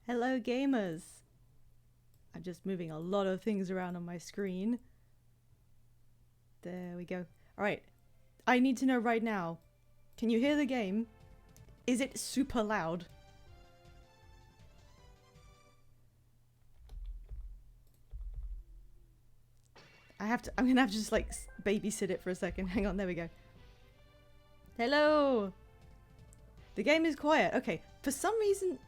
Hello gamers! I'm just moving a lot of things around on my screen. There we go. Alright, I need to know right now. Can you hear the game? Is it super loud? I'm gonna have to just like babysit it for a second. Hang on, there we go. Hello! The game is quiet. Okay, for some reason,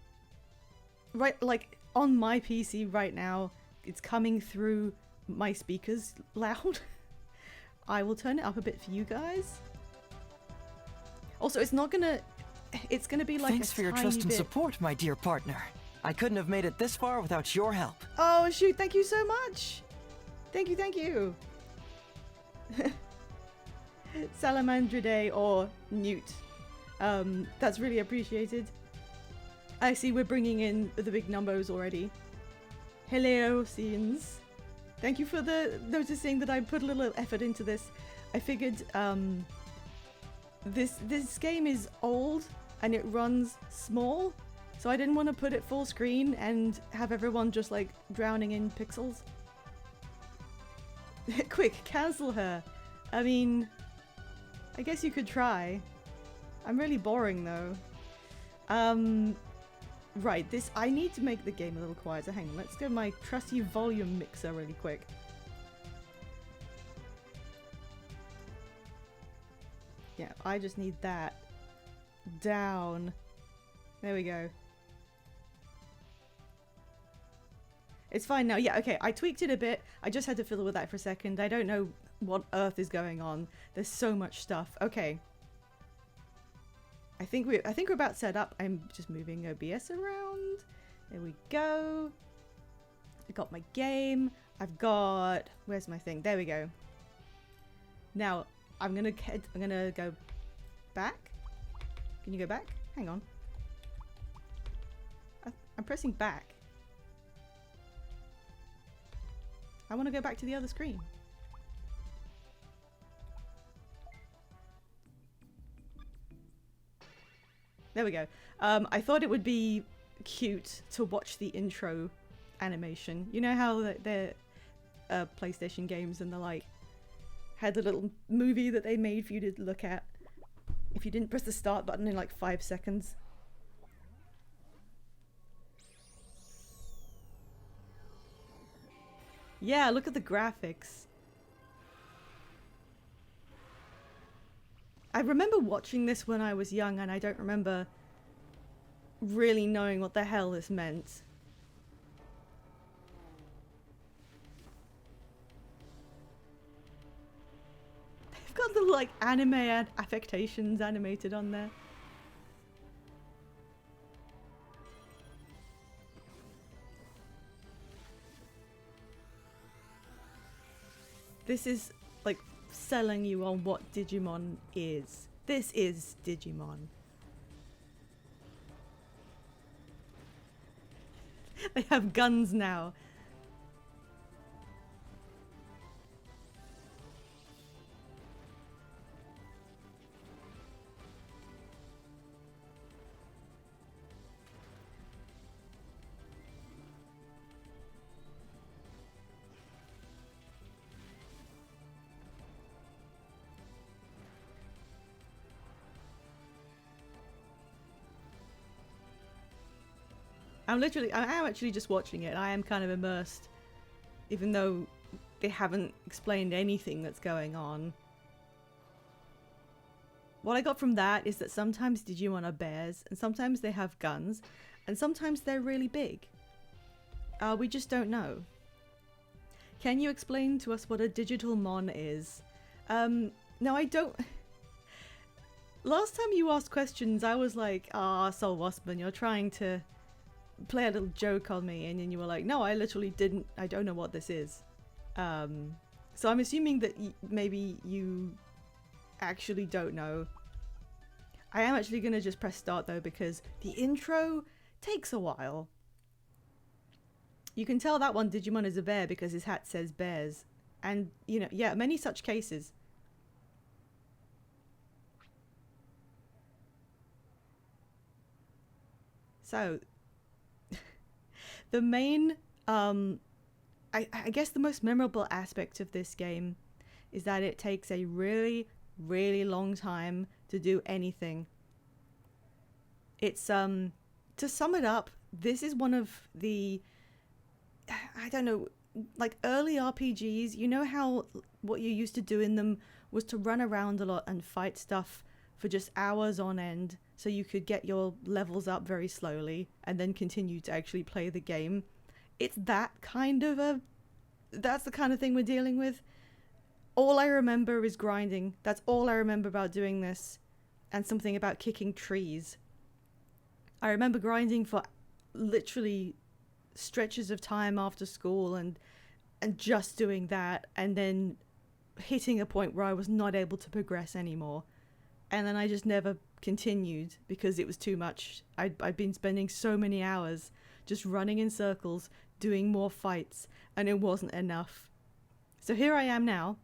right, like on my PC right now, it's coming through my speakers loud. I will turn it up a bit for you guys. Also, it's gonna be like Thanks for your trust and support, my dear partner. I couldn't have made it this far without your help. Oh shoot, thank you so much! Thank you! Salamandra Day or Newt. That's really appreciated. I see we're bringing in the big numbers already. Hello, scenes. Thank you for noticing that I put a little effort into this. I figured this game is old and it runs small, so I didn't want to put it full screen and have everyone just like drowning in pixels. Quick, cancel her. I mean, I guess you could try. I'm really boring though. Right, I need to make the game a little quieter. Hang on, let's get my trusty volume mixer really quick. Yeah, I just need that down. There we go. It's fine now. Yeah, okay, I tweaked it a bit. I just had to fiddle with that for a second. I don't know what earth is going on. There's so much stuff. Okay. I think we're about set up. I'm just moving OBS around. There we go. I got my game. Where's my thing? There we go. Now, I'm gonna go back. Can you go back? Hang on. I'm pressing back. I want to go back to the other screen. There we go. I thought it would be cute to watch the intro animation. You know how the PlayStation games and the like had the little movie that they made for you to look at if you didn't press the start button in like 5 seconds. Yeah, look at the graphics. I remember watching this when I was young and I don't remember really knowing what the hell this meant. They've got the like anime affectations animated on there. This is like selling you on what Digimon is. This is Digimon. They have guns now. I am actually just watching it. I am kind of immersed, even though they haven't explained anything that's going on. What I got from that is that sometimes Digimon are bears, and sometimes they have guns, and sometimes they're really big. We just don't know. Can you explain to us what a digital mon is? No, I don't. Last time you asked questions, I was like, Soul Waspman, you're trying to play a little joke on me, and then you were like, no, I literally didn't, I don't know what this is. So I'm assuming that maybe you actually don't know. I am actually going to just press start though, because the intro takes a while. You can tell that one Digimon is a bear because his hat says bears. And, you know, yeah, many such cases. So, The main, I guess the most memorable aspect of this game is that it takes a really, really long time to do anything. It's, to sum it up, this is one of the, I don't know, like early RPGs, you know how what you used to do in them was to run around a lot and fight stuff for just hours on end so you could get your levels up very slowly and then continue to actually play the game. It's that kind of that's the kind of thing we're dealing with. All I remember is grinding. That's all I remember about doing this, and something about kicking trees. I remember grinding for literally stretches of time after school and just doing that, and then hitting a point where I was not able to progress anymore. And then I just never continued because it was too much. I'd been spending so many hours just running in circles, doing more fights, and it wasn't enough. So here I am now.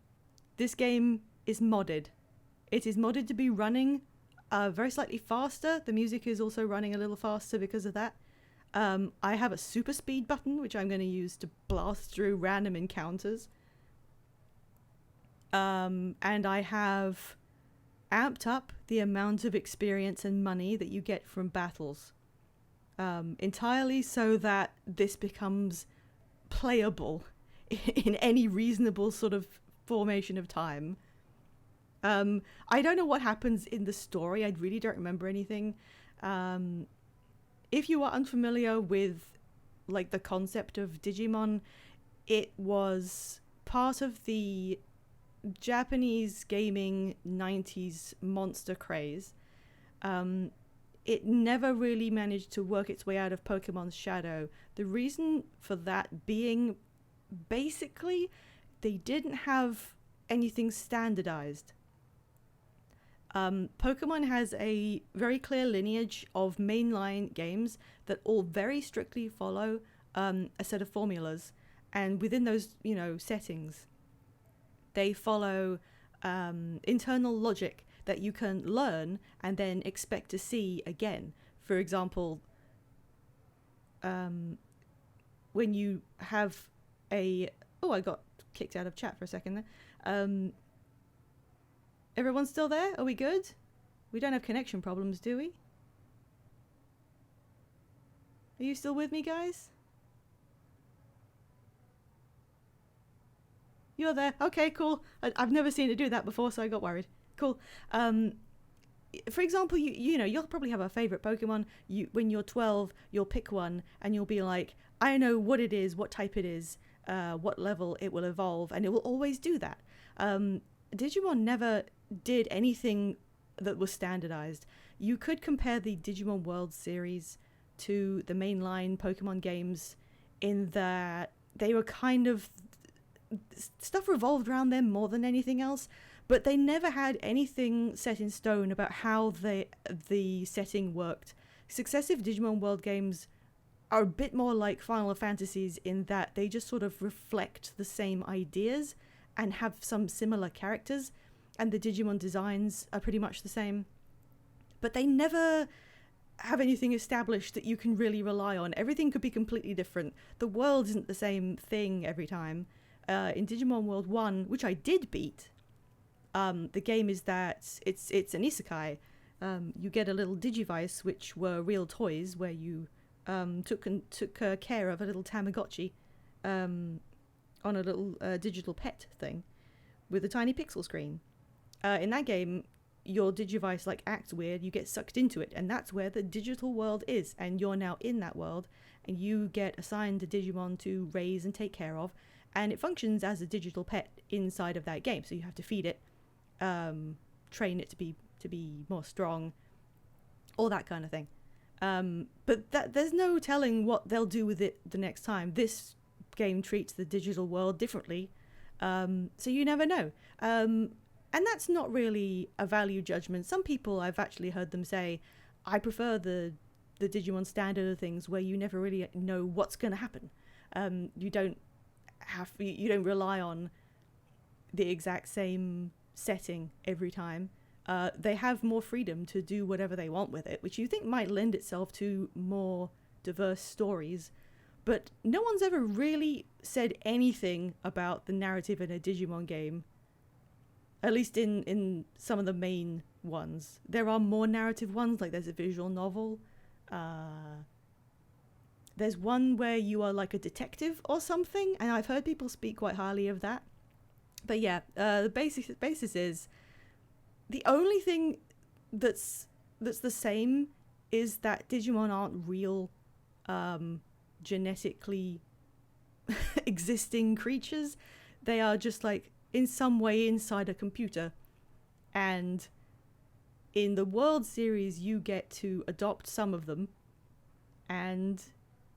This game is modded. It is modded to be running very slightly faster. The music is also running a little faster because of that. I have a super speed button, which I'm going to use to blast through random encounters. And I have amped up the amount of experience and money that you get from battles. Entirely so that this becomes playable in any reasonable sort of formation of time. I don't know what happens in the story. I really don't remember anything. If you are unfamiliar with like the concept of Digimon, it was part of the Japanese gaming 90s monster craze. It never really managed to work its way out of Pokemon's shadow. The reason for that being basically they didn't have anything standardized. Pokemon has a very clear lineage of mainline games that all very strictly follow a set of formulas, and within those, settings, they follow internal logic that you can learn and then expect to see again. For example, when you have a... Oh, I got kicked out of chat for a second there. Everyone's still there? Are we good? We don't have connection problems, do we? Are you still with me, guys? You're there. Okay, cool. I've never seen it do that before, so I got worried. Cool. For example, you'll probably have a favorite Pokemon. When you're 12, you'll pick one and you'll be like, I know what it is, what type it is, what level it will evolve, and it will always do that. Digimon never did anything that was standardized. You could compare the Digimon World series to the mainline Pokemon games in that they were kind of... stuff revolved around them more than anything else, but they never had anything set in stone about how the setting worked. Successive Digimon World games are a bit more like Final Fantasies in that they just sort of reflect the same ideas and have some similar characters, and the Digimon designs are pretty much the same. But they never have anything established that you can really rely on. Everything could be completely different. The world isn't the same thing every time. In Digimon World 1, which I did beat, the game is that it's an isekai. You get a little Digivice, which were real toys where you took care of a little Tamagotchi on a little digital pet thing with a tiny pixel screen. In that game, your Digivice acts weird, you get sucked into it, and that's where the digital world is, and you're now in that world, and you get assigned a Digimon to raise and take care of, and it functions as a digital pet inside of that game, so you have to feed it, train it to be more strong, all that kind of thing. But there's no telling what they'll do with it the next time. This game treats the digital world differently, so you never know. And that's not really a value judgment. Some people, I've actually heard them say, I prefer the Digimon standard of things where you never really know what's going to happen. You don't rely on the exact same setting every time. They have more freedom to do whatever they want with it, which you think might lend itself to more diverse stories. but no one's ever really said anything about the narrative in a Digimon game. At least in some of the main ones. There are more narrative ones, like there's a visual novel. There's one where you are like a detective or something, and I've heard people speak quite highly of that. But yeah, the basis is the only thing that's the same is that Digimon aren't real genetically existing creatures. They are just like in some way inside a computer. And in the World Series, you get to adopt some of them, and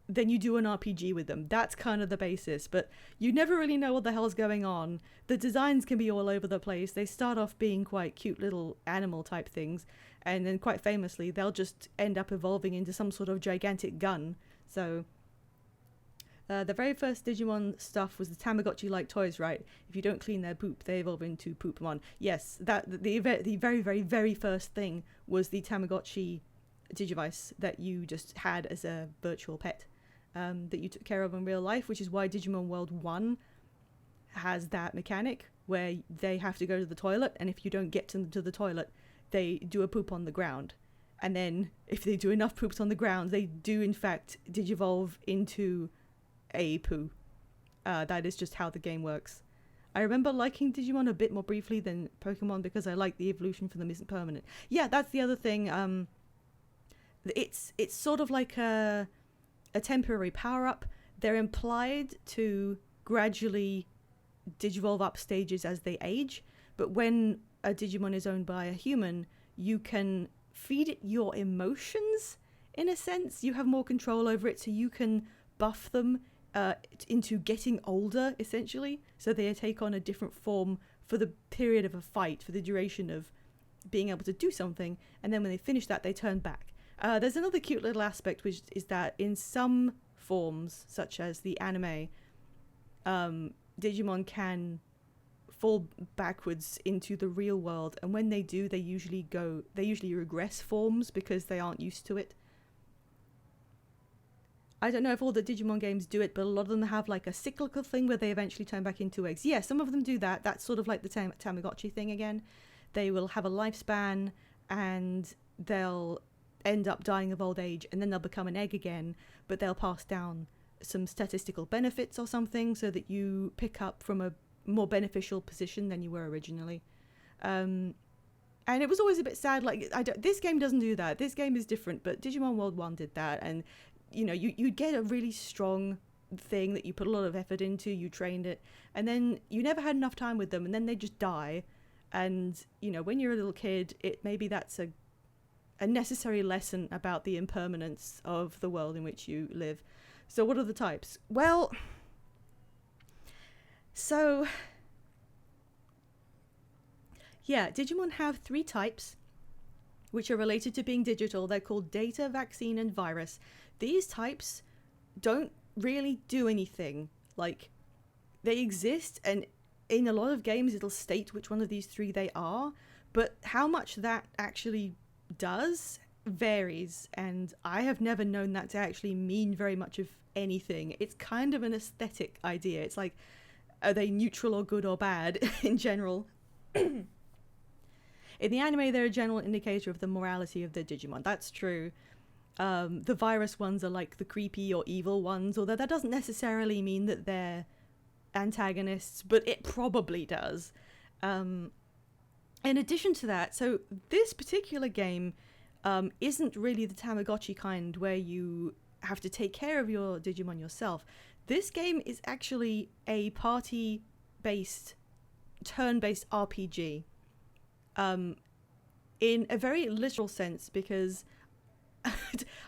then you do an RPG with them. That's kind of the basis, but you never really know what the hell's going on. The designs can be all over the place. They start off being quite cute little animal type things, and then quite famously, they'll just end up evolving into some sort of gigantic gun. So the very first Digimon stuff was the Tamagotchi-like toys, right? If you don't clean their poop, they evolve into Poopmon. Yes, that the very, very, very first thing was the Tamagotchi Digivice that you just had as a virtual pet that you took care of in real life, which is why Digimon World 1 has that mechanic where they have to go to the toilet, and if you don't get to the toilet, they do a poop on the ground. And then if they do enough poops on the ground, they do in fact digivolve into a poo. That is just how the game works. I remember liking Digimon a bit more briefly than Pokemon because I like the evolution for them isn't permanent. Yeah, that's the other thing. It's sort of like a temporary power-up. They're implied to gradually digivolve up stages as they age, but when a Digimon is owned by a human, you can feed it your emotions, in a sense. You have more control over it, so you can buff them into getting older, essentially, so they take on a different form for the period of a fight, for the duration of being able to do something, and then when they finish that, they turn back. There's another cute little aspect, which is that in some forms, such as the anime, Digimon can fall backwards into the real world, and when they do, they usually regress forms because they aren't used to it. I don't know if all the Digimon games do it, but a lot of them have like a cyclical thing where they eventually turn back into eggs. Yeah, some of them do that. That's sort of like the Tamagotchi thing again. They will have a lifespan and they'll end up dying of old age, and then they'll become an egg again, but they'll pass down some statistical benefits or something so that you pick up from a more beneficial position than you were originally. And it was always a bit sad, like, this game doesn't do that. This game is different, but Digimon World 1 did that, and you know, you get a really strong thing that you put a lot of effort into, you trained it, and then you never had enough time with them, and then they just die. And, you know, when you're a little kid, maybe that's a necessary lesson about the impermanence of the world in which you live. So what are the types? Well, so yeah, Digimon have 3 types which are related to being digital. They're called data, vaccine, and virus. These types don't really do anything. Like, they exist, and in a lot of games it'll state which one of these 3 they are, but how much that actually does varies, and I have never known that to actually mean very much of anything. It's kind of an aesthetic idea. It's like, are they neutral or good or bad in general? In the anime, they're a general indicator of the morality of the Digimon. That's true. The virus ones are like the creepy or evil ones, although that doesn't necessarily mean that they're antagonists, but it probably does. In addition to that, so this particular game isn't really the Tamagotchi kind where you have to take care of your Digimon yourself. This game is actually a party-based, turn-based RPG. In a very literal sense, because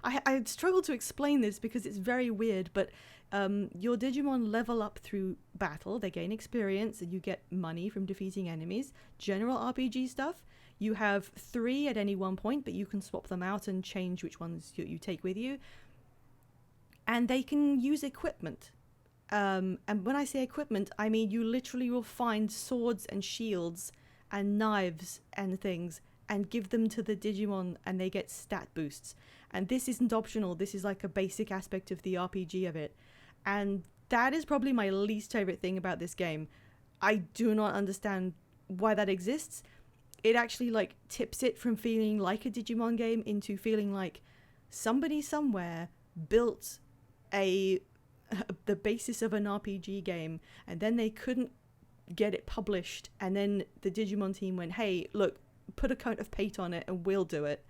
I struggle to explain this because it's very weird, but your Digimon level up through battle. They gain experience and you get money from defeating enemies. General RPG stuff. You have 3 at any one point, but you can swap them out and change which ones you take with you. And they can use equipment. And when I say equipment, I mean you literally will find swords and shields and knives and things and give them to the Digimon, and they get stat boosts. And this isn't optional. This is like a basic aspect of the RPG of it. And that is probably my least favorite thing about this game. I do not understand why that exists. It actually like tips it from feeling like a Digimon game into feeling like somebody somewhere built the basis of an RPG game, and then they couldn't get it published, and then the Digimon team went, hey, look, put a coat of paint on it and we'll do it.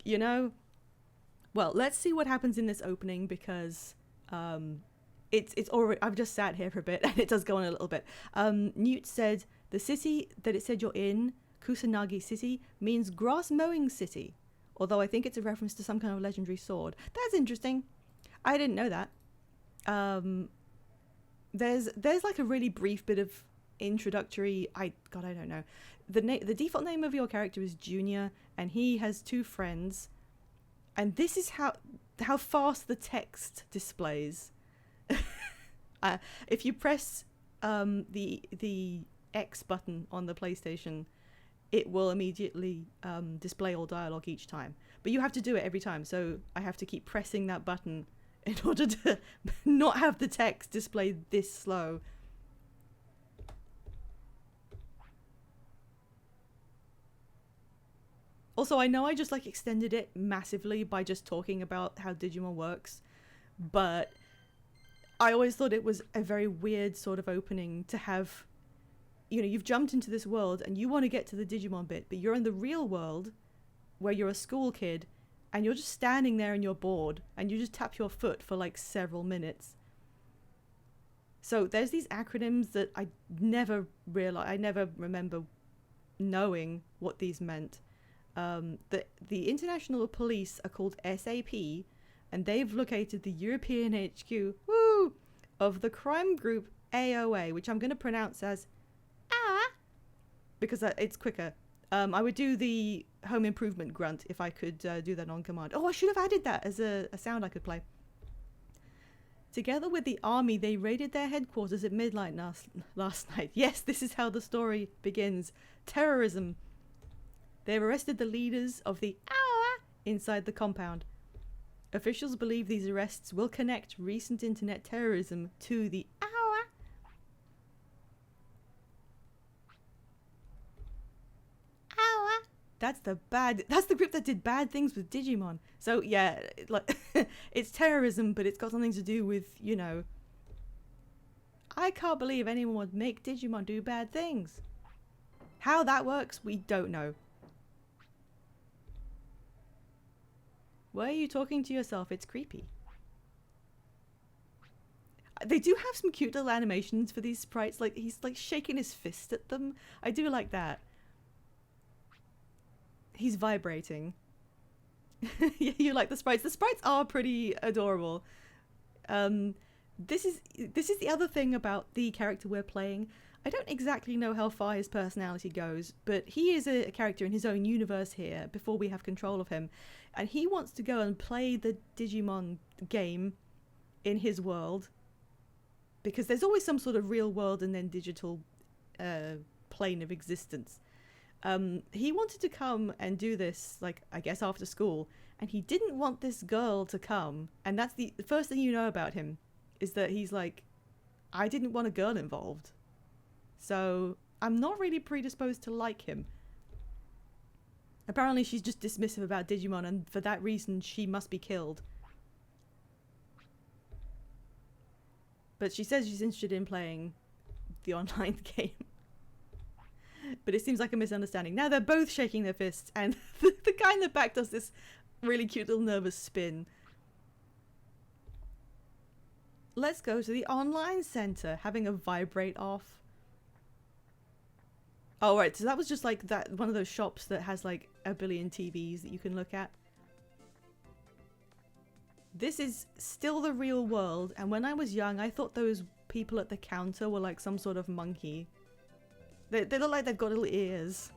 You know? Well, let's see what happens in this opening, because it's already, I've just sat here for a bit and it does go on a little bit. Newt said the city that it said you're in, Kusanagi City, means grass mowing city, although I think it's a reference to some kind of legendary sword. That's interesting. I didn't know that. There's like a really brief bit of introductory, I don't know. The default name of your character is Junior, and he has 2 friends, and this is how fast the text displays. If you press the X button on the PlayStation, it will immediately display all dialogue each time. But you have to do it every time, so I have to keep pressing that button in order to not have the text display this slow. Also, I know I just like extended it massively by just talking about how Digimon works, but I always thought it was a very weird sort of opening to have, you know, you've jumped into this world and you want to get to the Digimon bit, but you're in the real world where you're a school kid and you're just standing there and you're bored and you just tap your foot for like several minutes. So there's these acronyms that I never remember knowing what these meant. The international police are called SAP, and they've located the European HQ of the crime group AOA, which I'm going to pronounce as because it's quicker. I would do the home improvement grunt if I could do that on command. Oh, I should have added that as a sound I could play. Together with the army, they raided their headquarters at midnight last night. Yes, this is how the story begins. Terrorism. They've arrested the leaders of the inside the compound. Officials believe these arrests will connect recent internet terrorism to the That's the group that did bad things with Digimon. So yeah, like it's terrorism, but it's got something to do with, you know, I can't believe anyone would make Digimon do bad things. How that works, we don't know. Why are you talking to yourself? It's creepy. They do have some cute little animations for these sprites, like he's like shaking his fist at them. I do like that. He's vibrating. Yeah, you like the sprites. The sprites are pretty adorable. This is the other thing about the character we're playing. I don't exactly know how far his personality goes, but he is a character in his own universe here before we have control of him. And he wants to go and play the Digimon game in his world, because there's always some sort of real world and then digital plane of existence. He wanted to come and do this, like, I guess after school, and he didn't want this girl to come, and that's the first thing you know about him, is that he's like, I didn't want a girl involved. So I'm not really predisposed to like him. Apparently she's just dismissive about Digimon, and for that reason she must be killed. But she says she's interested in playing the online game. But it seems like a misunderstanding. Now they're both shaking their fists, and the guy in the back does this really cute little nervous spin. Let's go to the online center, having a vibrate off. Oh, right, so that was just like that one of those shops that has like a billion TVs that you can look at. This is still the real world, and when I was young, I thought those people at the counter were like some sort of monkey. They look like they've got little ears.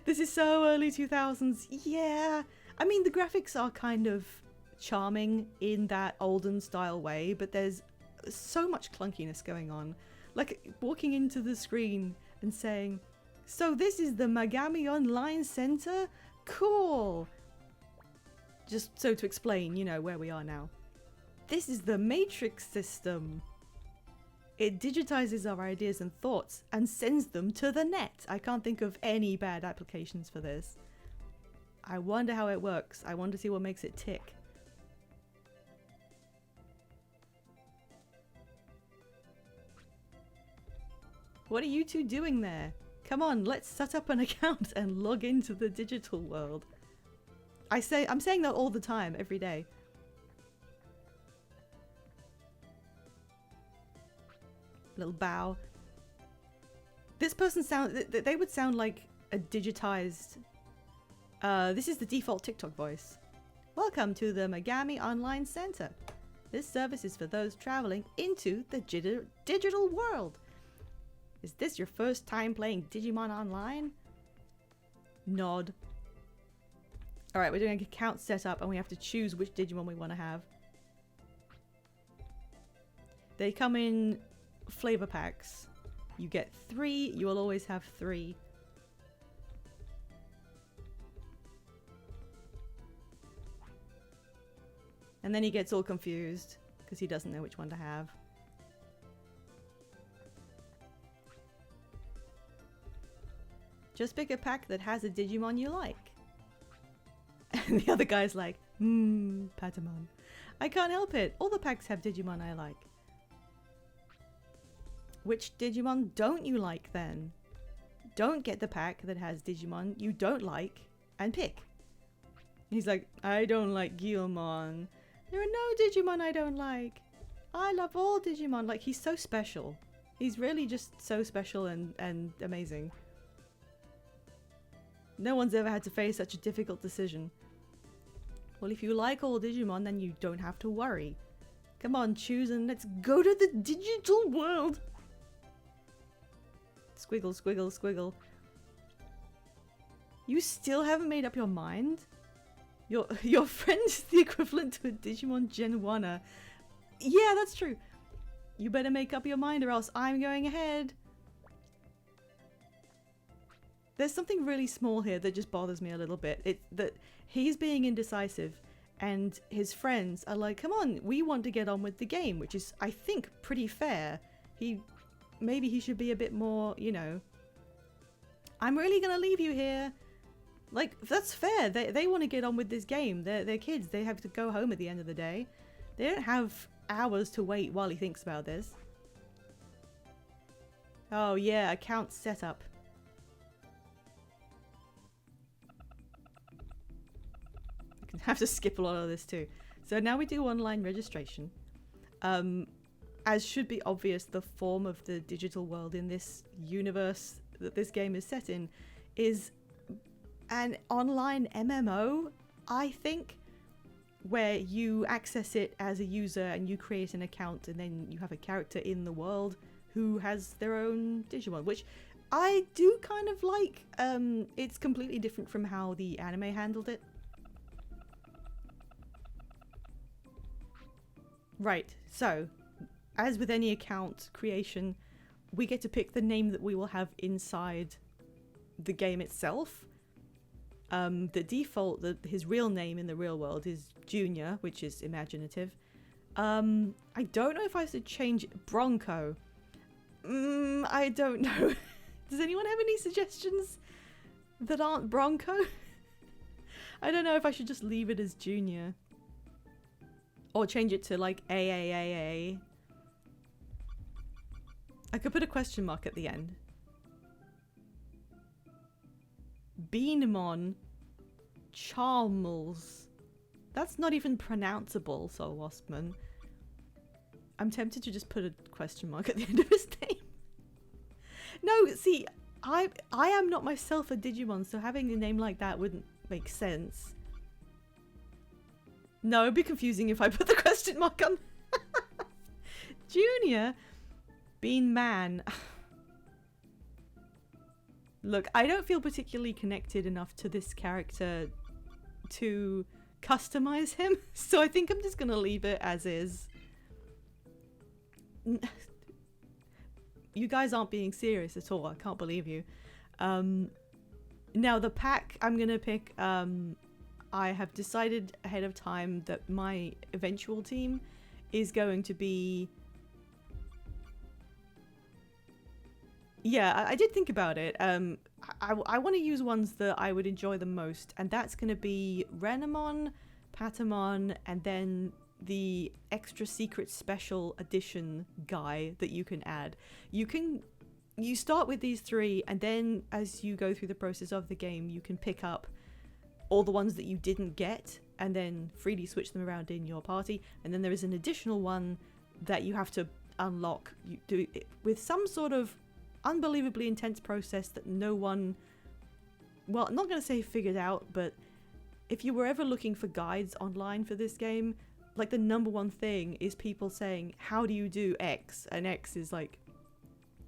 This is so early 2000s. Yeah. I mean, the graphics are kind of charming in that olden style way, but there's so much clunkiness going on. Like walking into the screen and saying, so this is the Magami Online Center? Cool. Just so to explain, you know, where we are now. This is the matrix system. It digitizes our ideas and thoughts and sends them to the net. I can't think of any bad applications for this. I wonder how it works. I want to see what makes it tick. What are you two doing there? Come on, let's set up an account and log into the digital world. I'm saying that all the time, every day. Little bow. This person they would sound like a digitized... this is the default TikTok voice. Welcome to the Megami Online Center. This service is for those traveling into the digital world. Is this your first time playing Digimon Online? Nod. Alright, we're doing an account setup and we have to choose which Digimon we want to have. They come in flavor packs. You get 3, you will always have 3. And then he gets all confused because he doesn't know which one to have. Just pick a pack that has a Digimon you like. And the other guy's like, Patamon. I can't help it. All the packs have Digimon I like. Which Digimon don't you like then? Don't get the pack that has Digimon you don't like and pick. He's like, I don't like Guilmon. There are no Digimon I don't like. I love all Digimon. Like, he's so special. He's really just so special and amazing. No one's ever had to face such a difficult decision. Well, if you like all Digimon, then you don't have to worry. Come on, choose and let's go to the digital world. Squiggle, squiggle, squiggle. You still haven't made up your mind? Your friend is the equivalent to a Digimon Gen 1er. Yeah, that's true. You better make up your mind or else I'm going ahead. There's something really small here that just bothers me a little bit. It's that he's being indecisive and his friends are like, come on, we want to get on with the game, which is, I think, pretty fair. Maybe he should be a bit more, you know, I'm really gonna leave you here. Like, that's fair. They want to get on with this game. They're kids. They have to go home at the end of the day. They don't have hours to wait while he thinks about this. Oh yeah, account setup. Have to skip a lot of this too. So now we do online registration. As should be obvious, the form of the digital world in this universe that this game is set in is an online MMO, I think, where you access it as a user and you create an account and then you have a character in the world who has their own Digimon, which I do kind of like. It's completely different from how the anime handled it. Right, so, as with any account creation, we get to pick the name that we will have inside the game itself. The default, his real name in the real world is Junior, which is imaginative. I don't know if I should change Bronco. I don't know. Does anyone have any suggestions that aren't Bronco? I don't know if I should just leave it as Junior. Or change it to like AAAA. I could put a question mark at the end. Beanmon Chalmers. That's not even pronounceable, Soul Waspman. I'm tempted to just put a question mark at the end of his name. No, see, I am not myself a Digimon, so having a name like that wouldn't make sense. No, it'd be confusing if I put the question mark on. Junior? Bean Man. Look, I don't feel particularly connected enough to this character to customize him, so I think I'm just gonna leave it as is. You guys aren't being serious at all. I can't believe you. Now the pack I'm gonna pick, I have decided ahead of time that my eventual team is going to be... Yeah, I did think about it. I want to use ones that I would enjoy the most, and that's going to be Renamon, Patamon, and then the extra secret special edition guy that you can add. You start with these three, and then as you go through the process of the game, you can pick up all the ones that you didn't get and then freely switch them around in your party. And then there is an additional one that you have to unlock. You do it with some sort of unbelievably intense process that no one, well, I'm not going to say figured out, but if you were ever looking for guides online for this game, like the number one thing is people saying, how do you do X? And X is like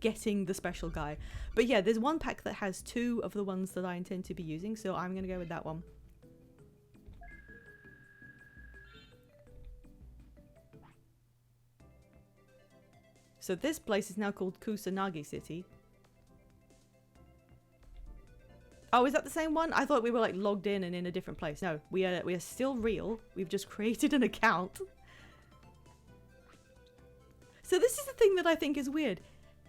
getting the special guy. But yeah, there's one pack that has two of the ones that I intend to be using, so I'm going to go with that one. So this place is now called Kusanagi City. Oh, is that the same one? I thought we were like logged in and in a different place. No, we are still real. We've just created an account. So this is the thing that I think is weird.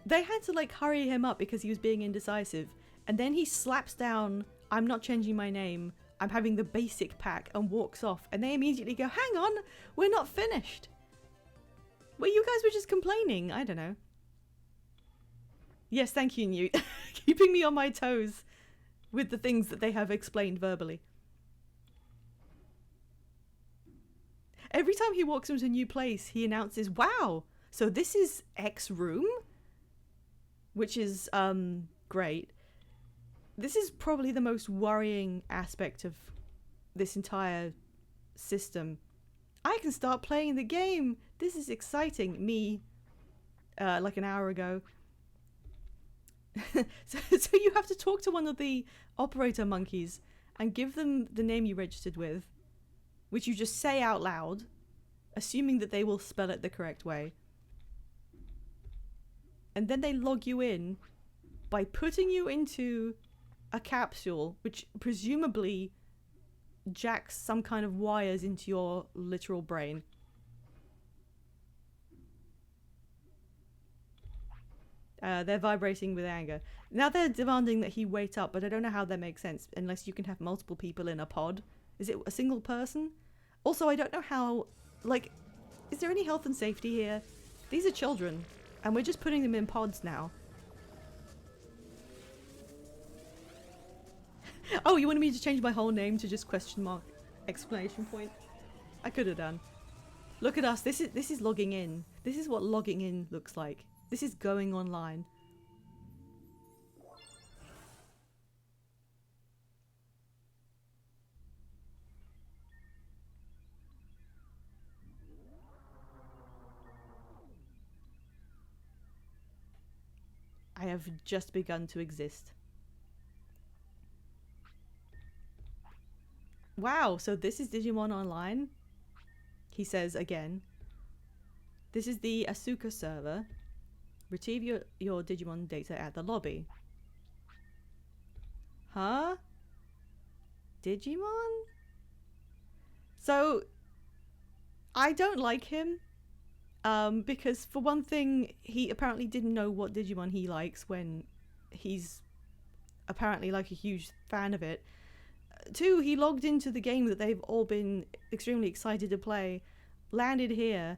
They had to like hurry him up because he was being indecisive. And then he slaps down, I'm not changing my name, I'm having the basic pack, and walks off. And they immediately go, hang on, we're not finished. Well, you guys were just complaining. I don't know. Yes, thank you, Newt. Keeping me on my toes with the things that they have explained verbally. Every time he walks into a new place, he announces, wow, so this is X room? Which is, great. This is probably the most worrying aspect of this entire system. I can start playing the game. This is exciting. Me, like an hour ago. so you have to talk to one of the operator monkeys and give them the name you registered with, which you just say out loud, assuming that they will spell it the correct way. And then they log you in by putting you into a capsule, which presumably jacks some kind of wires into your literal brain. They're vibrating with anger. Now they're demanding that he wait up, but I don't know how that makes sense unless you can have multiple people in a pod. Is it a single person? Also, I don't know how, like, is there any health and safety here? These are children, and we're just putting them in pods now. Oh, you wanted me to change my whole name to just question mark exclamation point? I could have done. Look at us. This is logging in. This is what logging in looks like. This is going online. I have just begun to exist. Wow, so this is Digimon Online? He says again. This is the Asuka server. Retrieve your Digimon data at the lobby. Huh? Digimon? So, I don't like him. Because for one thing, he apparently didn't know what Digimon he likes when he's apparently like a huge fan of it. Two, he logged into the game that they've all been extremely excited to play, landed here,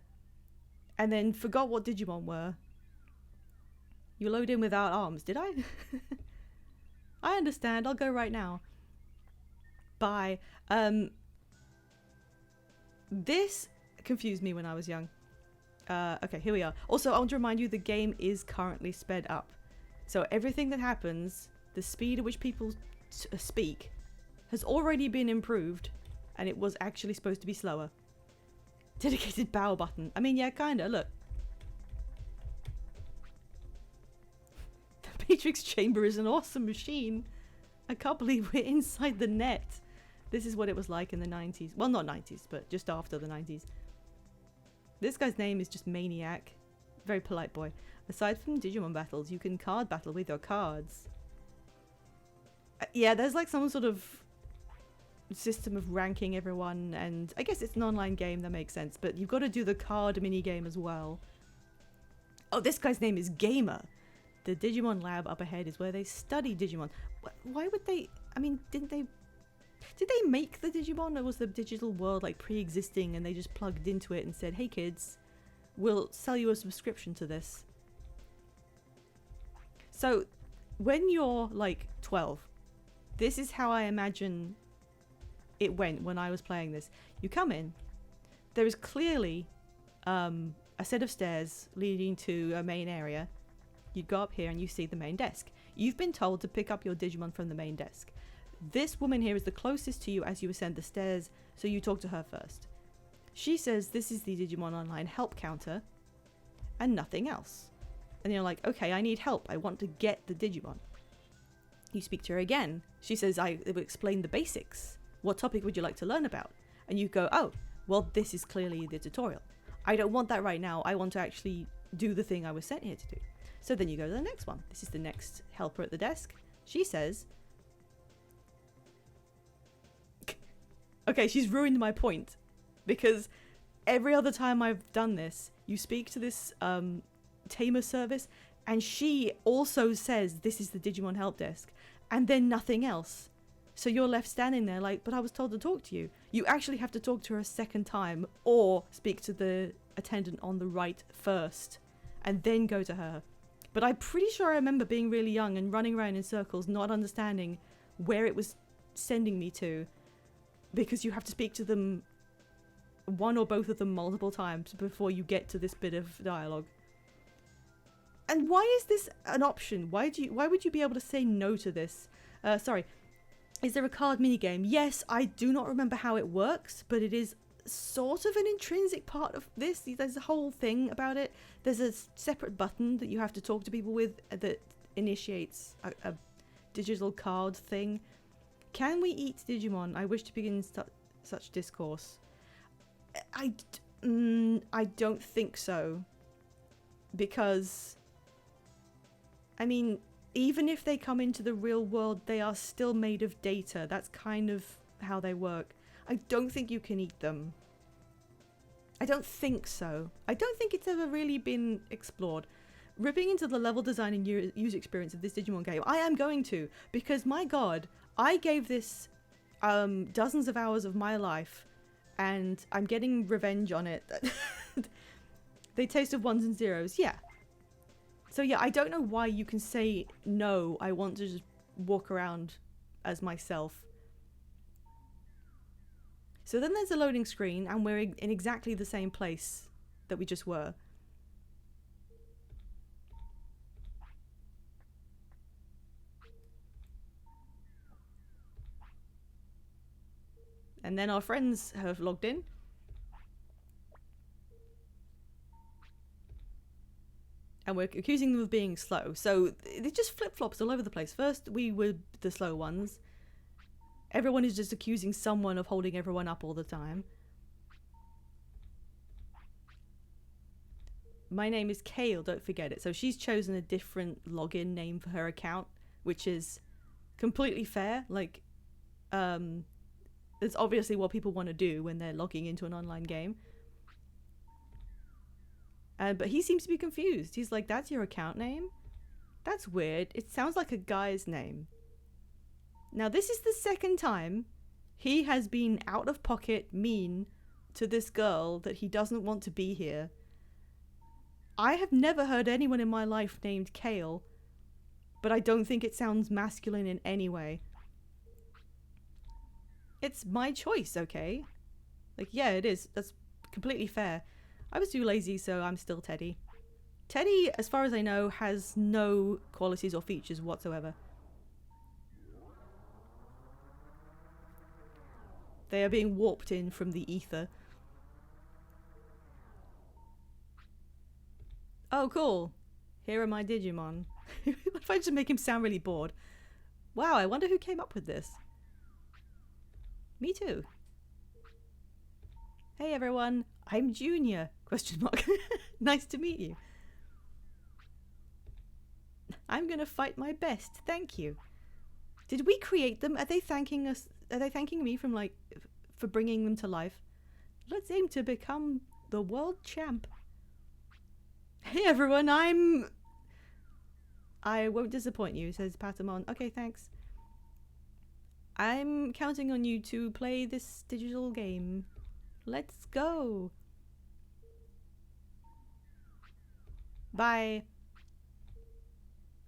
and then forgot what Digimon were. You load in without arms, did I? I understand, I'll go right now. Bye. This confused me when I was young. Okay, here we are. Also, I want to remind you the game is currently sped up. So everything that happens, the speed at which people speak, has already been improved, and it was actually supposed to be slower. Dedicated bow button. I mean, yeah, kinda, look. The Matrix Chamber is an awesome machine. I can't believe we're inside the net. This is what it was like in the 90s. Well, not 90s, but just after the 90s. This guy's name is just Maniac. Very polite boy. Aside from Digimon battles, you can card battle with your cards. Yeah, there's like some sort of system of ranking everyone, and I guess it's an online game, that makes sense, but you've got to do the card mini game as well. Oh, this guy's name is Gamer. The Digimon lab up ahead is where they study Digimon. Why would they? I mean, did they make the Digimon, or was the digital world like pre-existing and they just plugged into it and said, hey kids, we'll sell you a subscription to this? So when you're like 12, this is how I imagine it went when I was playing this. You come in, there is clearly a set of stairs leading to a main area. You go up here and you see the main desk. You've been told to pick up your Digimon from the main desk. This woman here is the closest to you as you ascend the stairs, so you talk to her first. She says this is the Digimon Online help counter and nothing else. And you're like, okay, I need help. I want to get the Digimon. You speak to her again. She says, I will explain the basics. What topic would you like to learn about? And you go, oh, well, this is clearly the tutorial. I don't want that right now. I want to actually do the thing I was sent here to do. So then you go to the next one. This is the next helper at the desk. She says, okay, she's ruined my point, because every other time I've done this, you speak to this tamer service, and she also says this is the Digimon help desk, and then nothing else. So you're left standing there like, but I was told to talk to you. You actually have to talk to her a second time, or speak to the attendant on the right first, and then go to her. But I'm pretty sure I remember being really young and running around in circles, not understanding where it was sending me to, because you have to speak to them, one or both of them, multiple times before you get to this bit of dialogue. And why is this an option? Why would you be able to say no to this? Sorry. Is there a card minigame? Yes, I do not remember how it works, but it is sort of an intrinsic part of this. There's a whole thing about it. There's a separate button that you have to talk to people with that initiates a digital card thing. Can we eat Digimon? I wish to begin such discourse. I don't think so. Because, I mean, even if they come into the real world, they are still made of data. That's kind of how they work. I don't think you can eat them. I don't think so. I don't think it's ever really been explored. Ripping into the level design and user experience of this Digimon game, I am going to, because my god, I gave this dozens of hours of my life, and I'm getting revenge on it. They tasted ones and zeros, yeah. So yeah, I don't know why you can say, no, I want to just walk around as myself. So then there's a loading screen, and we're in exactly the same place that we just were. And then our friends have logged in. And we're accusing them of being slow. So it just flip-flops all over the place. First, we were the slow ones. Everyone is just accusing someone of holding everyone up all the time. My name is Kale, don't forget it. So she's chosen a different login name for her account, which is completely fair. Like, it's obviously what people want to do when they're logging into an online game. But he seems to be confused. He's like, that's your account name? That's weird. It sounds like a guy's name. Now, this is the second time he has been out of pocket mean to this girl that he doesn't want to be here. I have never heard anyone in my life named Kale, but I don't think it sounds masculine in any way. It's my choice, okay? Like, yeah, it is. That's completely fair. I was too lazy, so I'm still Teddy. Teddy, as far as I know, has no qualities or features whatsoever. They are being warped in from the ether. Oh, cool. Here are my Digimon. What if I just make him sound really bored? Wow, I wonder who came up with this. Me too. Hey everyone, I'm Junior, question mark. Nice to meet you. I'm gonna fight my best, thank you. Did we create them? Are they thanking us Are they thanking me from like for bringing them to life? Let's aim to become the world champ. Hey everyone, I won't disappoint you, says Patamon. Okay, thanks. I'm counting on you to play this digital game. Let's go. Bye.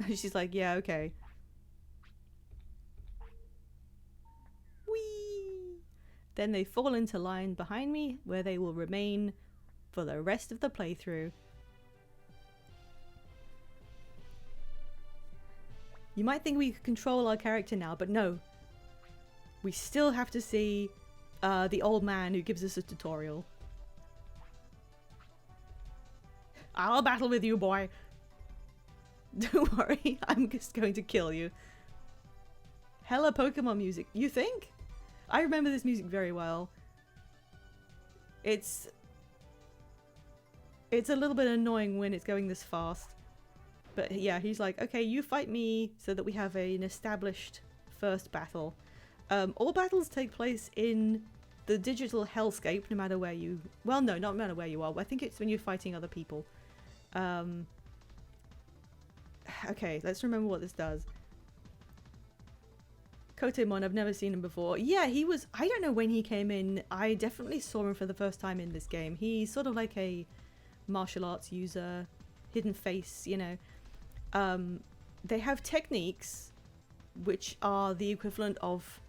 She's like, yeah, okay. Whee! Then they fall into line behind me, where they will remain for the rest of the playthrough. You might think we could control our character now, but no. We still have to see the old man who gives us a tutorial. I'll battle with you, boy. Don't worry, I'm just going to kill you. Hella Pokemon music. You think? I remember this music very well. It's a little bit annoying when it's going this fast. But yeah, he's like, okay, you fight me so that we have an established first battle. All battles take place in the digital hellscape, no matter where you... Well, no, not no matter where you are. I think it's when you're fighting other people. Okay, let's remember what this does. Kotemon, I've never seen him before. Yeah, he was... I don't know when he came in. I definitely saw him for the first time in this game. He's sort of like a martial arts user, hidden face, you know. They have techniques which are the equivalent of...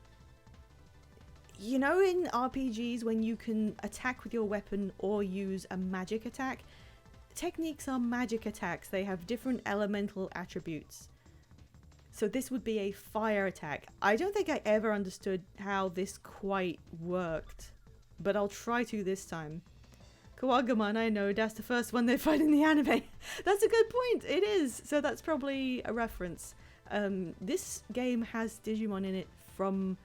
You know in RPGs when you can attack with your weapon or use a magic attack? Techniques are magic attacks. They have different elemental attributes. So this would be a fire attack. I don't think I ever understood how this quite worked, but I'll try to this time. Kawagamon, I know, that's the first one they fight in the anime. That's a good point, it is. So that's probably a reference. This game has Digimon in it from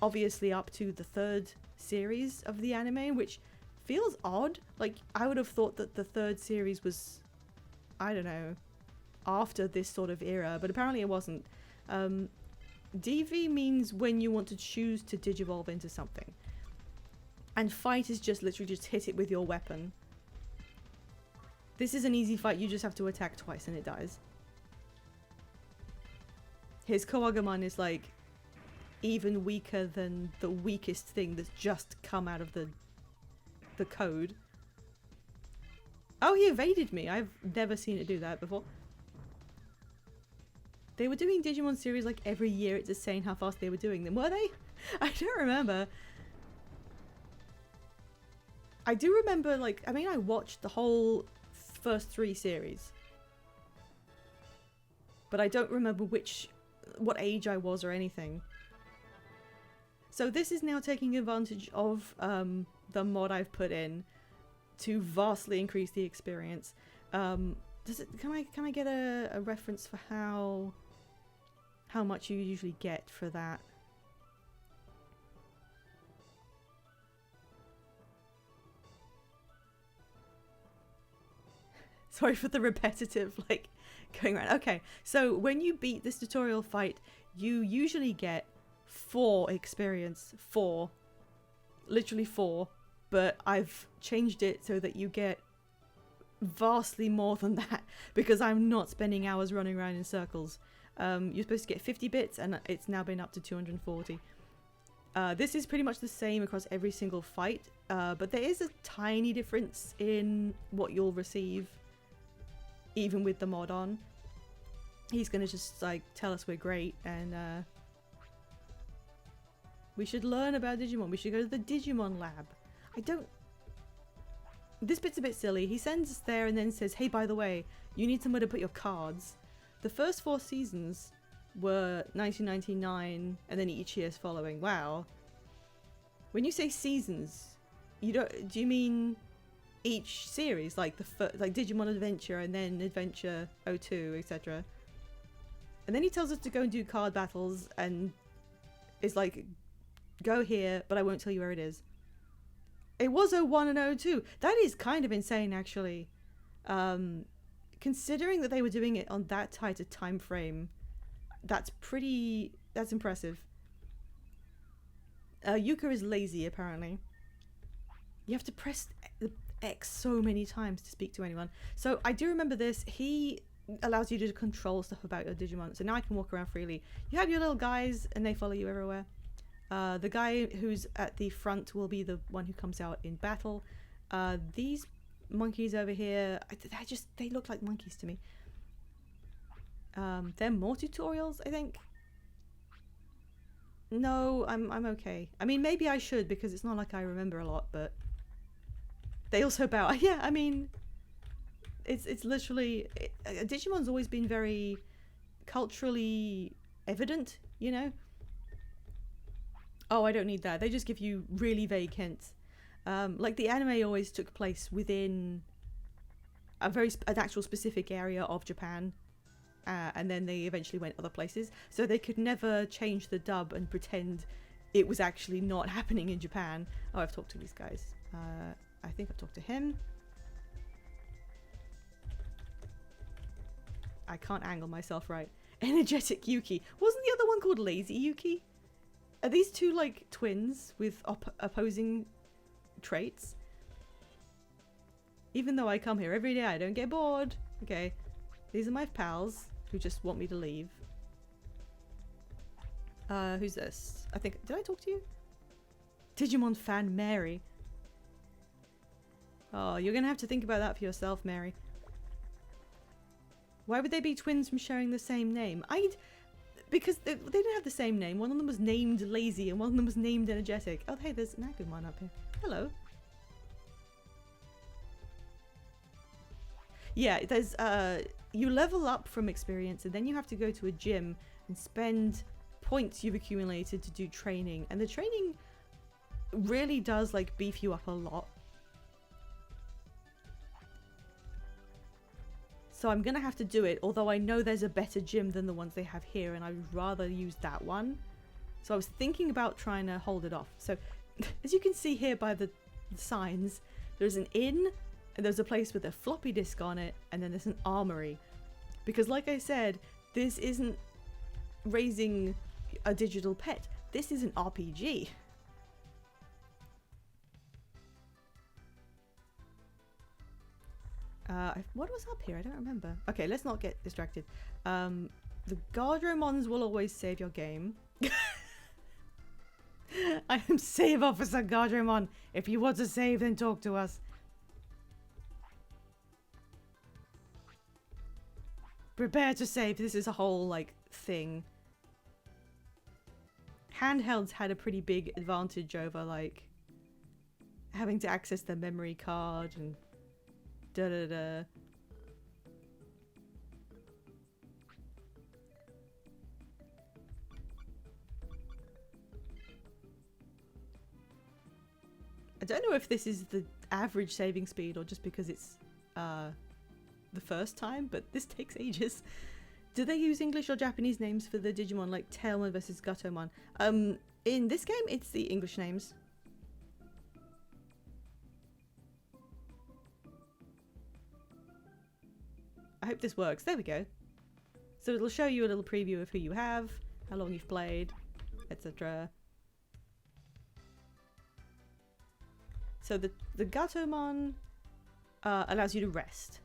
obviously up to the 3rd series of the anime, which feels odd. Like, I would have thought that the 3rd series was, I don't know, after this sort of era, but apparently it wasn't. DV means when you want to choose to digivolve into something. And fight is just literally just hit it with your weapon. This is an easy fight, you just have to attack twice and it dies. His Kawagamon is like even weaker than the weakest thing that's just come out of the code. Oh, he evaded me. I've never seen it do that before. They were doing Digimon series like every year. It's insane how fast they were doing them. Were they? I don't remember. I do remember, like, I mean, I watched the whole first 3 series. But I don't remember what age I was or anything. So this is now taking advantage of the mod I've put in to vastly increase the experience. Can I get a reference for how much you usually get for that? Sorry for the repetitive, like, going around. Okay, so when you beat this tutorial fight, you usually get 4 experience. 4. Literally 4. But I've changed it so that you get vastly more than that, because I'm not spending hours running around in circles. You're supposed to get 50 bits, and it's now been up to 240. This is pretty much the same across every single fight, but there is a tiny difference in what you'll receive, even with the mod on. He's gonna just like tell us we're great, and we should learn about Digimon. We should go to the Digimon lab. This bit's a bit silly. He sends us there and then says, hey, by the way, you need somewhere to put your cards. The first 4 seasons were 1999, and then each year's following. Wow. When you say seasons, do you mean each series, like like Digimon Adventure and then Adventure 02, etc.? And then he tells us to go and do card battles, and is like, go here, but I won't tell you where it is. It was 01 and 02. That is kind of insane, actually. Considering that they were doing it on that tight a time frame, that's impressive. Yuka is lazy, apparently. You have to press the X so many times to speak to anyone. So I do remember this. He allows you to control stuff about your Digimon. So now I can walk around freely. You have your little guys and they follow you everywhere. The guy who's at the front will be the one who comes out in battle. These monkeys over here, they look like monkeys to me. They're more tutorials, I think. No, I'm okay. I mean, maybe I should because it's not like I remember a lot, but they also bow. Yeah, I mean, it's literally Digimon's always been very culturally evident, you know. Oh, I don't need that. They just give you really vague hints. Like the anime always took place within an actual specific area of Japan. And then they eventually went other places. So they could never change the dub and pretend it was actually not happening in Japan. Oh, I've talked to these guys. I think I've talked to him. I can't angle myself right. Energetic Yuki. Wasn't the other one called Lazy Yuki? Are these two like twins with opposing traits? Even though I come here every day, I don't get bored. Okay. These are my pals who just want me to leave. Who's this? I think... Did I talk to you? Digimon fan Mary. Oh, you're gonna have to think about that for yourself, Mary. Why would they be twins from sharing the same name? Because they didn't have the same name. One of them was named Lazy and one of them was named Energetic. Oh, hey, there's an Agumon up here. Hello. Yeah, there's you level up from experience and then you have to go to a gym and spend points you've accumulated to do training, and the training really does like beef you up a lot. So I'm gonna have to do it, although I know there's a better gym than the ones they have here and I would rather use that one. So I was thinking about trying to hold it off. So as you can see here by the signs, there's an inn, and there's a place with a floppy disk on it, and then there's an armory. Because like I said, this isn't raising a digital pet. This is an RPG. What was up here? I don't remember. Okay, let's not get distracted. The Guardromons will always save your game. I am Save Officer Guardromon. If you want to save, then talk to us. Prepare to save. This is a whole, like, thing. Handhelds had a pretty big advantage over, like, having to access the memory card and da-da-da. I don't know if this is the average saving speed or just because it's the first time, but this takes ages. Do they use English or Japanese names for the Digimon, like Tailmon versus Gatomon? In this game, it's the English names. I hope this works. There we go. So it'll show you a little preview of who you have, how long you've played, etc. So the Gatomon allows you to rest.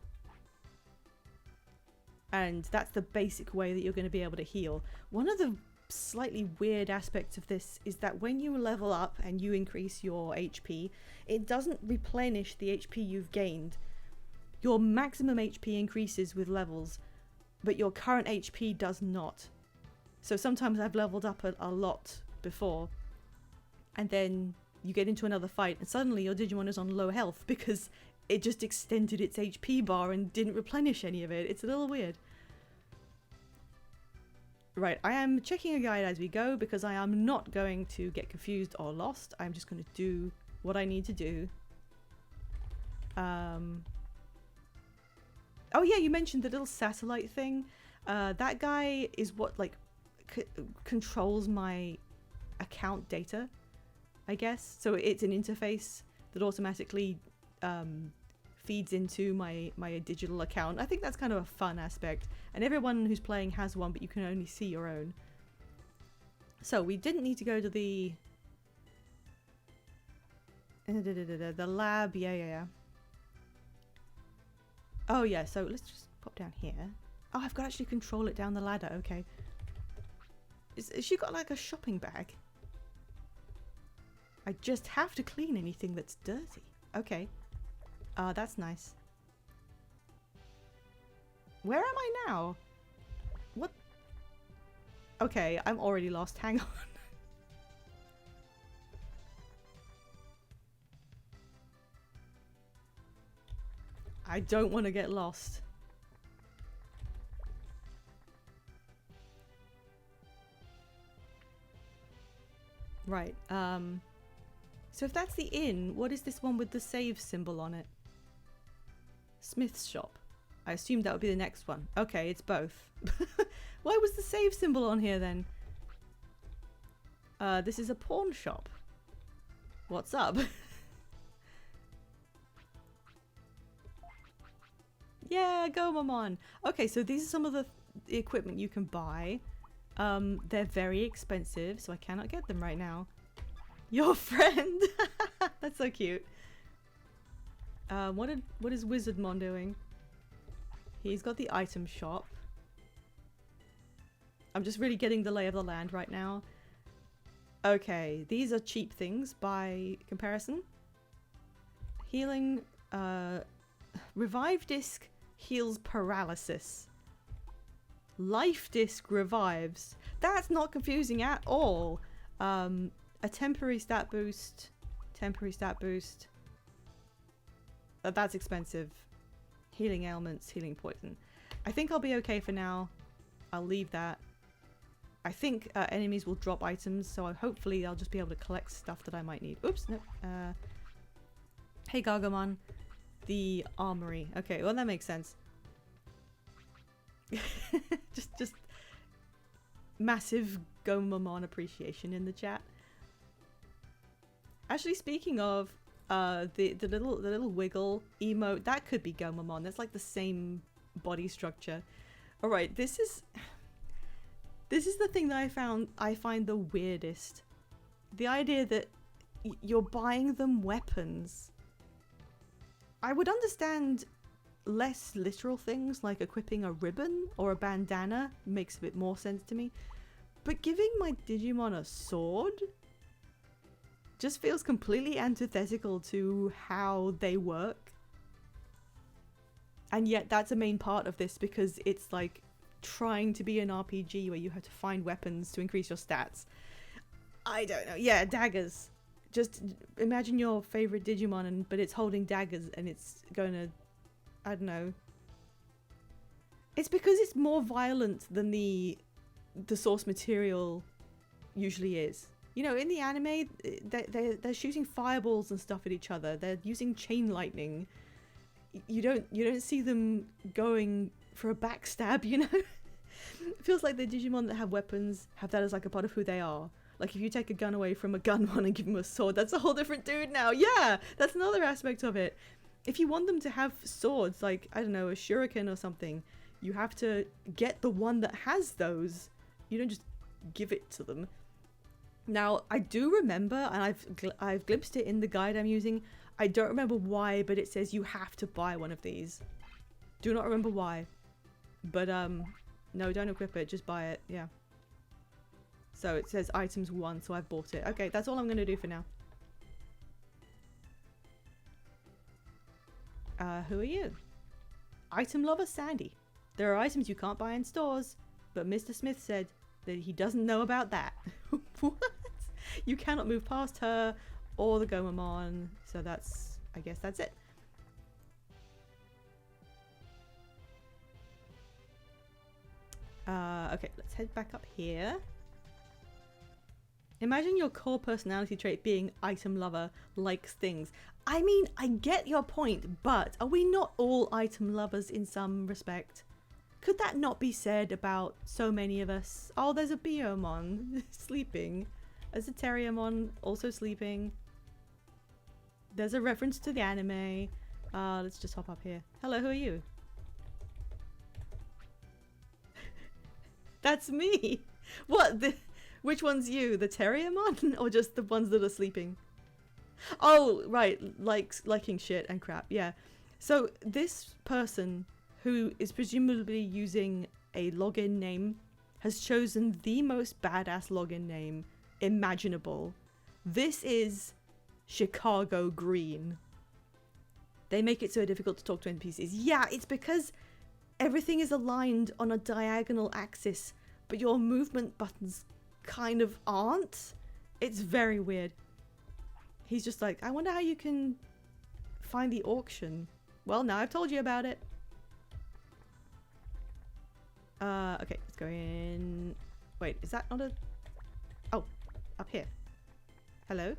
And that's the basic way that you're going to be able to heal. One of the slightly weird aspects of this is that when you level up and you increase your HP, it doesn't replenish the HP you've gained. Your maximum HP increases with levels, but your current HP does not. So sometimes I've leveled up a lot before, and then you get into another fight and suddenly your Digimon is on low health because it just extended its HP bar and didn't replenish any of it. It's a little weird. Right, I am checking a guide as we go because I am not going to get confused or lost. I'm just going to do what I need to do. Oh yeah, you mentioned the little satellite thing. That guy is what like controls my account data, I guess. So it's an interface that automatically feeds into my digital account. I think that's kind of a fun aspect, and everyone who's playing has one, but you can only see your own. So we didn't need to go to the The lab, yeah. Oh yeah, so let's just pop down here. Oh, I've got to actually control it down the ladder, okay. Has she got like a shopping bag? I just have to clean anything that's dirty. Okay. That's nice. Where am I now? What? Okay, I'm already lost. Hang on. I don't want to get lost. Right, so if that's the inn, what is this one with the save symbol on it? Smith's shop. I assumed that would be the next one. Okay, it's both. Why was the save symbol on here then? This is a pawn shop. What's up? Yeah, go Mamon. Okay, so these are some of the equipment you can buy. They're very expensive, so I cannot get them right now. Your friend! That's so cute. What is Wizardmon doing? He's got the item shop. I'm just really getting the lay of the land right now. Okay, these are cheap things by comparison. Healing, Revive Disc heals paralysis. Life Disc revives. That's not confusing at all. A temporary stat boost. Temporary stat boost. That's expensive. Healing ailments, healing poison. I think I'll be okay for now. I'll leave that. I think enemies will drop items, so hopefully I'll just be able to collect stuff that I might need. Oops, no. Hey Gargamon. The armory. Okay, well that makes sense. just massive Gomamon appreciation in the chat. Actually, speaking of the little wiggle emote, that could be Gomamon. That's like the same body structure. All right, this is the thing that I find the weirdest. The idea that you're buying them weapons. I would understand less literal things like equipping a ribbon or a bandana makes a bit more sense to me. But giving my Digimon a sword just feels completely antithetical to how they work. And yet that's a main part of this because it's like trying to be an RPG where you have to find weapons to increase your stats. I don't know. Yeah, daggers. Just imagine your favorite Digimon, but it's holding daggers and it's going to, I don't know. It's because it's more violent than the source material usually is. You know, in the anime, they're shooting fireballs and stuff at each other. They're using chain lightning. You don't see them going for a backstab, you know? It feels like the Digimon that have weapons have that as like a part of who they are. Like if you take a gun away from a Gunmon and give him a sword, that's a whole different dude now. Yeah, that's another aspect of it. If you want them to have swords, like, I don't know, a shuriken or something, you have to get the one that has those. You don't just give it to them. Now, I do remember, and I've glimpsed it in the guide I'm using. I don't remember why, but it says you have to buy one of these. Do not remember why. But, no, don't equip it. Just buy it. Yeah. So it says items 1, so I've bought it. Okay, that's all I'm going to do for now. Who are you? Item lover Sandy. There are items you can't buy in stores, but Mr. Smith said that he doesn't know about that. What? You cannot move past her or the Gomamon, so that's, I guess that's it. Okay, let's head back up here. Imagine your core personality trait being item lover, likes things. I mean, I get your point, but are we not all item lovers in some respect? Could that not be said about so many of us? Oh, there's a Biomon sleeping. There's a Terriermon also sleeping. There's a reference to the anime. Let's just hop up here. Hello, who are you? That's me! What? Which one's you? The Terriermon? Or just the ones that are sleeping? Oh, right, liking shit and crap. Yeah. So this person who is presumably using a login name has chosen the most badass login name imaginable. This is Chicago Green. They make it so difficult to talk to NPCs. Yeah, it's because everything is aligned on a diagonal axis, but your movement buttons kind of aren't. It's very weird. He's just like, I wonder how you can find the auction. Well, now I've told you about it. Okay, let's go in. Wait, is that not a... Oh, up here. Hello?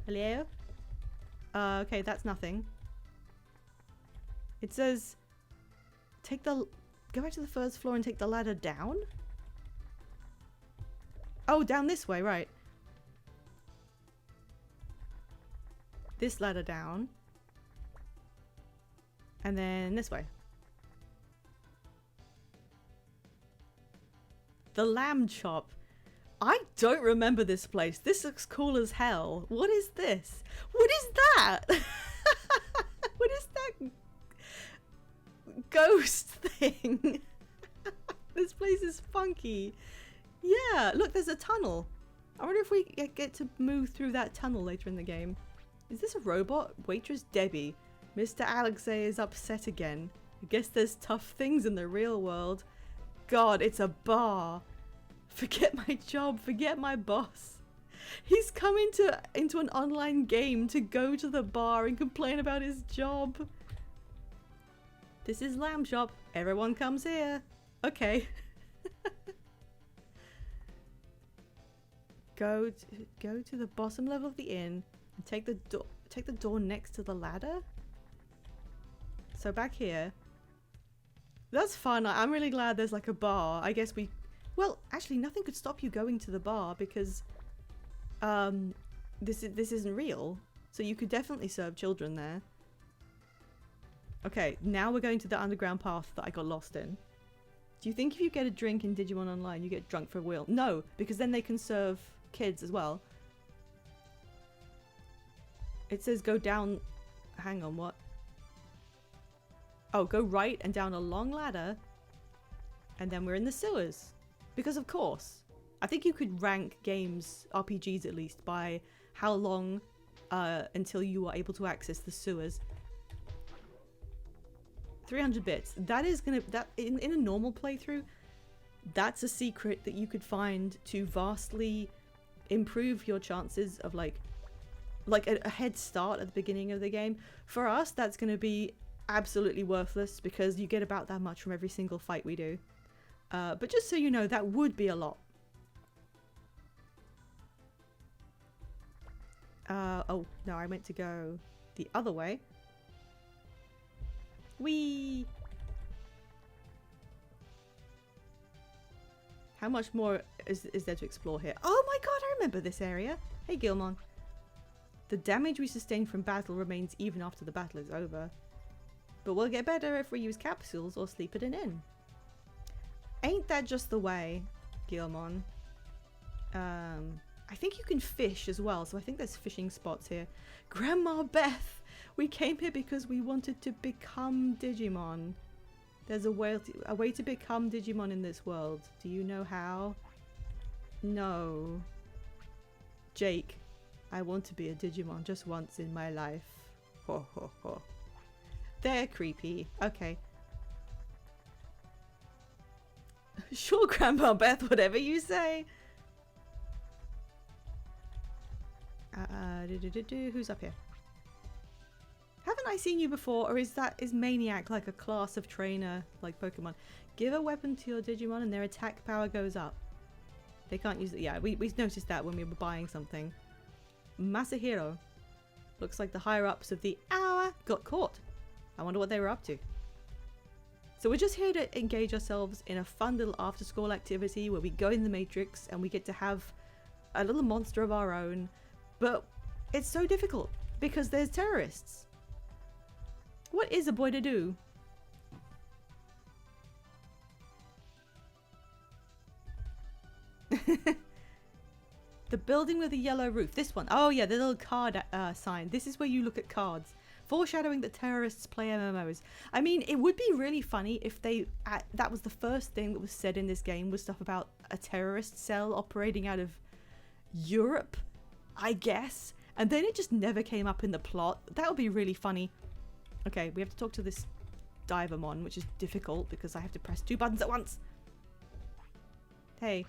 Hello? Okay, that's nothing. It says, go back to the first floor and take the ladder down? Oh, down this way, right. This ladder down. And then this way. The lamb chop. I don't remember this place. This looks cool as hell. What is this? What is that? What is that ghost thing? This place is funky. Yeah, look, there's a tunnel. I wonder if we get to move through that tunnel later in the game. Is this a robot? Waitress Debbie. Mr. Alexei is upset again. I guess there's tough things in the real world. God, it's a bar. Forget my job, forget my boss. He's come into an online game to go to the bar and complain about his job. This is Lamb Shop. Everyone comes here. Okay. Go to the bottom level of the inn and take the door next to the ladder. So back here. That's fun. I'm really glad there's like a bar. I guess well, actually nothing could stop you going to the bar because this isn't real. So you could definitely serve children there. Okay, now we're going to the underground path that I got lost in. Do you think if you get a drink in Digimon Online, you get drunk for real? No, because then they can serve kids as well. It says go down... Hang on, what? Oh, go right and down a long ladder. And then we're in the sewers. Because of course. I think you could rank games, RPGs at least, by how long until you are able to access the sewers. 300 bits. That is gonna... in a normal playthrough, that's a secret that you could find to vastly improve your chances of like a head start at the beginning of the game. For us, that's going to be absolutely worthless because you get about that much from every single fight we do. But just so you know, that would be a lot. Oh, no, I meant to go the other way. Whee! How much more is there to explore here? Oh my god, I remember this area. Hey, Gilmon. The damage we sustain from battle remains even after the battle is over. But we'll get better if we use capsules or sleep at an inn. Ain't that just the way, Gilmon? I think you can fish as well, so I think there's fishing spots here. Grandma Beth! We came here because we wanted to become Digimon. There's a way to become Digimon in this world. Do you know how? No. Jake, I want to be a Digimon just once in my life. Ho ho ho. They're creepy. Okay. Sure, Grandma Beth, whatever you say. Who's up here? Haven't I seen you before, or is Maniac like a class of trainer like Pokemon? Give a weapon to your Digimon and their attack power goes up. They can't use it. Yeah, we noticed that when we were buying something. Masahiro. Looks like the higher-ups of the hour got caught. I wonder what they were up to. So we're just here to engage ourselves in a fun little after-school activity where we go in the Matrix and we get to have a little monster of our own. But it's so difficult because there's terrorists. What is a boy to do? The building with the yellow roof. This one. Oh yeah, the little card sign. This is where you look at cards. Foreshadowing that terrorists play MMOs. I mean, it would be really funny if that was the first thing that was said in this game, was stuff about a terrorist cell operating out of Europe, I guess. And then it just never came up in the plot. That would be really funny. Okay, we have to talk to this Digimon, which is difficult because I have to press 2 buttons at once. Hey.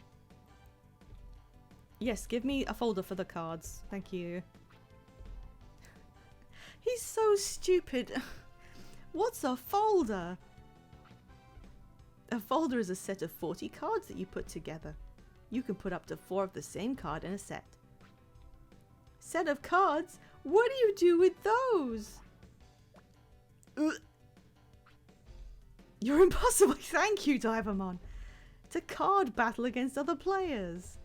Yes, give me a folder for the cards. Thank you. He's so stupid. What's a folder? A folder is a set of 40 cards that you put together. You can put up to 4 of the same card in a set. Set of cards? What do you do with those? Ugh. You're impossible. Thank you, Digimon. It's a card battle against other players.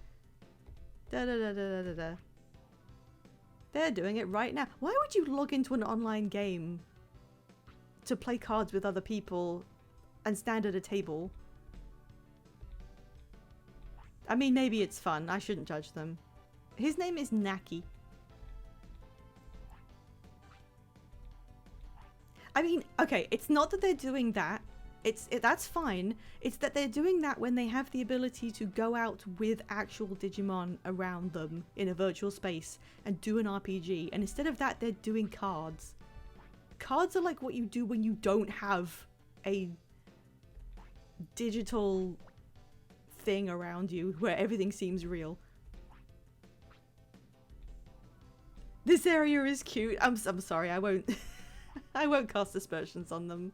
Da da da da da da. They're doing it right now. Why would you log into an online game to play cards with other people and stand at a table? I mean, maybe it's fun. I shouldn't judge them. His name is Naki. I mean, okay, it's not that they're doing that. That's fine. It's that they're doing that when they have the ability to go out with actual Digimon around them in a virtual space and do an RPG. And instead of that, they're doing cards. Cards are like what you do when you don't have a digital thing around you where everything seems real. This area is cute. I'm sorry, I won't I won't cast aspersions on them.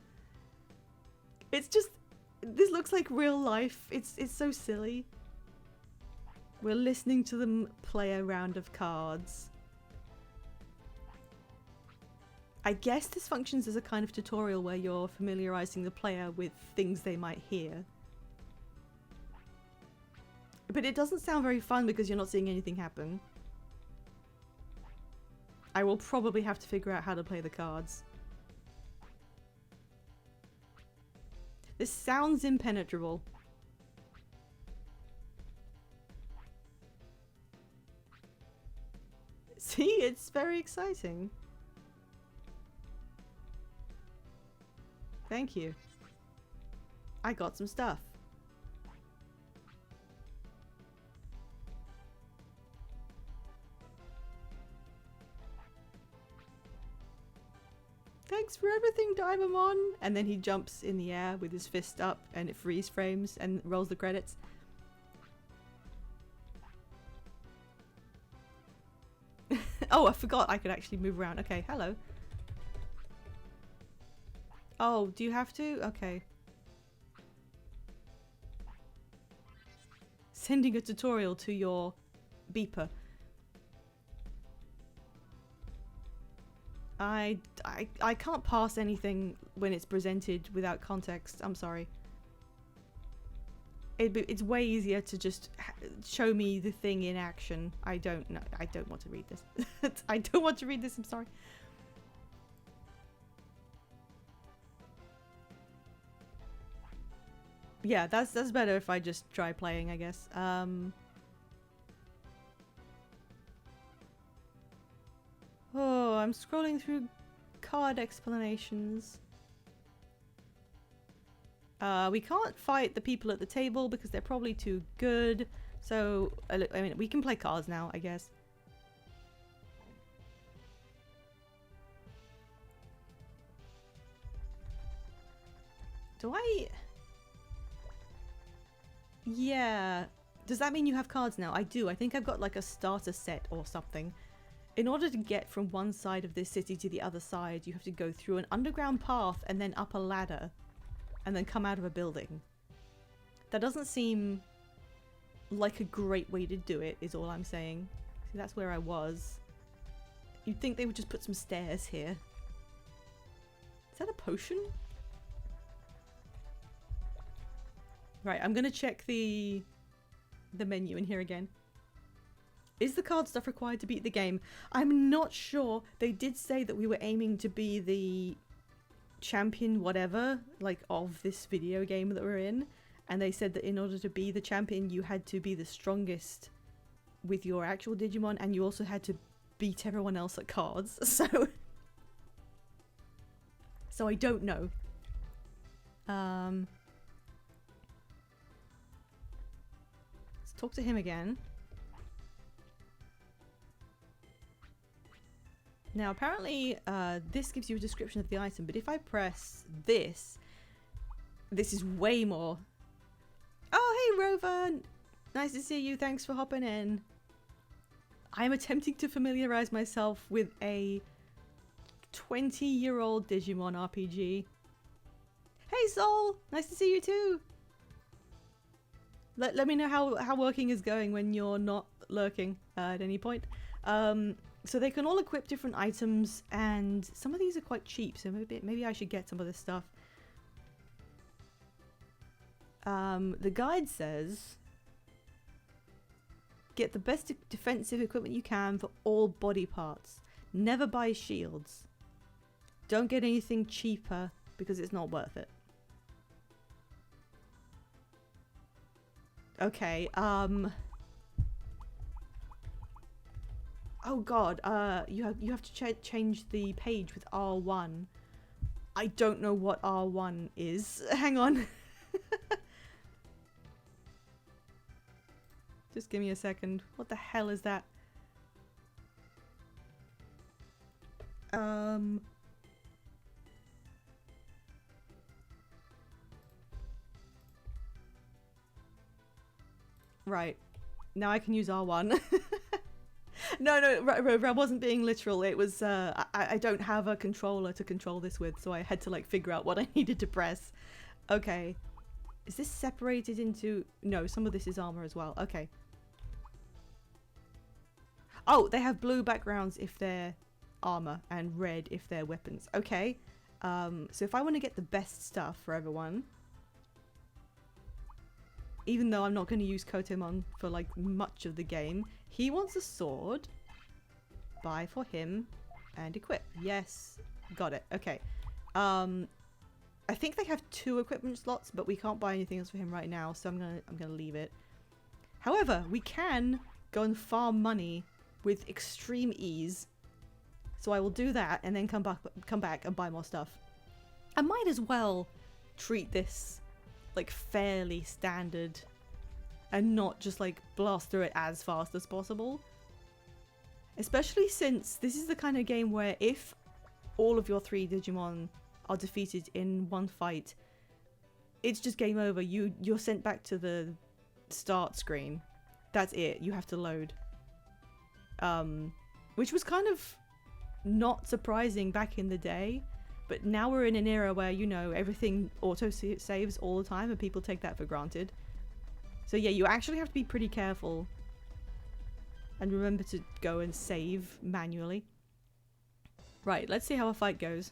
It's just, this looks like real life. It's so silly. We're listening to them play a round of cards. I guess this functions as a kind of tutorial where you're familiarizing the player with things they might hear. But it doesn't sound very fun because you're not seeing anything happen. I will probably have to figure out how to play the cards. This sounds impenetrable. See, it's very exciting. Thank you. I got some stuff. Thanks for everything, Digimon! And then he jumps in the air with his fist up and it freeze frames and rolls the credits. Oh, I forgot I could actually move around. Okay, hello. Oh, do you have to? Okay. Sending a tutorial to your beeper. I can't pass anything when it's presented without context. I'm sorry. It's way easier to just show me the thing in action. I don't know. I don't want to read this. I don't want to read this. I'm sorry. Yeah, that's better if I just try playing, I guess. Oh, I'm scrolling through card explanations. We can't fight the people at the table because they're probably too good. So, I mean, we can play cards now, I guess. Do I... Yeah. Does that mean you have cards now? I do. I think I've got like a starter set or something. In order to get from one side of this city to the other side, you have to go through an underground path and then up a ladder and then come out of a building. That doesn't seem like a great way to do it, is all I'm saying. See, that's where I was. You'd think they would just put some stairs here. Is that a potion? Right, I'm gonna check the menu in here again. Is the card stuff required to beat the game? I'm not sure. They did say that we were aiming to be the champion whatever, like, of this video game that we're in. And they said that in order to be the champion, you had to be the strongest with your actual Digimon, and you also had to beat everyone else at cards. So I don't know. Let's talk to him again. Now apparently this gives you a description of the item, but if I press this is way more. Oh, hey Rover! Nice to see you, thanks for hopping in. I'm attempting to familiarize myself with a 20-year-old Digimon RPG. Hey Sol! Nice to see you too! Let me know how working is going when you're not lurking at any point. So they can all equip different items, and some of these are quite cheap, so maybe I should get some of this stuff. The guide says, get the best defensive equipment you can for all body parts. Never buy shields. Don't get anything cheaper because it's not worth it. Okay, oh god, you have to change the page with R1. I don't know what R1 is. Hang on. Just give me a second. What the hell is that? Right. Now I can use R1. No, Rover, I wasn't being literal. It was, I don't have a controller to control this with, so I had to, like, figure out what I needed to press. Okay. Is this separated into... No, some of this is armor as well. Okay. Oh, they have blue backgrounds if they're armor and red if they're weapons. Okay. So if I want to get the best stuff for everyone... Even though I'm not going to use Kotemon for, like, much of the game, he wants a sword. Buy for him and equip. Yes, got it. Okay. I think they have 2 equipment slots, but we can't buy anything else for him right now, so I'm gonna leave it. However, we can go and farm money with extreme ease. So I will do that and then come back and buy more stuff. I might as well treat this like fairly standard and not just like blast through it as fast as possible. Especially since this is the kind of game where if all of your 3 Digimon are defeated in one fight, it's just game over. You're sent back to the start screen. That's it. You have to load. Which was kind of not surprising back in the day. But now we're in an era where, you know, everything auto-saves all the time and people take that for granted. So yeah, you actually have to be pretty careful. And remember to go and save manually. Right, let's see how a fight goes.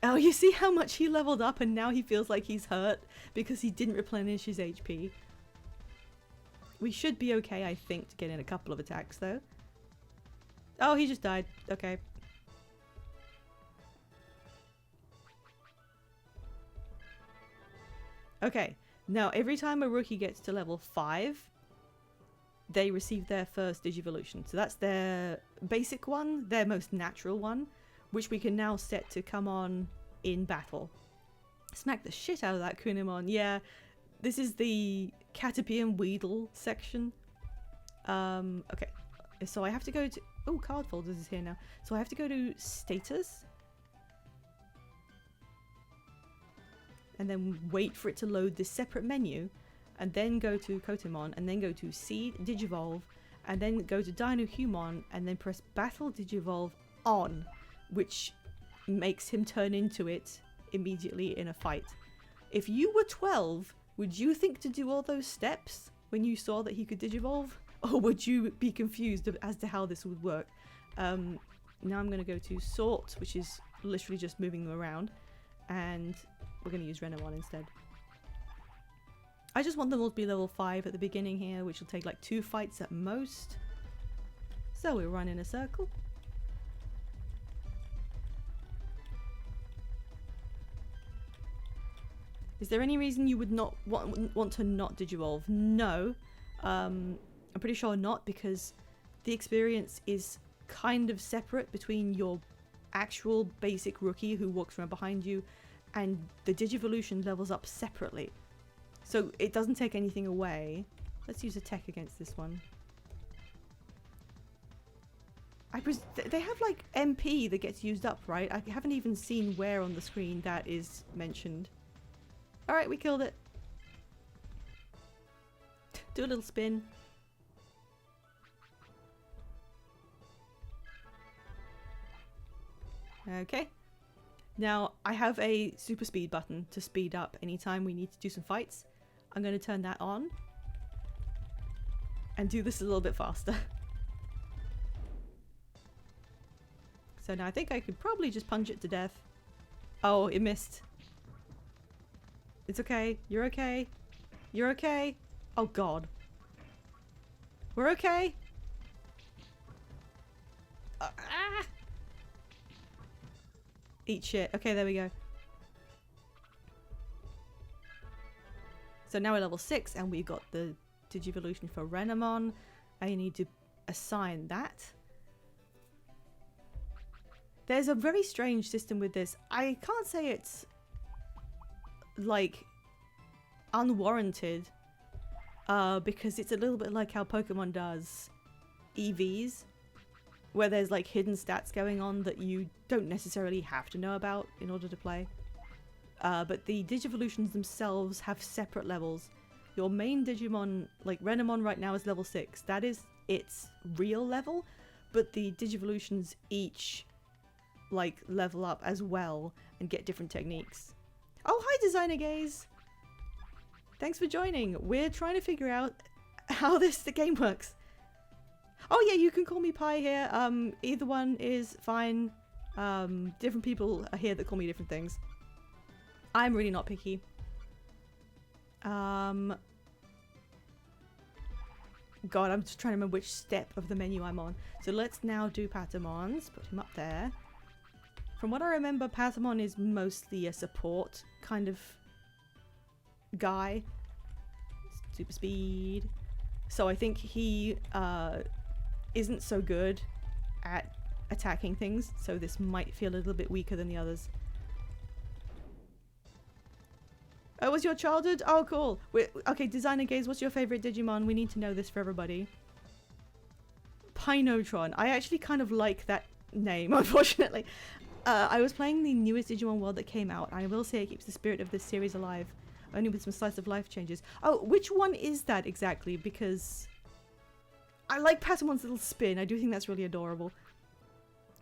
Oh, you see how much he leveled up and now he feels like he's hurt because he didn't replenish his HP. We should be okay, I think, to get in a couple of attacks though. Oh, he just died. Okay. Okay, now every time a rookie gets to level 5, they receive their first Digivolution. So that's their basic one, their most natural one, which we can now set to come on in battle. Smack the shit out of that Kunimon. Yeah, this is the Caterpie and Weedle section. Okay, so I have to go to... Oh, card folders is here now. So I have to go to status. And then wait for it to load this separate menu, and then go to Kotemon, and then go to Seed Digivolve, and then go to Dinohumon, and then press Battle Digivolve on, which makes him turn into it immediately in a fight. If you were 12, would you think to do all those steps when you saw that he could Digivolve? Or would you be confused as to how this would work? Now I'm going to go to Sort, which is literally just moving them around, and we're going to use Renamon instead. I just want them all to be level 5 at the beginning here, which will take like 2 fights at most. So we run in a circle. Is there any reason you would not want to not Digivolve? No. I'm pretty sure not, because the experience is kind of separate between your actual basic rookie who walks around behind you and the Digivolution levels up separately. So it doesn't take anything away. Let's use a tech against this one. They have like MP that gets used up, right? I haven't even seen where on the screen that is mentioned. Alright, we killed it. Do a little spin. Okay. Now, I have a super speed button to speed up anytime we need to do some fights. I'm going to turn that on. And do this a little bit faster. So now I think I could probably just punch it to death. Oh, it missed. It's okay. You're okay. You're okay. Oh god. We're okay. Ah! Eat shit. Okay, there we go. So now we're level 6 and we've got the Digivolution for Renamon. I need to assign that. There's a very strange system with this. I can't say it's like unwarranted, because it's a little bit like how Pokemon does EVs, where there's like hidden stats going on that you don't necessarily have to know about in order to play. But the Digivolutions themselves have separate levels. Your main Digimon, like Renamon right now, is level 6. That is its real level, but the Digivolutions each like level up as well and get different techniques. Oh, hi Designer Gaze! Thanks for joining. We're trying to figure out how the game works. Oh yeah, you can call me Pi here. Either one is fine. Different people are here that call me different things. I'm really not picky. God, I'm just trying to remember which step of the menu I'm on. So let's now do Patamons. Put him up there. From what I remember, Patamon is mostly a support kind of guy. Super speed. So I think he isn't so good at attacking things, so this might feel a little bit weaker than the others. Oh, was your childhood? Oh, cool. Okay, Designer Gaze, what's your favorite Digimon? We need to know this for everybody. Pinotron. I actually kind of like that name, unfortunately. I was playing the newest Digimon World that came out, and I will say it keeps the spirit of this series alive, only with some slice of life changes. Oh, which one is that exactly? Because I like Patamon's little spin. I do think that's really adorable.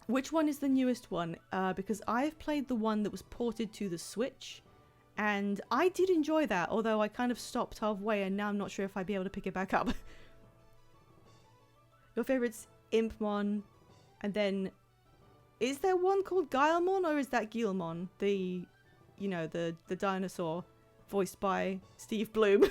Which one is the newest one? Because I've played the one that was ported to the Switch, and I did enjoy that, although I kind of stopped halfway, and now I'm not sure if I'd be able to pick it back up. Your favourite's Impmon, and then is there one called Guilemon, or is that Guilmon? The, you know, the dinosaur voiced by Steve Bloom.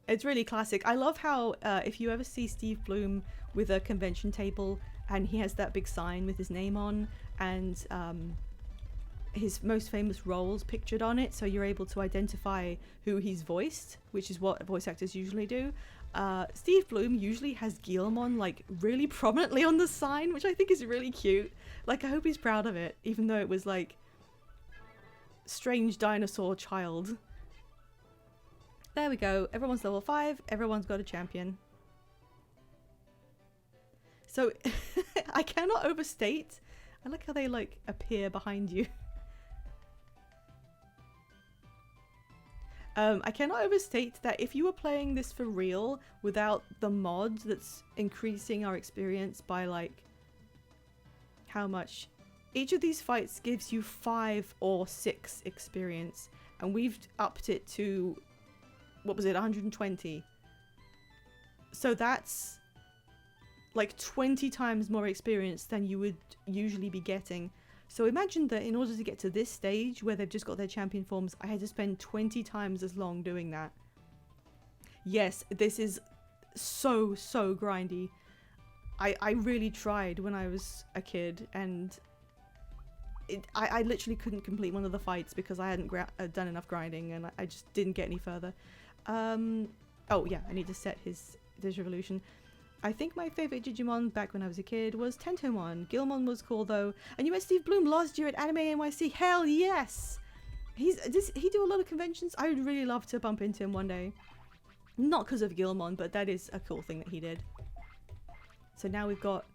It's really classic. I love how if you ever see Steve Bloom with a convention table and he has that big sign with his name on and his most famous roles pictured on it, so you're able to identify who he's voiced, which is what voice actors usually do. Steve Bloom usually has Guilmon like really prominently on the sign, which I think is really cute. Like, I hope he's proud of it, even though it was like strange dinosaur child. There we go. Everyone's level 5. Everyone's got a champion. So I cannot overstate. I like how they like appear behind you. I cannot overstate that if you were playing this for real without the mod that's increasing our experience by like how much, each of these fights gives you 5 or 6 experience, and we've upped it to, what was it, 120. So that's like 20 times more experience than you would usually be getting. So imagine that in order to get to this stage where they've just got their champion forms, I had to spend 20 times as long doing that. Yes, this is so grindy. I really tried when I was a kid, and I literally couldn't complete one of the fights because I hadn't done enough grinding, and I just didn't get any further. Oh yeah, I need to set his Digivolution. I think my favourite Digimon back when I was a kid was Tentomon. Gilmon was cool though. And you met Steve Bloom last year at Anime NYC. Hell yes! Does he do a lot of conventions? I would really love to bump into him one day. Not because of Gilmon, but that is a cool thing that he did. So now we've got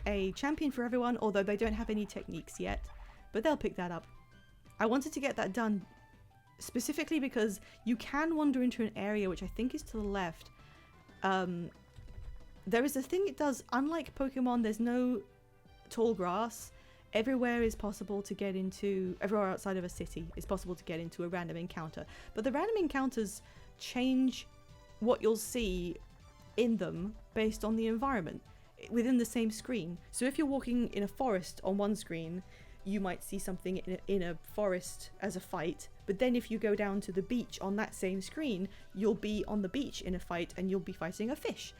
a champion for everyone, although they don't have any techniques yet. But they'll pick that up. I wanted to get that done specifically because you can wander into an area which I think is to the left. There is a thing it does, unlike Pokemon, there's no tall grass. Everywhere is possible to get into, everywhere outside of a city is possible to get into a random encounter. But the random encounters change what you'll see in them based on the environment within the same screen. So if you're walking in a forest on one screen, you might see something in a forest as a fight, but then if you go down to the beach on that same screen, you'll be on the beach in a fight and you'll be fighting a fish.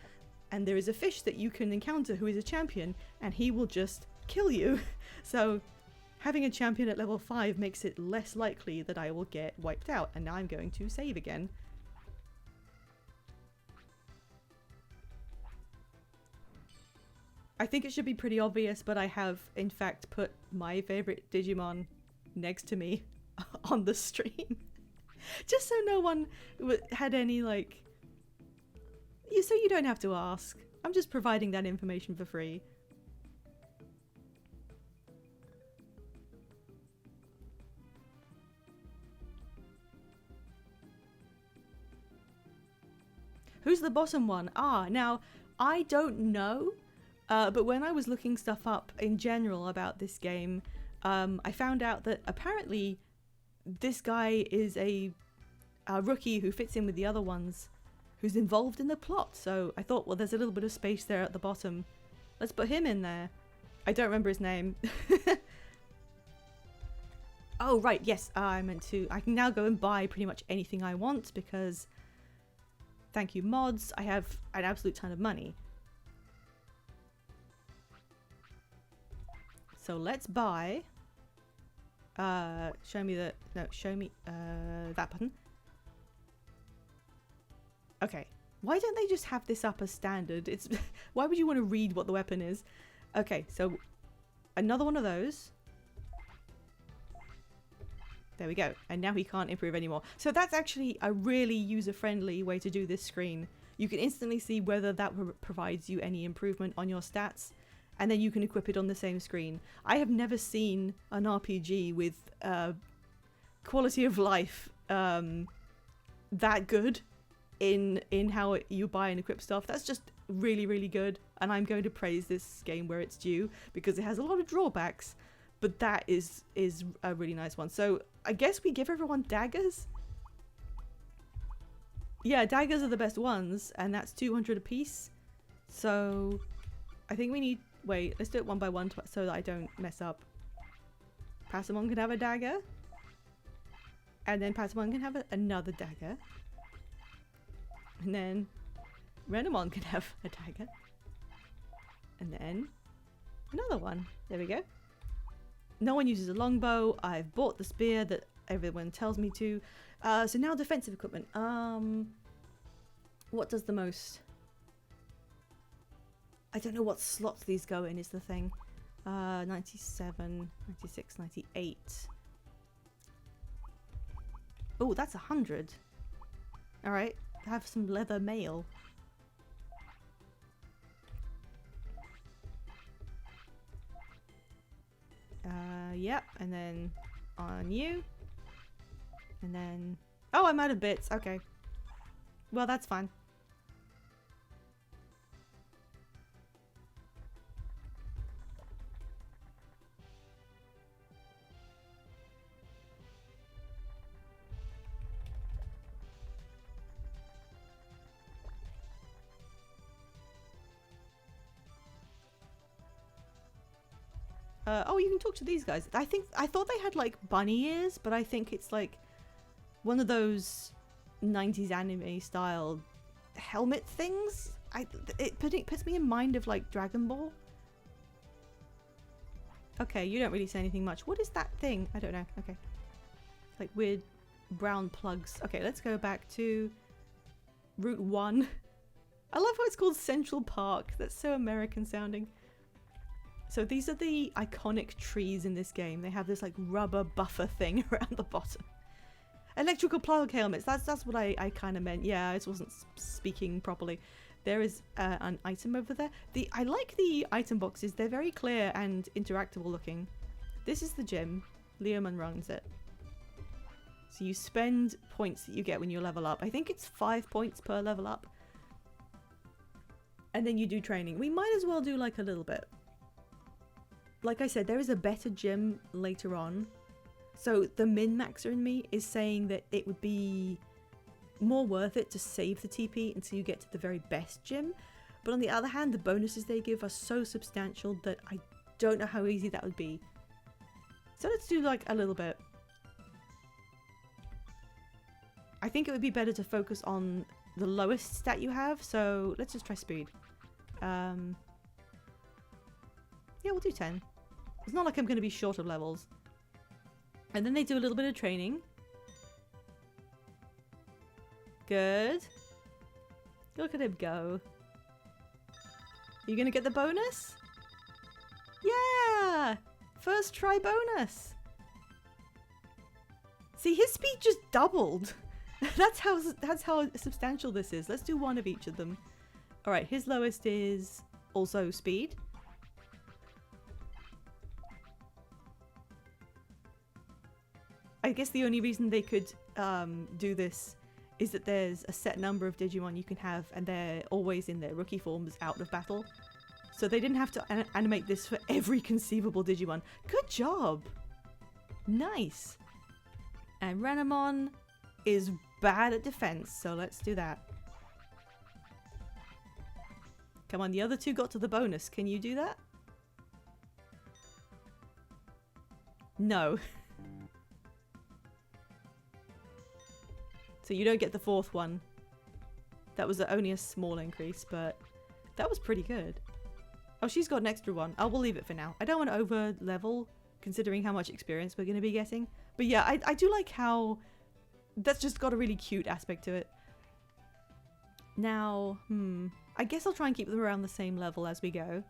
And there is a fish that you can encounter who is a champion, and he will just kill you. So having a champion at level 5 makes it less likely that I will get wiped out, and now I'm going to save again. I think it should be pretty obvious, but I have in fact put my favorite Digimon next to me on the stream. Just so no one had any like... So you don't have to ask. I'm just providing that information for free. Who's the bottom one? Now, I don't know. But when I was looking stuff up in general about this game, I found out that apparently this guy is a rookie who fits in with the other ones, who's involved in the plot. So I thought, well, there's a little bit of space there at the bottom. Let's put him in there. I don't remember his name. Oh, right, yes, I can now go and buy pretty much anything I want because, thank you mods, I have an absolute ton of money. So let's buy, show me that button. Okay, why don't they just have this up as standard? Why would you want to read what the weapon is? Okay, so another one of those. There we go, and now he can't improve anymore. So that's actually a really user-friendly way to do this screen. You can instantly see whether that provides you any improvement on your stats, and then you can equip it on the same screen. I have never seen an RPG with quality of life that good in how you buy and equip stuff. That's just really, really good, and I'm going to praise this game where it's due because it has a lot of drawbacks, but that is a really nice one. So I guess we give everyone daggers. Yeah, daggers are the best ones, and that's 200 a piece. So I think we need... Wait, let's do it one by one so that I don't mess up. Pasamon can have a dagger. And then Pasamon can have another dagger. And then Renamon can have a dagger. And then another one. There we go. No one uses a longbow. I've bought the spear that everyone tells me to. So now defensive equipment. What does the most... I don't know what slots these go in is the thing. 97, 96, 98. Oh, that's 100. Alright, have some leather mail. Yep, and then on you. And then... Oh, I'm out of bits. Okay. Well, that's fine. Oh, you can talk to these guys. I thought they had like bunny ears, but I think it's like one of those 90s anime style helmet things. It puts me in mind of like Dragon Ball. Okay, you don't really say anything much. What is that thing? I don't know. Okay. Like weird brown plugs. Okay, let's go back to Route 1. I love how it's called Central Park. That's so American sounding. So these are the iconic trees in this game. They have this like rubber buffer thing around the bottom. Electrical plug helmets. That's what I kind of meant. Yeah, I just wasn't speaking properly. There is an item over there. I like the item boxes. They're very clear and interactable looking. This is the gym. Leomon runs it. So you spend points that you get when you level up. I think it's 5 points per level up. And then you do training. We might as well do like a little bit. Like I said, there is a better gym later on. So the min-maxer in me is saying that it would be more worth it to save the TP until you get to the very best gym. But on the other hand, the bonuses they give are so substantial that I don't know how easy that would be. So let's do like a little bit. I think it would be better to focus on the lowest stat you have. So let's just try speed. Yeah, we'll do 10. It's not like I'm going to be short of levels. And then they do a little bit of training. Good. Look at him go. Are you going to get the bonus? Yeah! First try bonus. See, his speed just doubled. That's how substantial this is. Let's do one of each of them. Alright, his lowest is also speed. I guess the only reason they could do this is that there's a set number of Digimon you can have and they're always in their rookie forms out of battle. So they didn't have to animate this for every conceivable Digimon. Good job! Nice! And Renamon is bad at defense, so let's do that. Come on, the other two got to the bonus. Can you do that? No. So you don't get the fourth one. That was only a small increase, but that was pretty good. Oh, she's got an extra one. I will leave it for now. I don't want to over level, considering how much experience we're going to be getting. But yeah, I do like how that's just got a really cute aspect to it. Now, I guess I'll try and keep them around the same level as we go.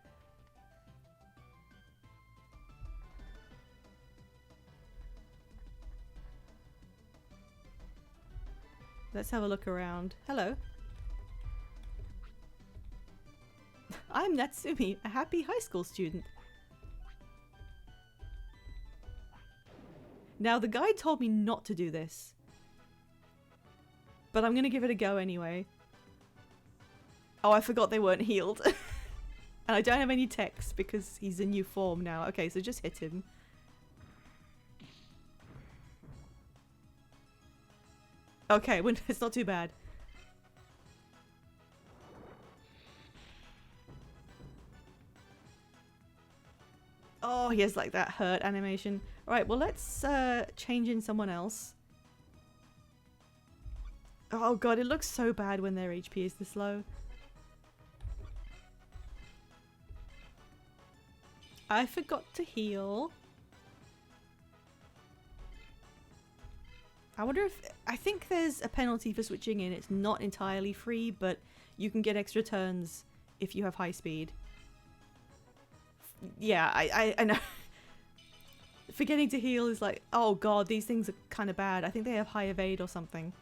Let's have a look around. Hello. I'm Natsumi, a happy high school student. Now, the guide told me not to do this. But I'm gonna give it a go anyway. Oh, I forgot they weren't healed. And I don't have any text because he's in new form now. Okay, so just hit him. Okay, it's not too bad. Oh, he has like that hurt animation. Alright, well let's change in someone else. Oh god, it looks so bad when their HP is this low. I forgot to heal. I wonder if... I think there's a penalty for switching in. It's not entirely free, but you can get extra turns if you have high speed. Yeah, I know. Forgetting to heal is like, oh god, these things are kind of bad. I think they have high evade or something.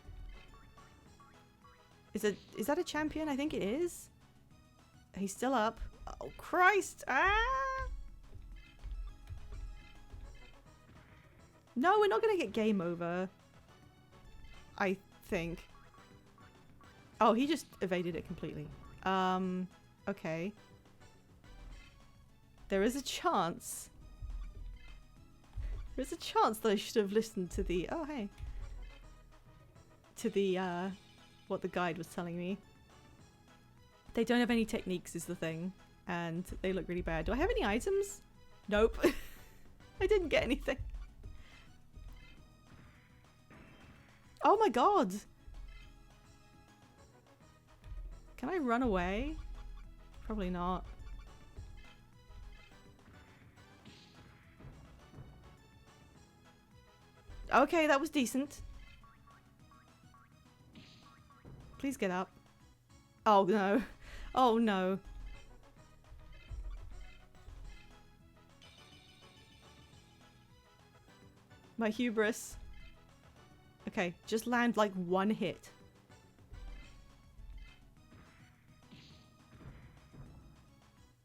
Is that a champion? I think it is. He's still up. Oh Christ! Ah! No, we're not gonna get game over. I think. Oh, he just evaded it completely. Okay. There is a chance. There's a chance that I should have listened to the... Oh, hey. To the, what the guide was telling me. They don't have any techniques is the thing. And they look really bad. Do I have any items? Nope. I didn't get anything. Oh my god! Can I run away? Probably not. Okay, that was decent. Please get up. Oh no. Oh no. My hubris. Okay, just land like one hit.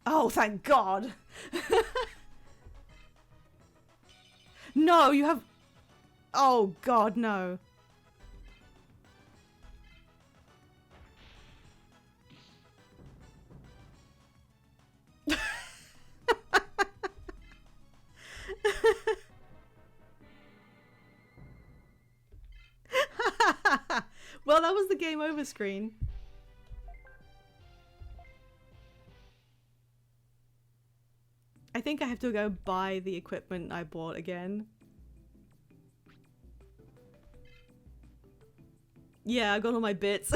Oh, thank God. No, you have... Oh God, no. Well, that was the game over screen. I think I have to go buy the equipment I bought again. Yeah, I got all my bits.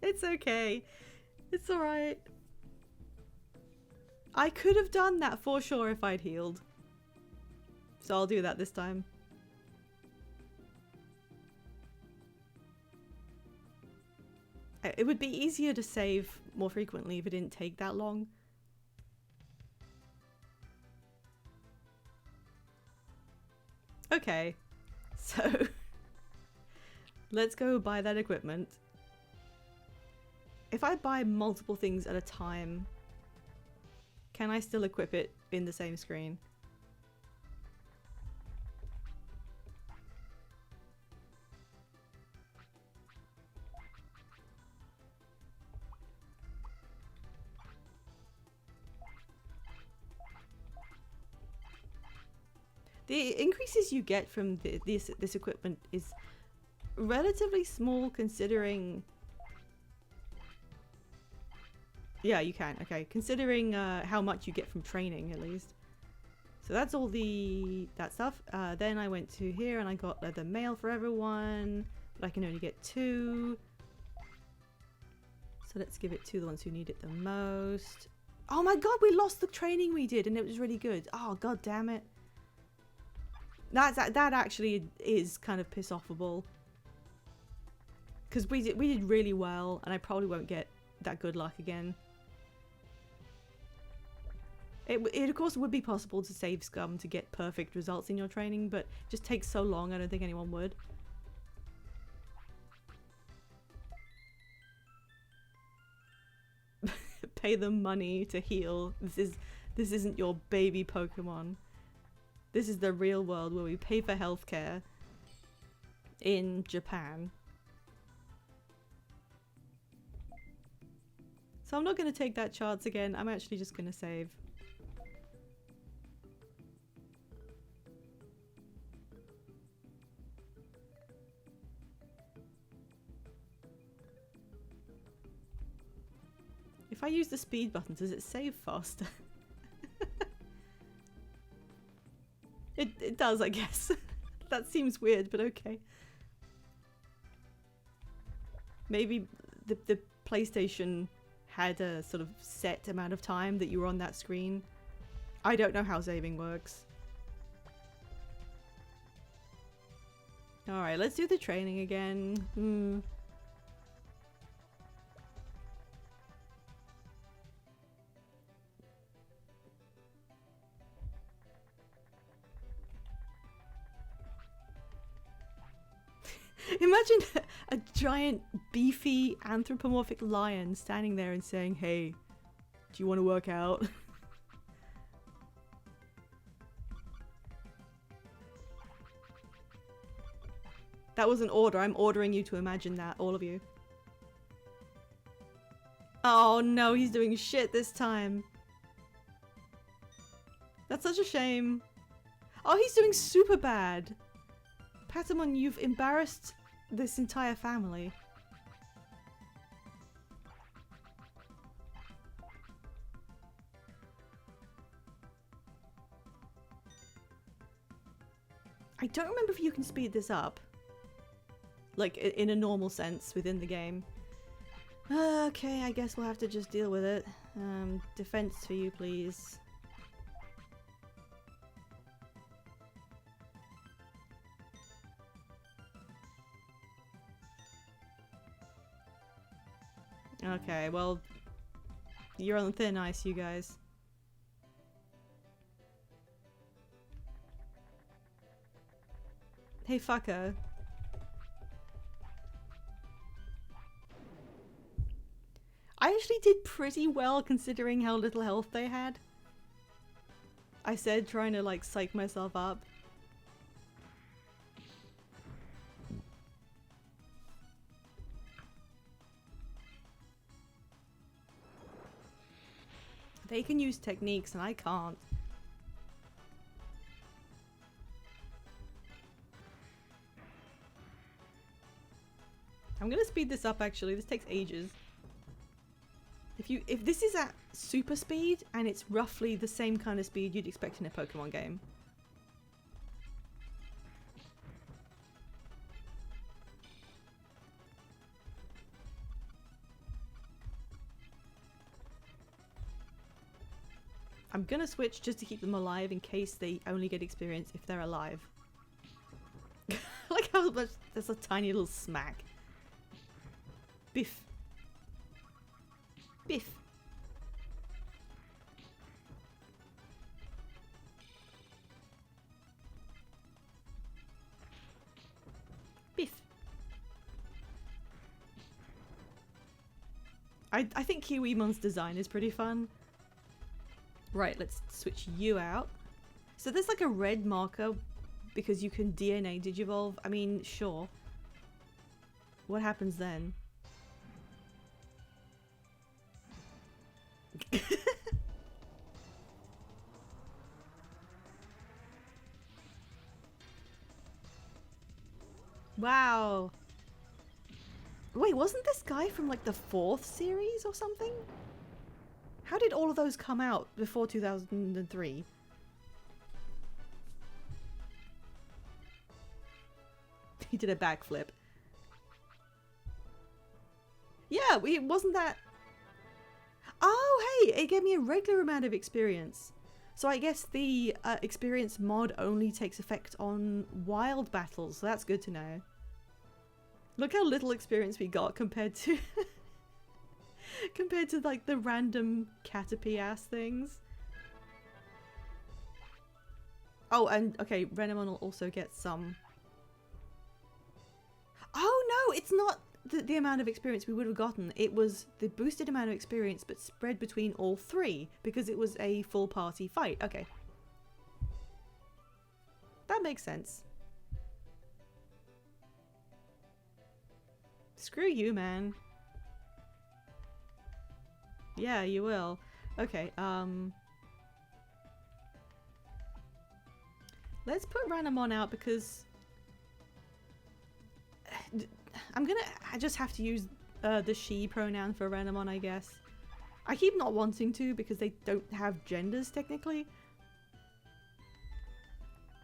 It's okay. It's alright. I could have done that for sure if I'd healed. So I'll do that this time. It would be easier to save more frequently if it didn't take that long. Okay, so let's go buy that equipment. If I buy multiple things at a time, can I still equip it in the same screen? The increases you get from this equipment is relatively small considering... Yeah, you can. Okay, considering how much you get from training, at least. So that's all that stuff. Then I went to here and I got the mail for everyone, but I can only get 2. So let's give it to the ones who need it the most. Oh my God, we lost the training we did, and it was really good. Oh God damn it. That actually is kind of piss offable. Because we did really well, and I probably won't get that good luck again. It of course would be possible to save scum to get perfect results in your training, but it just takes so long, I don't think anyone would. Pay them money to heal. This isn't your baby Pokemon. This is the real world where we pay for healthcare in Japan. So I'm not going to take that chance again. I'm actually just going to save. If I use the speed button, does it save faster? It does, I guess. That seems weird, but okay. Maybe the PlayStation had a sort of set amount of time that you were on that screen. I don't know how saving works. Alright, let's do the training again. Imagine a giant, beefy, anthropomorphic lion standing there and saying, "Hey, do you want to work out?" That was an order. I'm ordering you to imagine that, all of you. Oh no, he's doing shit this time. That's such a shame. Oh, he's doing super bad. Patamon, you've embarrassed this entire family. I don't remember if you can speed this up. Like, in a normal sense within the game. Okay, I guess we'll have to just deal with it. Defense for you, please. Okay, well, you're on thin ice, you guys. Hey, fucker. I actually did pretty well considering how little health they had. I said trying to like psych myself up. They can use techniques and I can't. I'm gonna speed this up actually, this takes ages. If this is at super speed and it's roughly the same kind of speed you'd expect in a Pokemon game. I'm gonna switch just to keep them alive in case they only get experience if they're alive. Like how much there's a tiny little smack. Biff. Biff. Biff. I think Kiwimon's design is pretty fun. Right, let's switch you out. So there's like a red marker because you can DNA digivolve. I mean, sure. What happens then? Wow. Wait, wasn't this guy from like the 4th series or something? How did all of those come out before 2003? He did a backflip. Yeah, wasn't that... Oh, hey, it gave me a regular amount of experience. So I guess the experience mod only takes effect on wild battles, so that's good to know. Look how little experience we got compared to... compared to like the random Caterpie ass things. Oh, and okay, Renamon will also get some. Oh no, it's not the amount of experience we would have gotten. It was the boosted amount of experience but spread between all 3 because it was a full party fight. Okay. That makes sense. Screw you, man. Yeah, you will. Okay, let's put Ranamon out because I just have to use the she pronoun for Ranamon, I guess. I keep not wanting to because they don't have genders technically.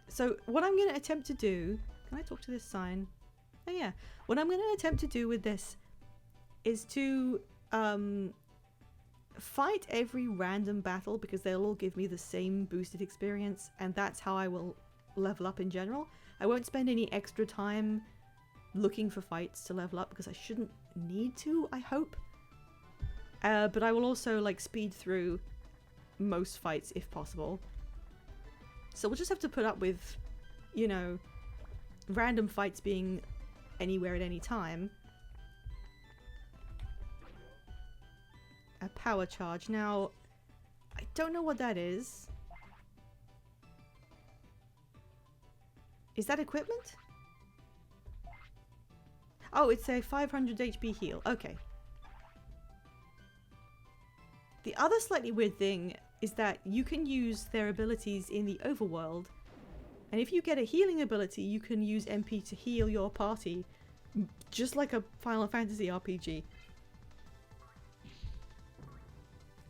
So what I'm going to attempt to do... Can I talk to this sign? Oh yeah. What I'm going to attempt to do with this is to fight every random battle because they'll all give me the same boosted experience, and that's how I will level up in general. I won't spend any extra time looking for fights to level up because I shouldn't need to, I hope. But I will also like speed through most fights if possible. So we'll just have to put up with, you know, random fights being anywhere at any time. A power charge. Now, I don't know what that is. Is that equipment? Oh, it's a 500 HP heal. Okay. The other slightly weird thing is that you can use their abilities in the overworld. And if you get a healing ability, you can use MP to heal your party. Just like a Final Fantasy RPG.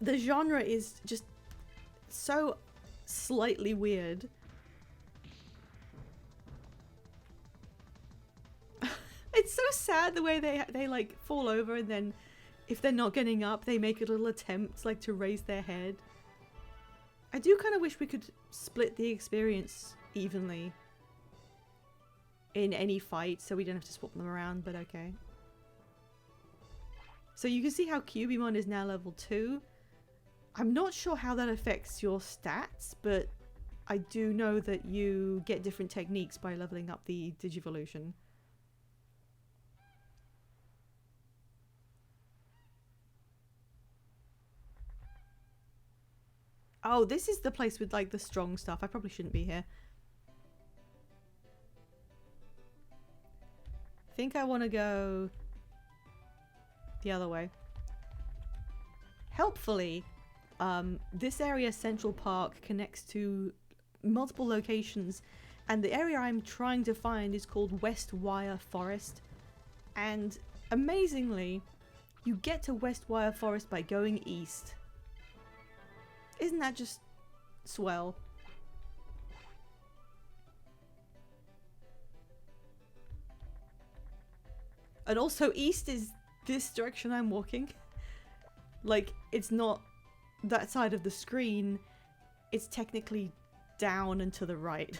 The genre is just so slightly weird. It's so sad the way they like fall over and then if they're not getting up, they make a little attempt like to raise their head. I do kind of wish we could split the experience evenly in any fight so we don't have to swap them around, but okay. So you can see how Cubimon is now level 2. I'm not sure how that affects your stats, but I do know that you get different techniques by leveling up the Digivolution. Oh, this is the place with like the strong stuff. I probably shouldn't be here. I think I want to go the other way. Helpfully, this area, Central Park, connects to multiple locations, and the area I'm trying to find is called West Wire Forest. And amazingly, you get to West Wire Forest by going east. Isn't that just swell? And also east is this direction I'm walking. Like, it's not that side of the screen. It's technically down and to the right.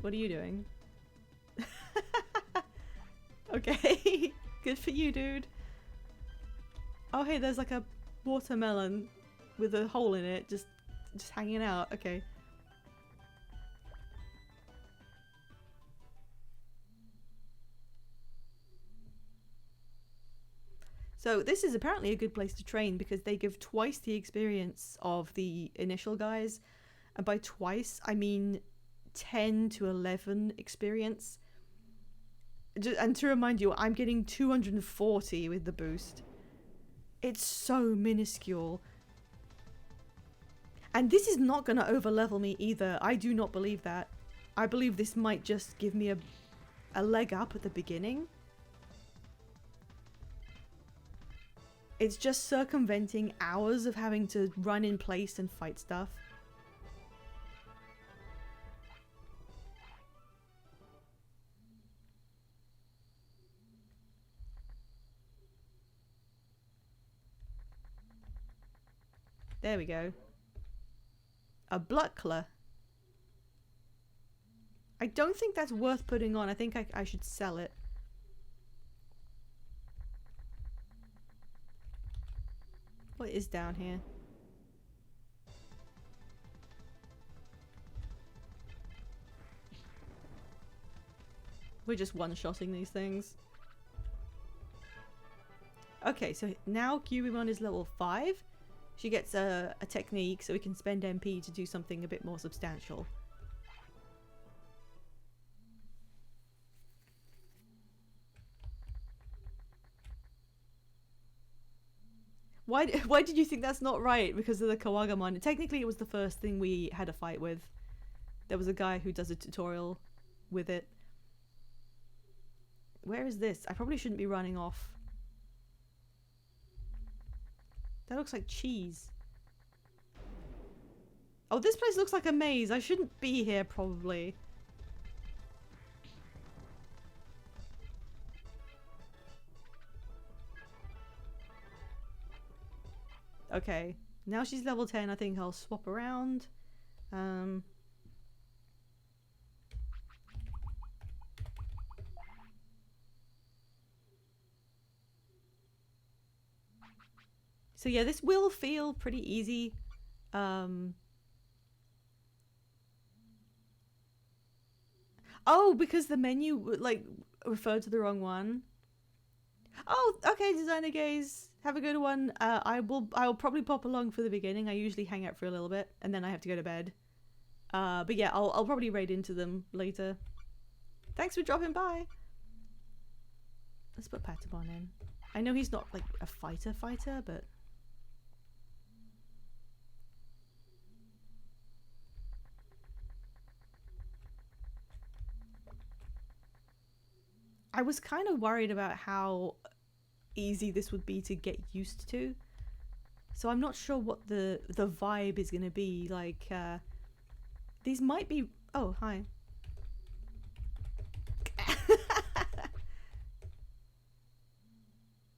What are you doing? Okay. Good for you, dude. Oh, hey, there's like a watermelon with a hole in it, just hanging out. Okay. So this is apparently a good place to train because they give twice the experience of the initial guys. And by twice, I mean 10 to 11 experience. And to remind you, I'm getting 240 with the boost. It's so minuscule. And this is not going to overlevel me either. I do not believe that. I believe this might just give me a leg up at the beginning. It's just circumventing hours of having to run in place and fight stuff. There we go. A Bluckler. I don't think that's worth putting on. I think I should sell it. What is down here? We're just one-shotting these things. Okay, so now Cubimon is level 5. She gets a technique, so we can spend MP to do something a bit more substantial. Why did you think that's not right? Because of the Kawagamon. Technically, it was the first thing we had a fight with. There was a guy who does a tutorial with it. Where is this? I probably shouldn't be running off. That looks like cheese. Oh, this place looks like a maze. I shouldn't be here, probably. Okay, now she's level 10. I think I'll swap around. So yeah, this will feel pretty easy. Oh, because the menu like referred to the wrong one. Oh, okay, designer gaze. Have a good one. I'll probably pop along for the beginning. I usually hang out for a little bit and then I have to go to bed. But yeah, I'll probably raid into them later. Thanks for dropping by. Let's put Patamon in. I know he's not like a fighter, but I was kind of worried about how easy this would be to get used to. So I'm not sure what the vibe is going to be. Like, these might be... Oh, hi.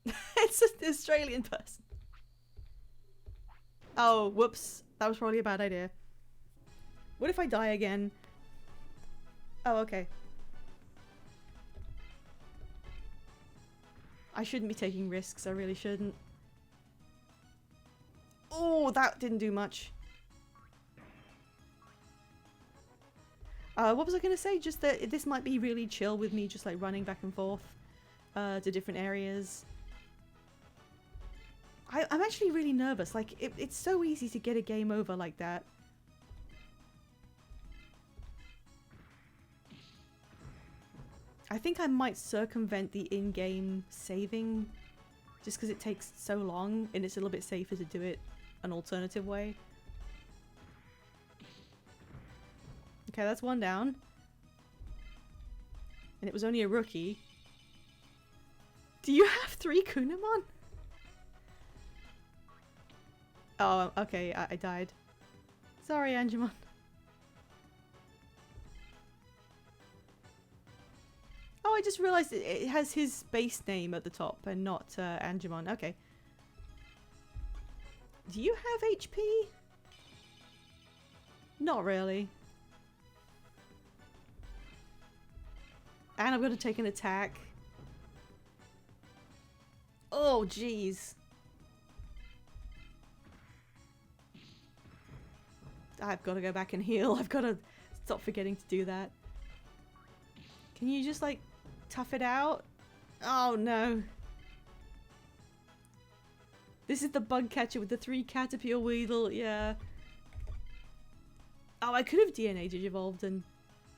It's an Australian person. Oh, whoops. That was probably a bad idea. What if I die again? Oh, okay. I shouldn't be taking risks, I really shouldn't. Oh, that didn't do much. What was I going to say? Just that this might be really chill with me just like running back and forth to different areas. I'm actually really nervous. Like, it's so easy to get a game over like that. I think I might circumvent the in-game saving just because it takes so long and it's a little bit safer to do it an alternative way. Okay, that's one down. And it was only a rookie. Do you have 3 Kunamon? Oh, okay, I died. Sorry, Angemon. Oh, I just realized it has his base name at the top and not Angemon. Okay. Do you have HP? Not really. And I'm going to take an attack. Oh, jeez. I've got to go back and heal. I've got to stop forgetting to do that. Can you just, like, tough it out? Oh, no. This is the bug catcher with the 3 Caterpillar Weedle. Yeah. Oh, I could have DNA Digivolved and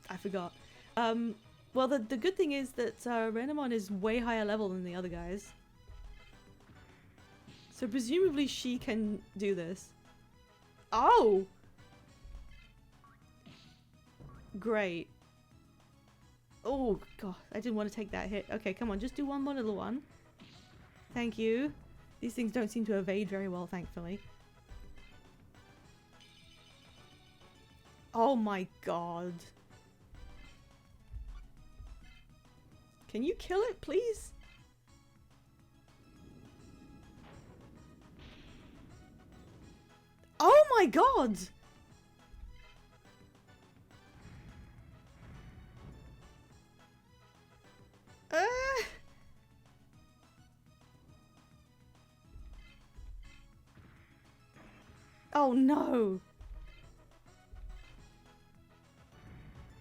I forgot. Well, the good thing is that Renamon is way higher level than the other guys. So presumably she can do this. Oh! Great. Oh, God. I didn't want to take that hit. Okay, come on. Just do one more little one. Thank you. These things don't seem to evade very well, thankfully. Oh my God. Can you kill it, please? Oh my God! Oh no!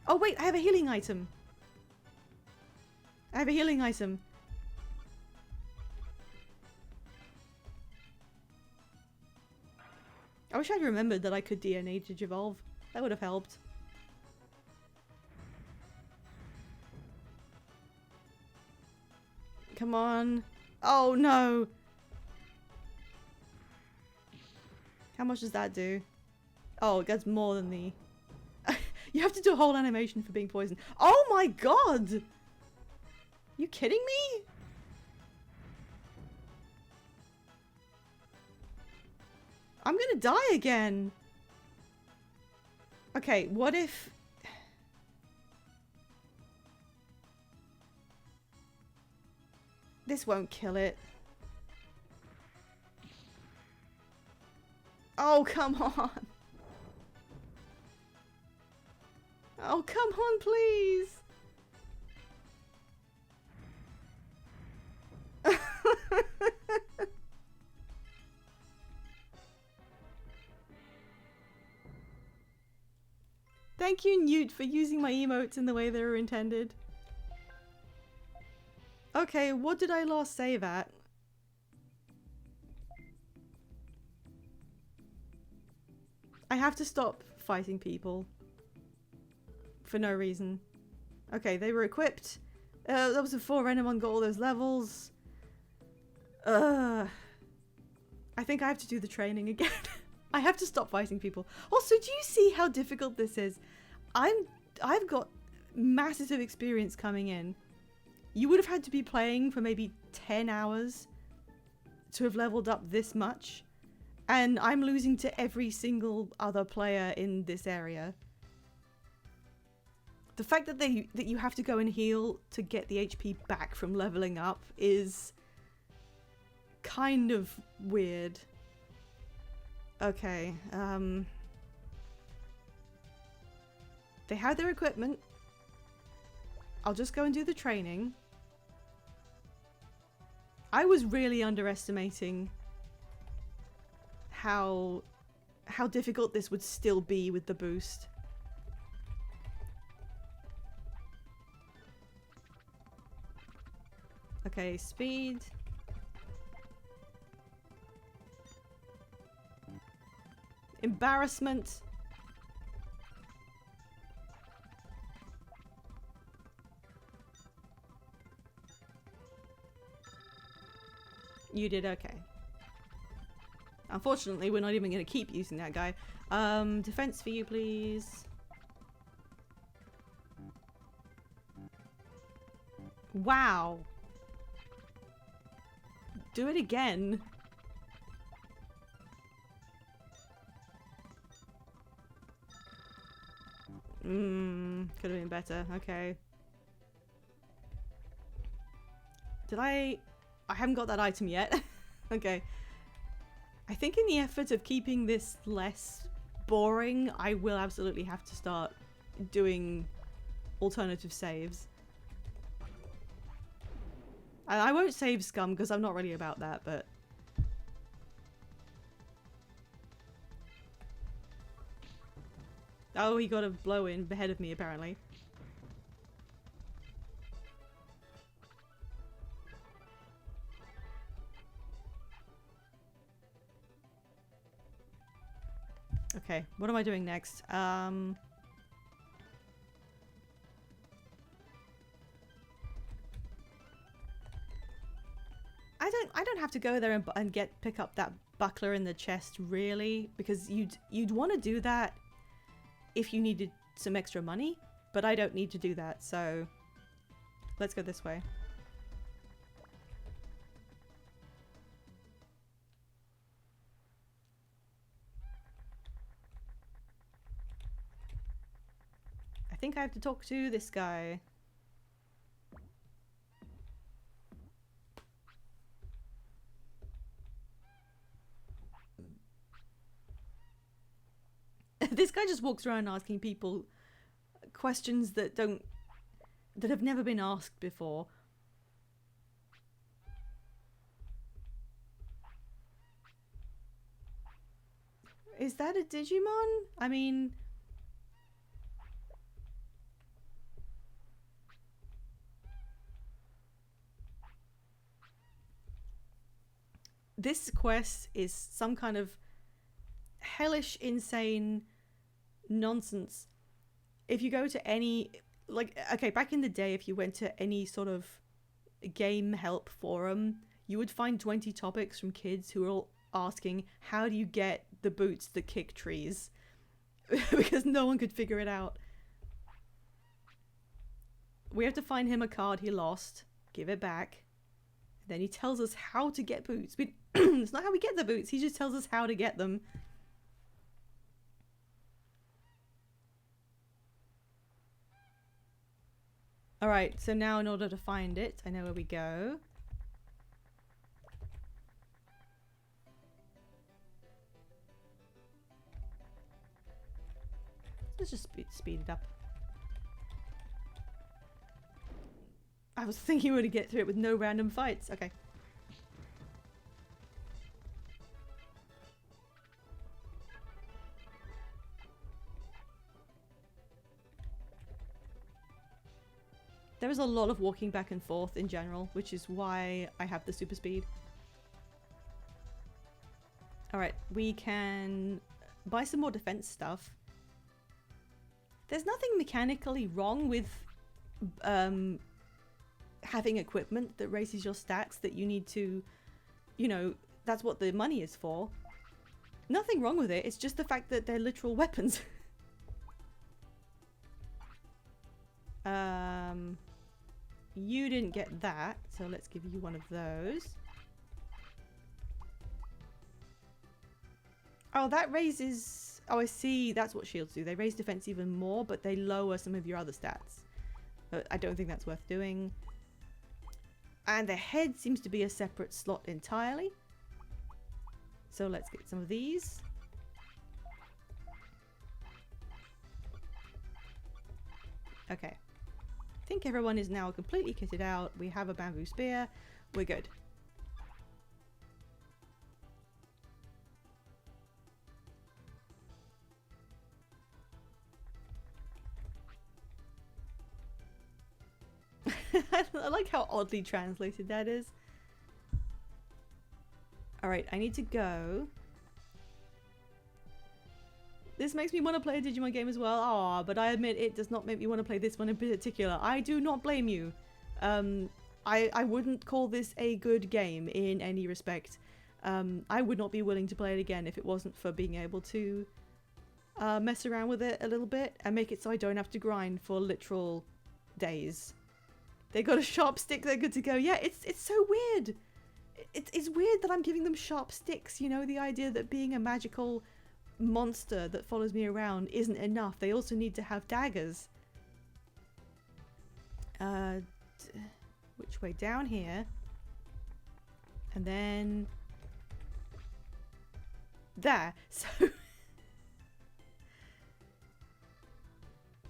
Oh wait, I have a healing item. I have a healing item. I wish I'd remembered that I could DNA Digivolve. That would have helped. Come on. Oh no! How much does that do? Oh, it gets more than the... You have to do a whole animation for being poisoned. Oh my God! You kidding me? I'm gonna die again. Okay, what if... This won't kill it. Oh, come on. Oh, come on, please. Thank you, Newt, for using my emotes in the way they were intended. Okay, what did I last save at? I have to stop fighting people. For no reason. Okay, they were equipped. That was before Renamon got all those levels. I think I have to do the training again. I have to stop fighting people. Also, do you see how difficult this is? I've got massive experience coming in. You would have had to be playing for maybe 10 hours to have leveled up this much. And I'm losing to every single other player in this area. The fact that you have to go and heal to get the HP back from leveling up is kind of weird. Okay, they have their equipment. I'll just go and do the training. I was really underestimating how difficult this would still be with the boost. Okay, speed. Embarrassment. You did okay. Unfortunately, we're not even going to keep using that guy. Defense for you, please. Wow. Do it again. Could have been better. Okay. Did I haven't got that item yet. Okay. I think in the effort of keeping this less boring, I will absolutely have to start doing alternative saves. I won't save scum because I'm not really about that, but... Oh, he got a blow in ahead of me, apparently. Okay, what am I doing next? I don't have to go there and pick up that buckler in the chest, really, because you'd want to do that if you needed some extra money, but I don't need to do that, so let's go this way. I think I have to talk to this guy. This guy just walks around asking people questions that have never been asked before. Is that a Digimon? I mean... This quest is some kind of hellish, insane nonsense. If you go to any... Like, okay, back in the day, if you went to any sort of game help forum, you would find 20 topics from kids who are all asking, how do you get the boots that kick trees? Because no one could figure it out. We have to find him a card he lost, give it back. Then he tells us how to get boots. It's not how we get the boots, he just tells us how to get them. Alright, so now in order to find it, I know where we go. Let's just speed it up. I was thinking we were to get through it with no random fights. Okay. There is a lot of walking back and forth in general, which is why I have the super speed. Alright, we can buy some more defense stuff. There's nothing mechanically wrong with having equipment that raises your stats that you need to, you know, that's what the money is for. Nothing wrong with it, it's just the fact that they're literal weapons. You didn't get that, so let's give you one of those. Oh, that raises... Oh, I see. That's what shields do. They raise defense even more, but they lower some of your other stats. But I don't think that's worth doing. And the head seems to be a separate slot entirely. So let's get some of these. Okay. I think everyone is now completely kitted out. We have a bamboo spear. We're good. I like how oddly translated that is. Alright, I need to go. This makes me want to play a Digimon game as well. Ah, but I admit it does not make me want to play this one in particular. I do not blame you. I wouldn't call this a good game in any respect. I would not be willing to play it again if it wasn't for being able to mess around with it a little bit and make it so I don't have to grind for literal days. They got a sharp stick, they're good to go. Yeah, it's so weird. It's weird that I'm giving them sharp sticks, you know, the idea that being a magical monster that follows me around isn't enough. They also need to have daggers. Which way? Down here. And then there. So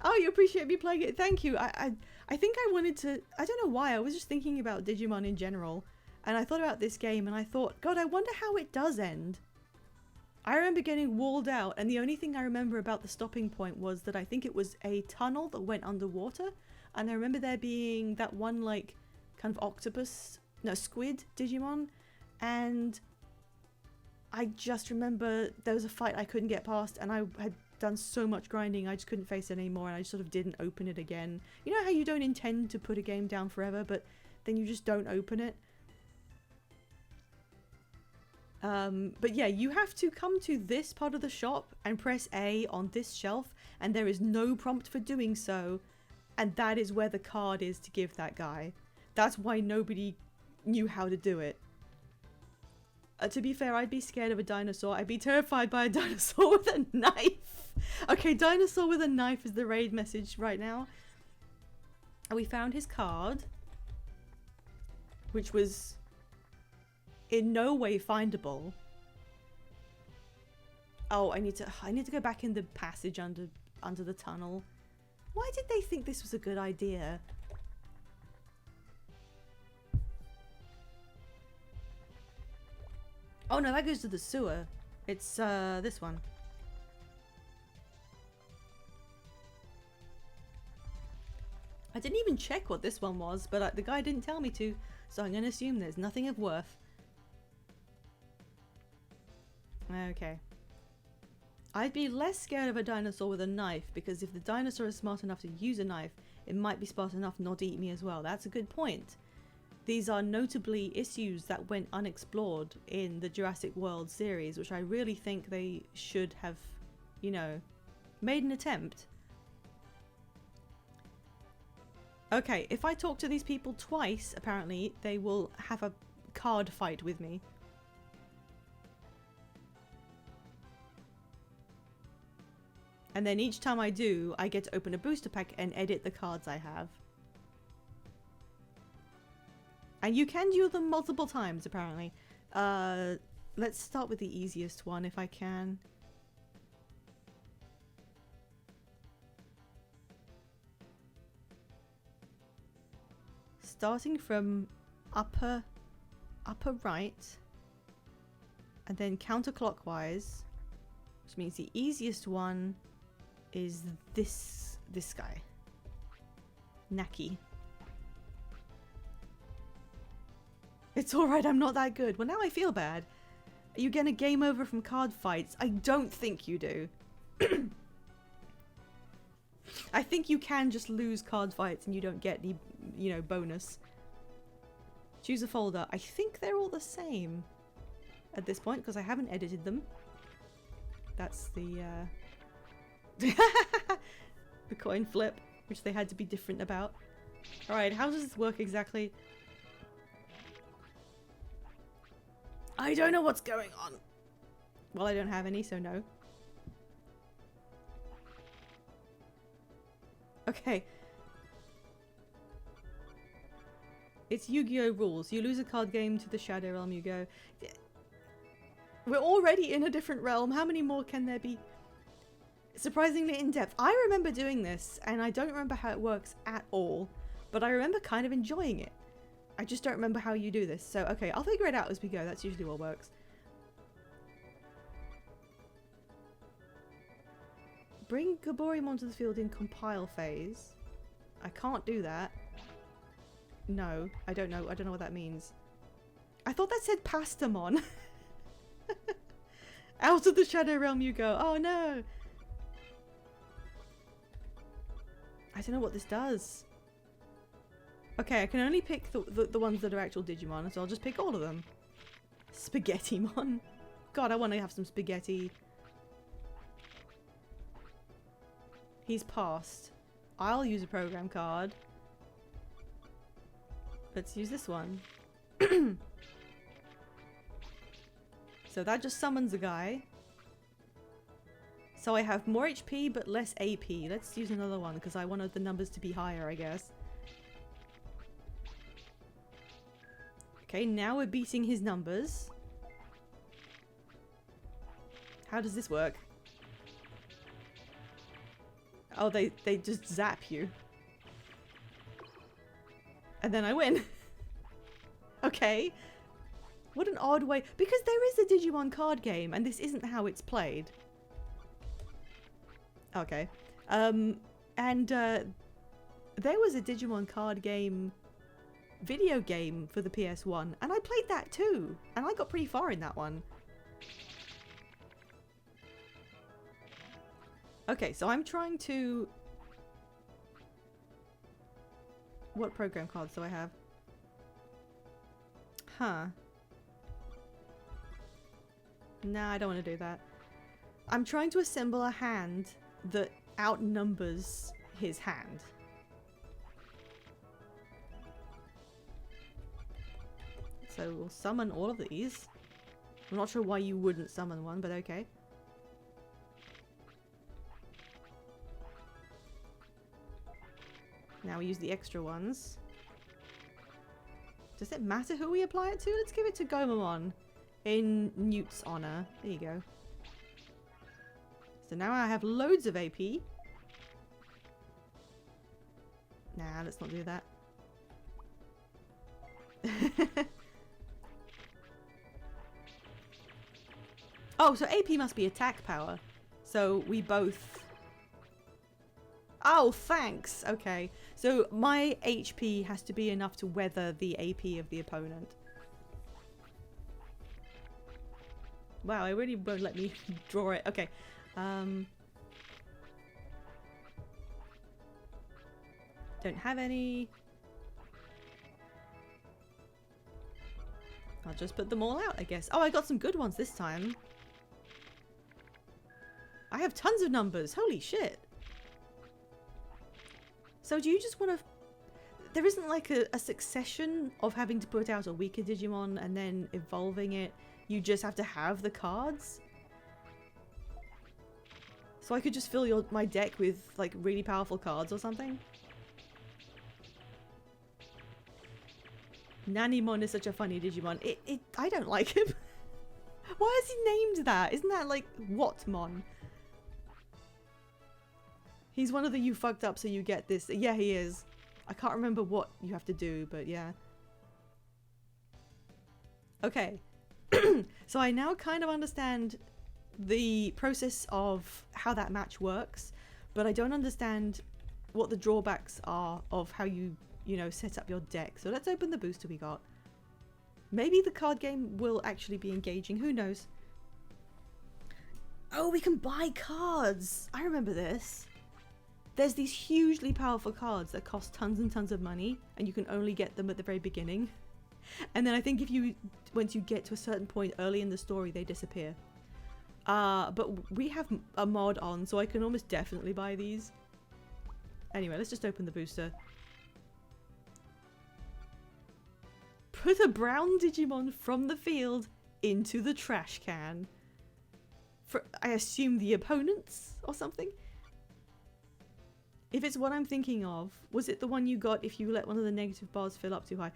oh, you appreciate me playing it. Thank you. I think I wanted to, I don't know why, I was just thinking about Digimon in general, and I thought about this game and I thought, God, I wonder how it does end. I remember getting walled out, and the only thing I remember about the stopping point was that I think it was a tunnel that went underwater, and I remember there being that one like kind of octopus, no, squid Digimon, and I just remember there was a fight I couldn't get past, and I had done so much grinding I just couldn't face it anymore, and I just sort of didn't open it again. You know how you don't intend to put a game down forever, but then you just don't open it? But yeah, you have to come to this part of the shop and press A on this shelf, and there is no prompt for doing so, and that is where the card is to give that guy. That's why nobody knew how to do it. To be fair, I'd be scared of a dinosaur. I'd be terrified by a dinosaur with a knife. Okay, dinosaur with a knife is the raid message right now. And we found his card, which was in no way findable. Oh, I need to go back in the passage under the tunnel. Why did they think this was a good idea? Oh no, that goes to the sewer. It's this one. I didn't even check what this one was, but the guy didn't tell me to, so I'm gonna assume there's nothing of worth. Okay. I'd be less scared of a dinosaur with a knife, because if the dinosaur is smart enough to use a knife, it might be smart enough not to eat me as well. That's a good point. These are notably issues that went unexplored in the Jurassic World series, which I really think they should have, you know, made an attempt. Okay, if I talk to these people twice, apparently, they will have a card fight with me. And then each time I do, I get to open a booster pack and edit the cards I have. And you can do them multiple times, apparently. Let's start with the easiest one, if I can. Starting from upper right, and then counterclockwise, which means the easiest one is this guy. Naki. It's alright, I'm not that good. Well, now I feel bad. Are you getting a game over from card fights? I don't think you do. I think you can just lose card fights and you don't get the, you know, bonus. Choose a folder. I think they're all the same at this point because I haven't edited them. That's the the coin flip, which they had to be different about. Alright, how does this work exactly? I don't know what's going on. Well, I don't have any, so no. Okay. It's Yu-Gi-Oh! Rules. You lose a card game to the Shadow Realm, you go. We're already in a different realm. How many more can there be? Surprisingly in-depth. I remember doing this, and I don't remember how it works at all, but I remember kind of enjoying it. I just don't remember how you do this. So, okay, I'll figure it out as we go. That's usually what works. Bring Gaborimon to the field in compile phase. I can't do that. No, I don't know. I don't know what that means. I thought that said Pastamon. Out of the Shadow Realm you go. Oh no! I don't know what this does. Okay, I can only pick the ones that are actual Digimon, so I'll just pick all of them. Spaghetti-mon. God, I want to have some spaghetti. He's passed. I'll use a program card. Let's use this one. So that just summons a guy. So I have more HP but less AP. Let's use another one because I wanted the numbers to be higher, I guess. Okay, now we're beating his numbers. How does this work? Oh, they just zap you. And then I win. Okay. What an odd way. Because there is a Digimon card game and this isn't how it's played. Okay. There was a Digimon card game, video game for the PS1 and I played that too. And I got pretty far in that one. Okay, so I'm trying to... What program cards do I have? Huh. Nah, I don't want to do that. I'm trying to assemble a hand that outnumbers his hand. So we'll summon all of these. I'm not sure why you wouldn't summon one, but okay. Now we use the extra ones. Does it matter who we apply it to? Let's give it to Gomamon in Newt's honor. There you go. So now I have loads of AP. Nah, let's not do that. Oh, so AP must be attack power. So we both... Oh, thanks! Okay. So my HP has to be enough to weather the AP of the opponent. Wow, it really won't let me draw it. Okay. Don't have any. I'll just put them all out, I guess. Oh, I got some good ones this time. I have tons of numbers. Holy shit. So do you just want to... There isn't like a succession of having to put out a weaker Digimon and then evolving it. You just have to have the cards. So I could just fill my deck with like really powerful cards or something. Nanimon is such a funny Digimon. I don't like him. Why is he named that? Isn't that like Whatmon? He's one of the you fucked up so you get this. Yeah, he is. I can't remember what you have to do, but yeah. Okay. So I now kind of understand the process of how that match works, but I don't understand what the drawbacks are of how you know, set up your deck. So let's open the booster we got. Maybe the card game will actually be engaging. Who knows? Oh, we can buy cards. I remember this. There's these hugely powerful cards that cost tons and tons of money, and you can only get them at the very beginning. And then I think once you get to a certain point early in the story, they disappear. But we have a mod on, so I can almost definitely buy these. Anyway, let's just open the booster. Put a brown Digimon from the field into the trash can. For, I assume, the opponents or something? If it's what I'm thinking of, was it the one you got if you let one of the negative bars fill up too high?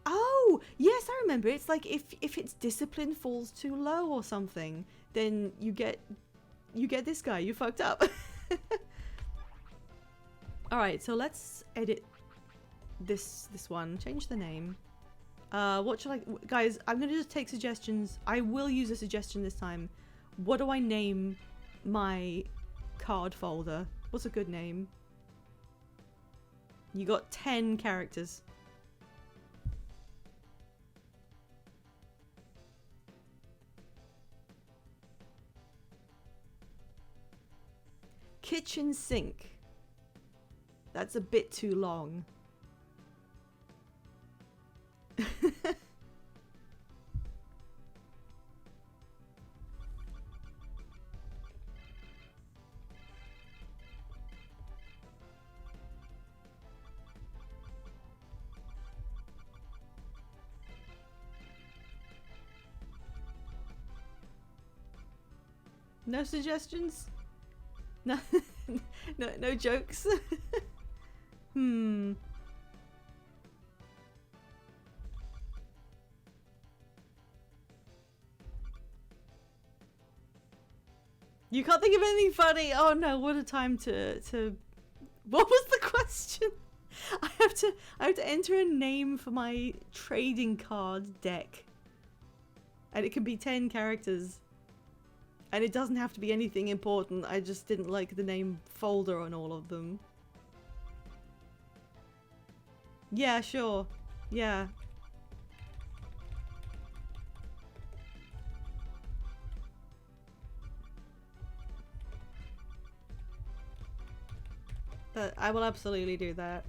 Oh, yes, I remember. It's like if its discipline falls too low or something, then you get this guy. You fucked up. All right, so let's edit this one. Change the name. What should I... Guys, I'm going to just take suggestions. I will use a suggestion this time. What do I name my card folder? What's a good name? You got 10 characters. Kitchen sink. That's a bit too long. No suggestions? No, no jokes. Hmm. You can't think of anything funny. Oh no! What a time to. What was the question? I have to enter a name for my trading card deck, and it can be 10 characters. And it doesn't have to be anything important. I just didn't like the name folder on all of them. Yeah, sure. Yeah. I will absolutely do that.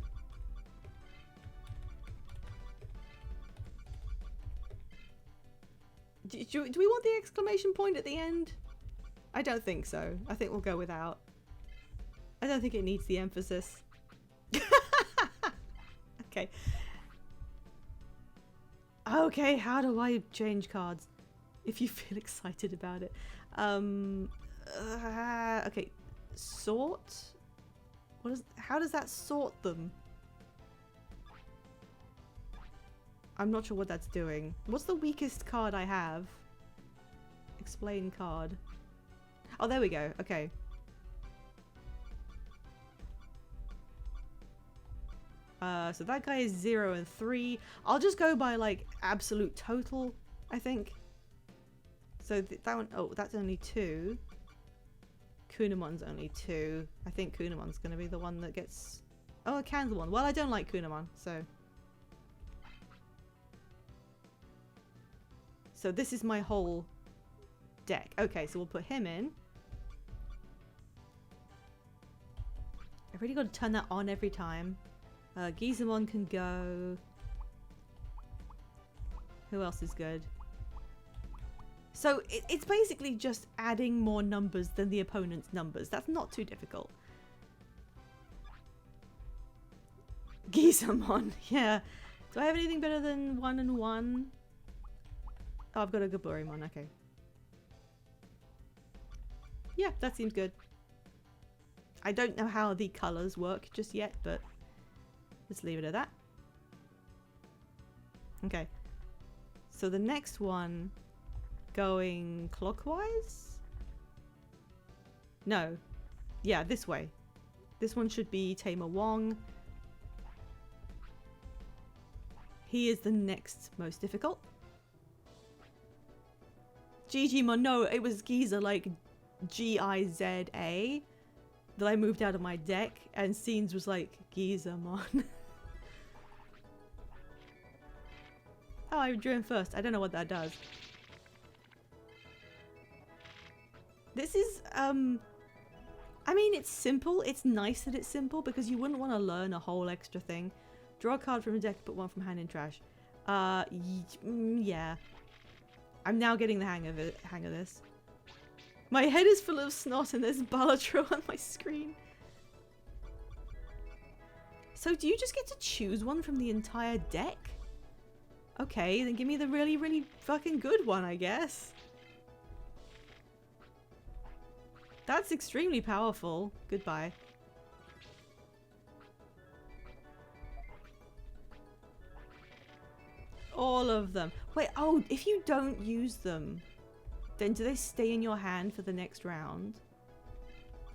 Do we want the exclamation point at the end? I don't think so. I think we'll go without. I don't think it needs the emphasis. Okay. Okay, how do I change cards? If you feel excited about it. Okay. Sort? How does that sort them? I'm not sure what that's doing. What's the weakest card I have? Explain card. Oh, there we go. Okay. So that guy is 0 and 3. I'll just go by like absolute total, I think. So that one, oh, that's only 2. Kunamon's only 2. I think Kunamon's going to be the one that gets... Oh, a candle one. Well, I don't like Kunamon, so... So this is my whole deck. Okay, so we'll put him in. I've really got to turn that on every time. Gizamon can go. Who else is good? So it's basically just adding more numbers than the opponent's numbers. That's not too difficult. Gizamon, yeah. Do I have anything better than 1 and 1? Oh, I've got a Gaburimon, okay. Yeah, that seems good. I don't know how the colours work just yet, but let's leave it at that. Okay. So the next one, going clockwise? No. Yeah, this way. This one should be Tamer Wong. He is the next most difficult. Digimon, no, it was Giza, like Giza, that I moved out of my deck, and Scenes was like, Gizamon. Oh, I drew him first. I don't know what that does. This is, I mean, it's simple. It's nice that it's simple, because you wouldn't want to learn a whole extra thing. Draw a card from the deck, put one from hand in trash. Yeah. I'm now getting the hang of this. My head is full of snot and there's Balatro on my screen. So do you just get to choose one from the entire deck? Okay, then give me the really, really fucking good one, I guess. That's extremely powerful. Goodbye. All of them. Wait, oh, if you don't use them, then do they stay in your hand for the next round?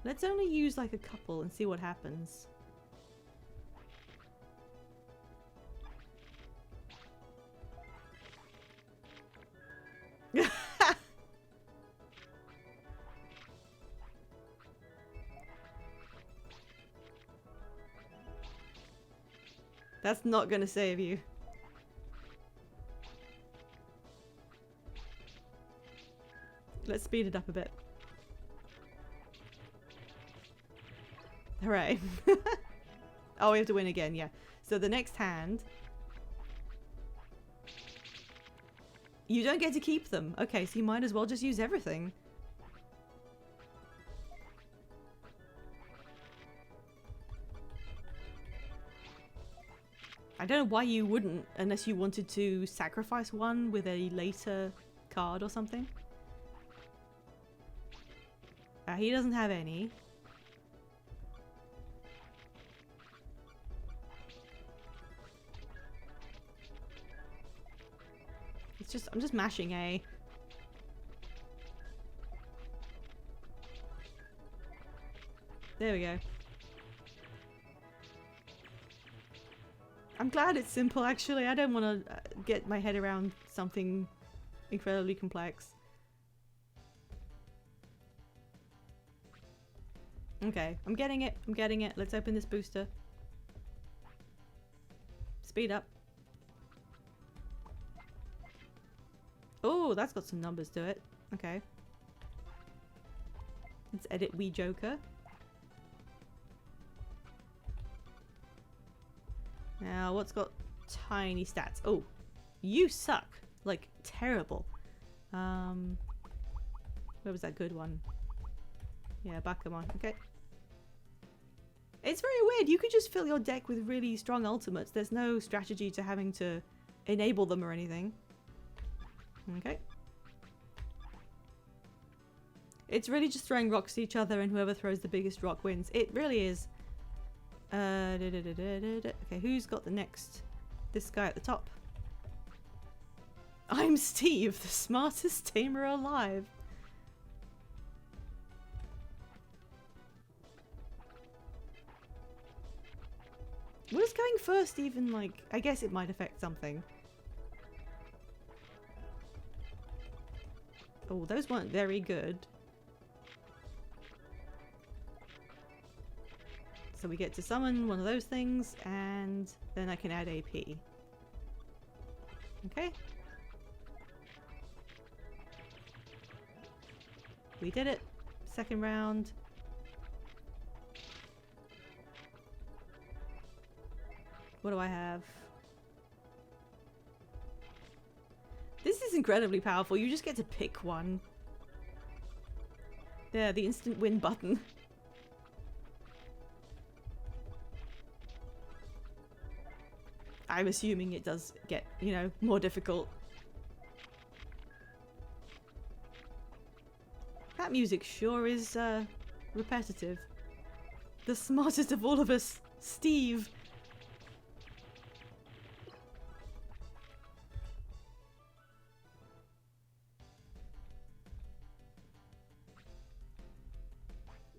Let's only use like a couple and see what happens. That's not gonna save you. Let's speed it up a bit. Hooray. Oh, we have to win again, yeah. So the next hand... You don't get to keep them. Okay, so you might as well just use everything. I don't know why you wouldn't, unless you wanted to sacrifice one with a later card or something. He doesn't have any. It's just, I'm just mashing A. There we go. I'm glad it's simple, actually. I don't want to get my head around something incredibly complex. Okay, I'm getting it. I'm getting it. Let's open this booster. Speed up. Oh, that's got some numbers to it. Okay. Let's edit Wee Joker. Now, what's got tiny stats? Oh, you suck. Like, terrible. Where was that good one? Yeah, Bakamon. Okay. It's very weird. You could just fill your deck with really strong ultimates. There's no strategy to having to enable them or anything. Okay. It's really just throwing rocks at each other and whoever throws the biggest rock wins. It really is. Okay, who's got the next? This guy at the top. I'm Steve, the smartest tamer alive. What is going first even like? I guess it might affect something. Oh, those weren't very good. So we get to summon one of those things, and then I can add AP. Okay. We did it. Second round. What do I have? This is incredibly powerful. You just get to pick one. There, the instant win button. I'm assuming it does get, you know, more difficult. That music sure is repetitive. The smartest of all of us, Steve.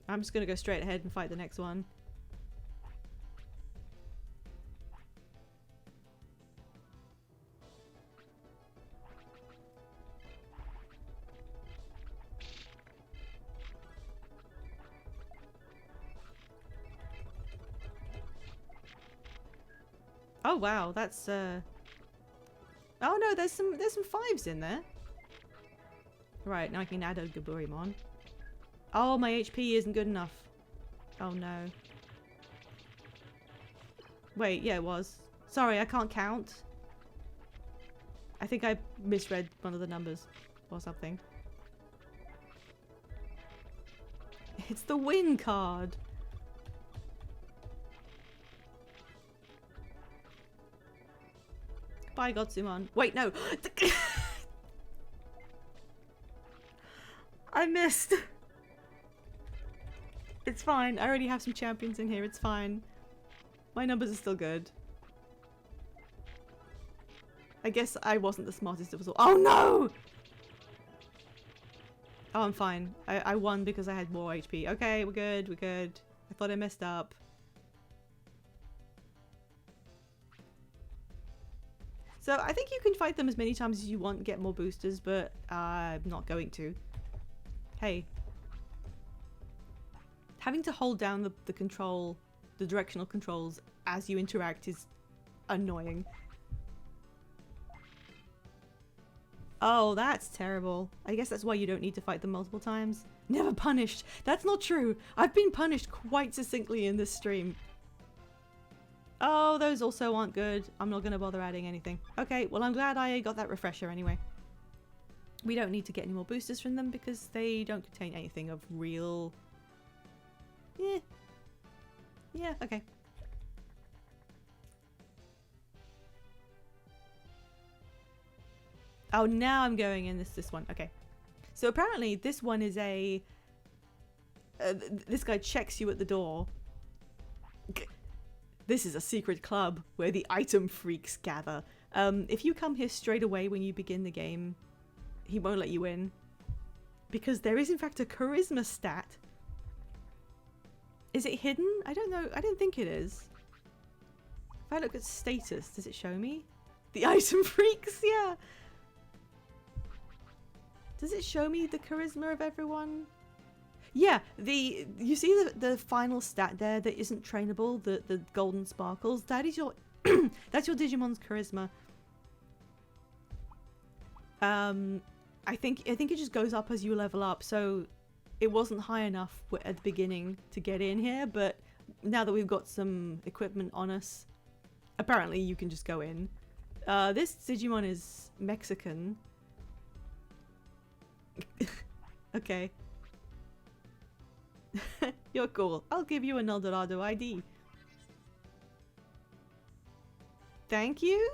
I'm just gonna go straight ahead and fight the next one. Oh wow, that's oh no, there's some fives in there. Right, now I can add a Gaburimon. Oh, my HP isn't good enough. Oh no. Wait, yeah, it was. Sorry, I can't count. I think I misread one of the numbers or something. It's the win card. Bye, Gotsumon. Wait, no. I missed. It's fine. I already have some champions in here. It's fine. My numbers are still good. I guess I wasn't the smartest of us all. Oh no! Oh, I'm fine. I won because I had more HP. Okay, we're good. We're good. I thought I messed up. So I think you can fight them as many times as you want and get more boosters, but I'm not going to. Hey. Having to hold down the control, the directional controls as you interact is Annoying. Oh, that's terrible. I guess that's why you don't need to fight them multiple times. Never punished. That's not true. I've been punished quite succinctly in this stream. Oh, those also aren't good. I'm not going to bother adding anything. Okay, well, I'm glad I got that refresher anyway. We don't need to get any more boosters from them because they don't contain anything of real... Yeah, okay. Oh, now I'm going in this one. Okay. So apparently this one is a... this guy checks you at the door. This is a secret club where the item freaks gather. If you come here straight away when you begin the game, he won't let you in. Because there is in fact a charisma stat. Is it hidden? I don't know. I don't think it is. If I look at status, does it show me? The item freaks? Yeah. Does it show me the charisma of everyone? Yeah, you see the final stat there that isn't trainable, the golden sparkles. That is your that's your Digimon's charisma. I think it just goes up as you level up. So it wasn't high enough at the beginning to get in here, but now that we've got some equipment on us, apparently you can just go in. This Digimon is Mexican. Okay. You're cool. I'll give you an Eldorado ID. Thank you?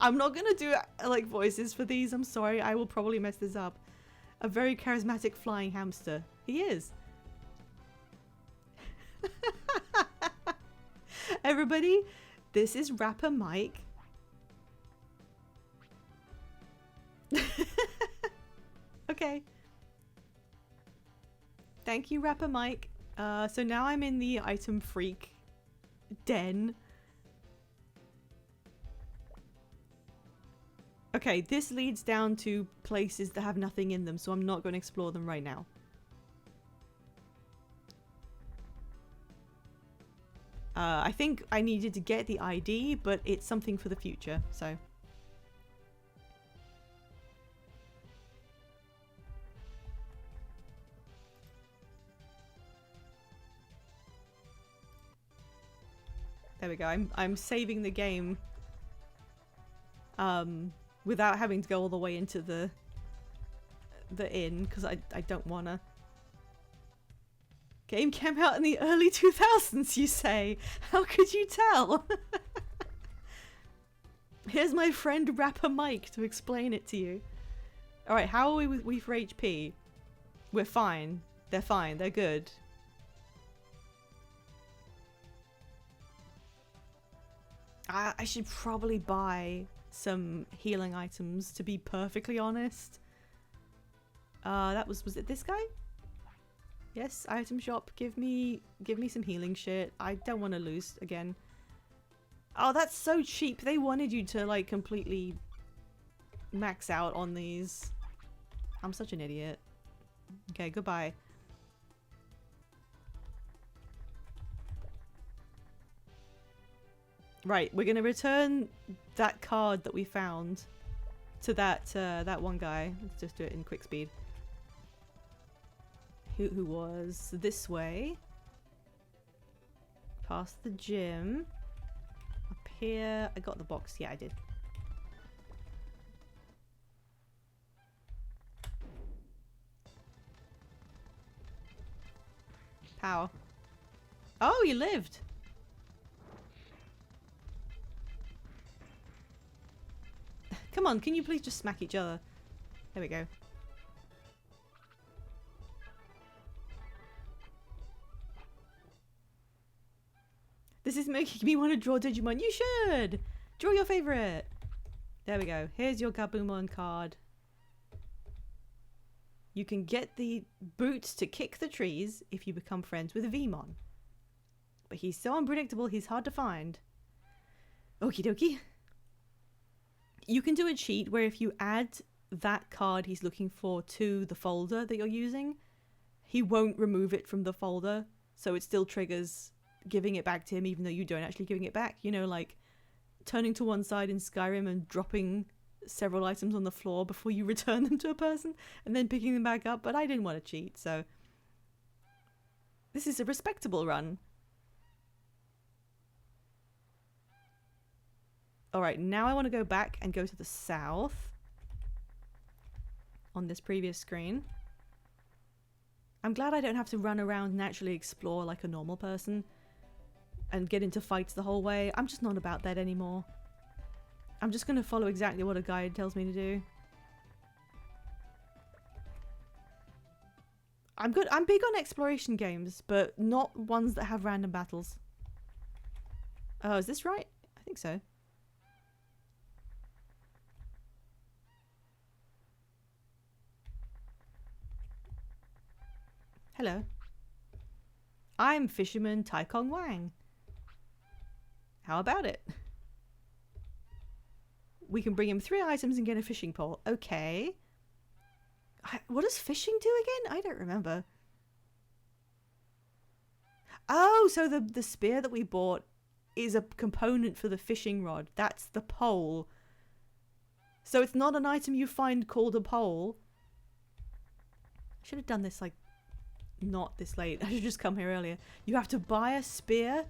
I'm not gonna do like voices for these. I'm sorry. I will probably mess this up. A very charismatic flying hamster. He is. Everybody, this is rapper Mike. Okay. Thank you, rapper Mike. So now I'm in the item freak den. Okay, this leads down to places that have nothing in them, so I'm not going to explore them right now. I think I needed to get the ID, but it's something for the future, so... There we go. I'm saving the game without having to go all the way into the inn because I don't wanna. Game came out in the early 2000s, you say? How could you tell? Here's my friend rapper Mike to explain it to you. All right, how are we for HP? We're fine. They're fine. They're good. I should probably buy some healing items, to be perfectly honest. Was it this guy? Yes, item shop. Give me some healing shit. I don't want to lose again. Oh, that's so cheap. They wanted you to like completely max out on these. I'm such an idiot. Okay, goodbye. Right, we're gonna return that card that we found to that one guy. Let's just do it in quick speed. Who was this way? Past the gym. Up here. I got the box. Yeah, I did. Power. Oh, you lived. Come on, can you please just smack each other? There we go. This is making me want to draw Digimon. You should! Draw your favorite! There we go. Here's your Gabumon card. You can get the boots to kick the trees if you become friends with Vmon. But he's so unpredictable, he's hard to find. Okie dokie. You can do a cheat where if you add that card he's looking for to the folder that you're using, he won't remove it from the folder, so it still triggers giving it back to him even though you don't actually giving it back. You know, like turning to one side in Skyrim and dropping several items on the floor before you return them to a person and then picking them back up. But I didn't want to cheat, so this is a respectable run. Alright, now I want to go back and go to the south on this previous screen. I'm glad I don't have to run around and actually explore like a normal person and get into fights the whole way. I'm just not about that anymore. I'm just going to follow exactly what a guide tells me to do. I'm big on exploration games, but not ones that have random battles. Oh, is this right? I think so. Hello. I'm fisherman Tai Kong Wang. How about it? We can bring him 3 items and get a fishing pole. Okay. What does fishing do again? I don't remember. Oh, so the spear that we bought is a component for the fishing rod. That's the pole. So it's not an item you find called a pole. I should have done this like not this late. I should just come here earlier. You have to buy a spear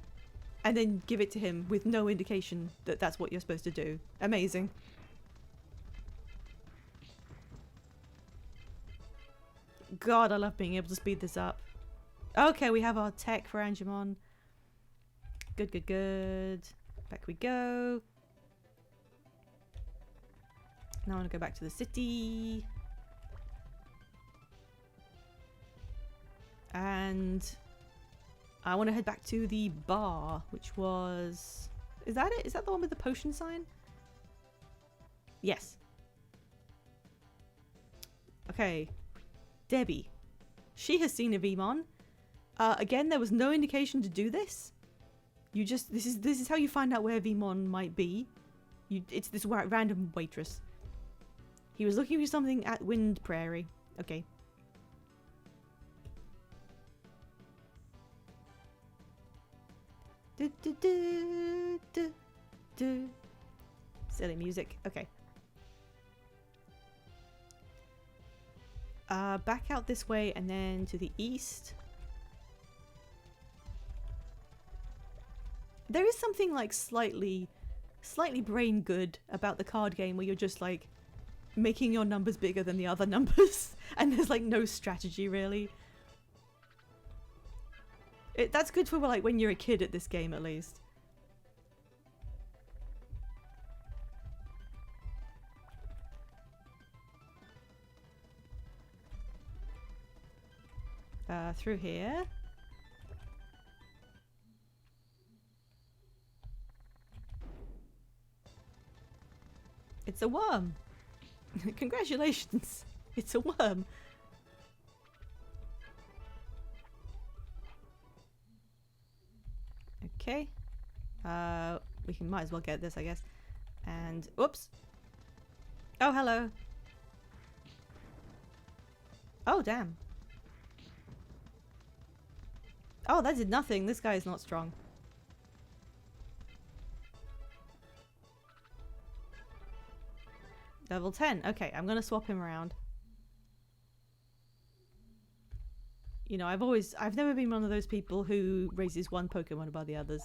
and then give it to him with no indication that that's what you're supposed to do. Amazing. God, I love being able to speed this up. Okay, we have our tech for Angemon. Good, good, good. Back we go. Now I want to go back to the city. And I want to head back to the bar, which was... Is that it? Is that the one with the potion sign? Yes. Okay. Debbie. She has seen a Vmon. Again, there was no indication to do this. You just... This is how you find out where Vmon might be. It's this random waitress. He was looking for something at Wind Prairie. Okay. Do, do, do, do, do. Silly music. Okay. Back out this way and then to the east. There is something like slightly brain good about the card game where you're just like making your numbers bigger than the other numbers and there's like no strategy really. That's good for like when you're a kid at this game at least. Through here. It's a worm. Congratulations. It's a worm. Okay. Might as well get this, I guess. And whoops. Oh, hello. Oh, damn. Oh, that did nothing. This guy is not strong. Level 10. Okay, I'm gonna swap him around. You know, I've never been one of those people who raises one Pokemon above the others.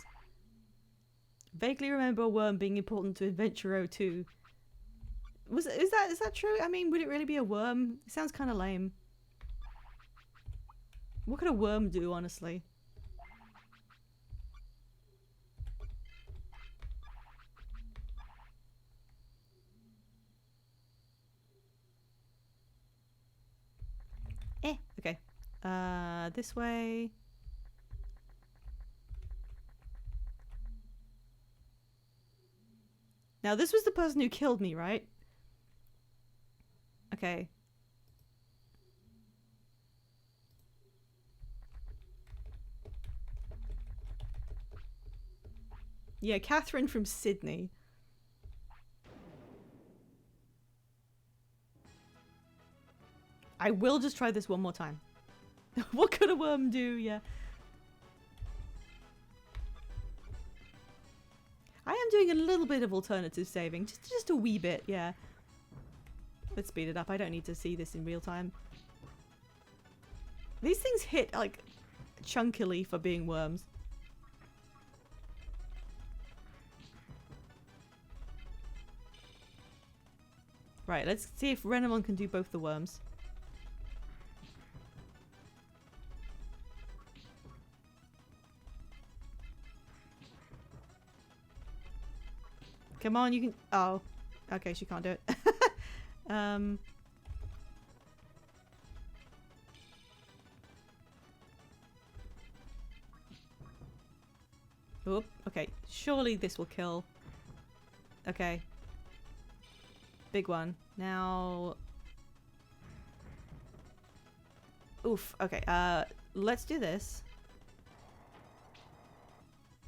Vaguely remember a worm being important to Adventure 02. Is that true? I mean, would it really be a worm? It sounds kind of lame. What could a worm do, honestly? Okay. This way. Now, this was the person who killed me, right? Okay. Yeah, Catherine from Sydney. I will just try this one more time. What could a worm do? Yeah. I am doing a little bit of alternative saving. Just a wee bit, yeah. Let's speed it up. I don't need to see this in real time. These things hit, like, chunkily for being worms. Right, let's see if Renamon can do both the worms. Come on, you can... Oh. Okay, she can't do it. Oop, okay. Surely this will kill. Okay. Big one. Now... Oof, okay. Let's do this.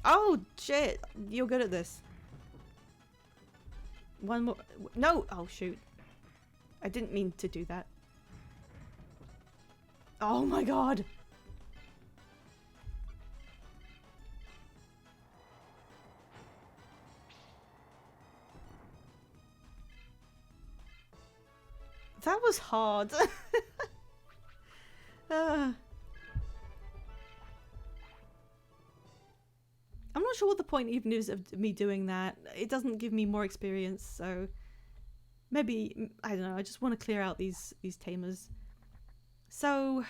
Oh, shit! You're good at this. One more. No! Oh, shoot. I didn't mean to do that. Oh my god! That was hard. I'm not sure what the point even is of me doing that. It doesn't give me more experience, so maybe, I don't know, I just want to clear out these tamers. So,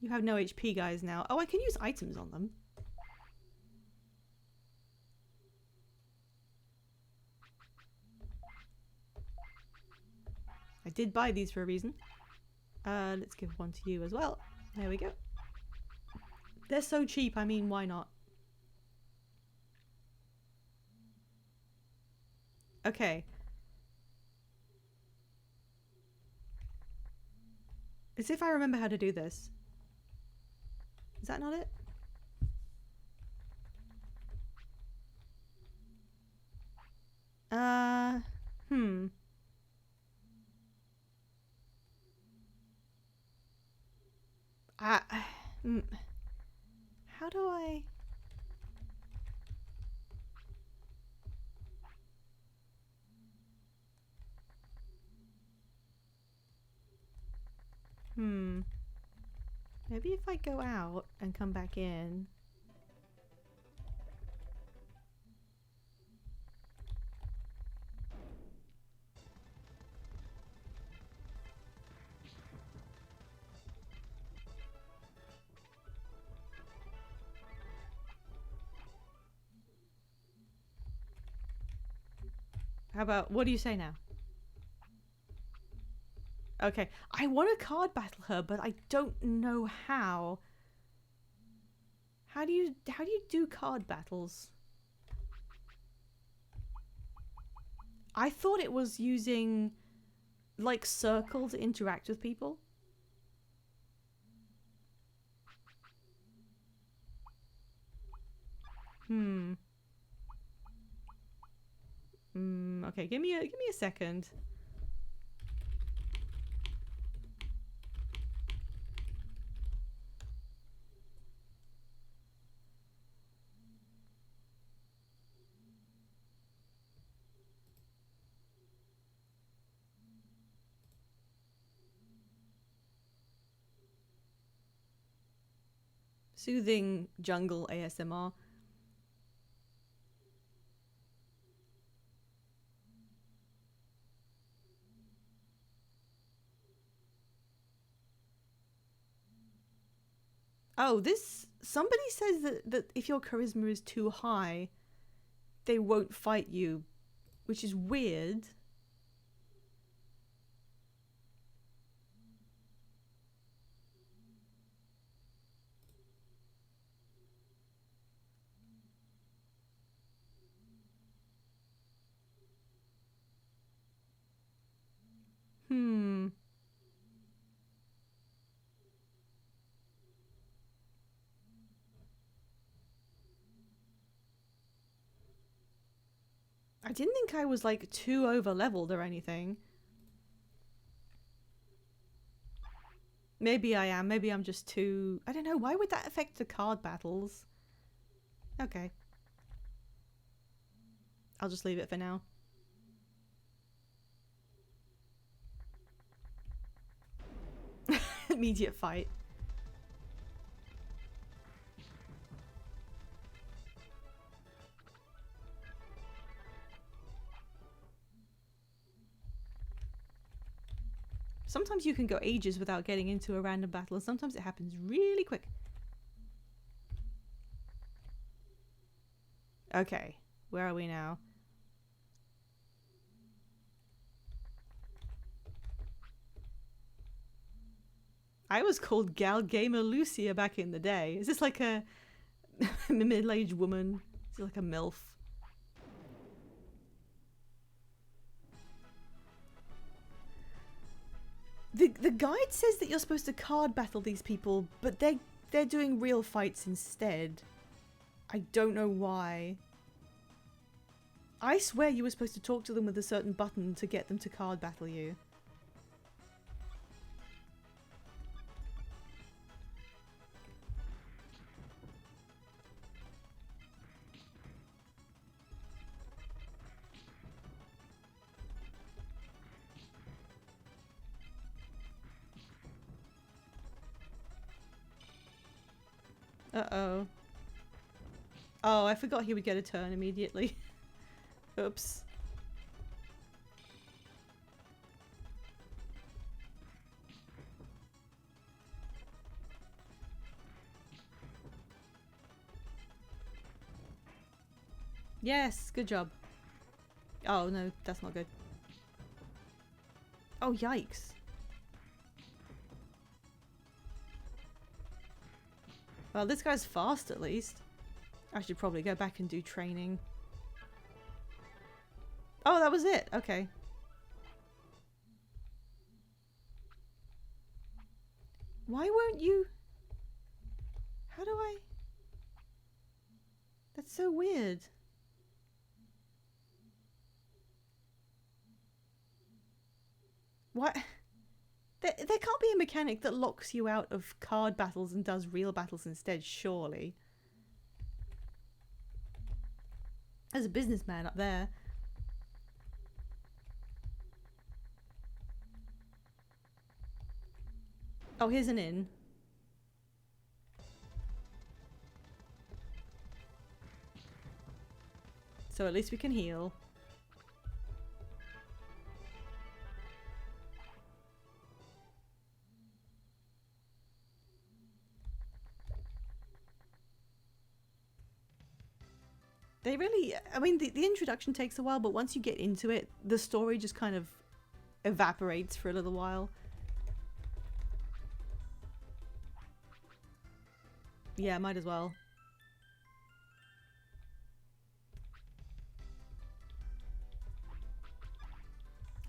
you have no HP, guys, now. Oh, I can use items on them. I did buy these for a reason. Let's give one to you as well. There we go. They're so cheap, I mean, why not? Okay. As if I remember how to do this. Is that not it? Hmm. How do I... Maybe if I go out and come back in. How about, what do you say now? Okay, I want to card battle her, but I don't know how. How do you do card battles? I thought it was using like circle to interact with people. Okay, give me a second. Soothing jungle ASMR. Oh, somebody says that if your charisma is too high, they won't fight you, which is weird. I didn't think I was like too over leveled or anything. Maybe I am. Maybe I'm just too... I don't know. Why would that affect the card battles? Okay. I'll just leave it for now. Immediate fight. Sometimes you can go ages without getting into a random battle, and sometimes it happens really quick. Okay, where are we now? I was called Gal Gamer Lucia back in the day. Is this like a middle-aged woman? Is it like a MILF? The guide says that you're supposed to card battle these people, but they're doing real fights instead. I don't know why. I swear you were supposed to talk to them with a certain button to get them to card battle you. Uh-oh. Oh, I forgot he would get a turn immediately. Oops. Yes, good job. Oh, no, that's not good. Oh, yikes. Well, this guy's fast at least. I should probably go back and do training. Oh, that was it. Okay. Why won't you? How do I? That's so weird. What? There can't be a mechanic that locks you out of card battles and does real battles instead, surely. There's a businessman up there. Oh, here's an inn. So at least we can heal. They really, I mean, the introduction takes a while, but once you get into it, the story just kind of evaporates for a little while. Yeah, might as well.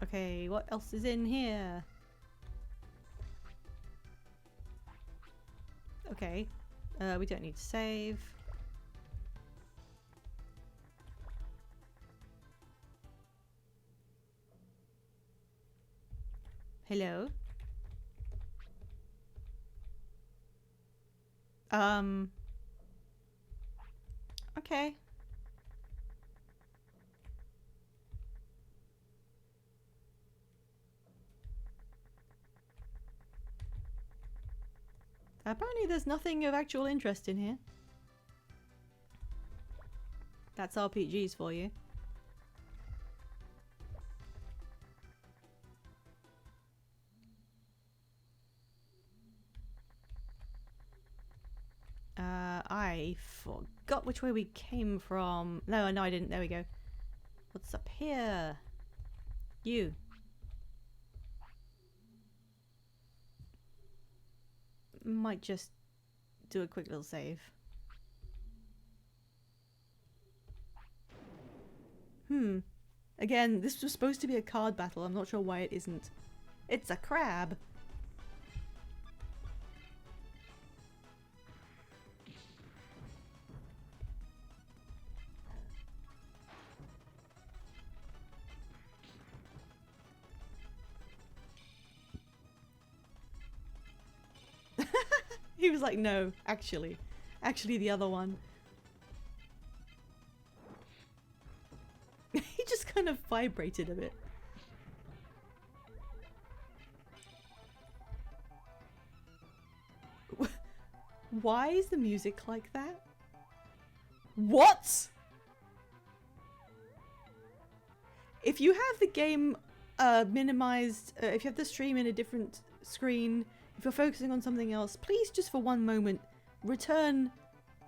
Okay, what else is in here? Okay, we don't need to save. Hello? Okay. Apparently there's nothing of actual interest in here. That's RPGs for you. I forgot which way we came from. No, I didn't. There we go. What's up here? You. Might just do a quick little save. Again, this was supposed to be a card battle. I'm not sure why it isn't. It's a crab. He was like, no, actually the other one. kind of vibrated a bit. Why is the music like that? What? If you have the game minimized, if you have the stream in a different screen, if you're focusing on something else, please just for one moment return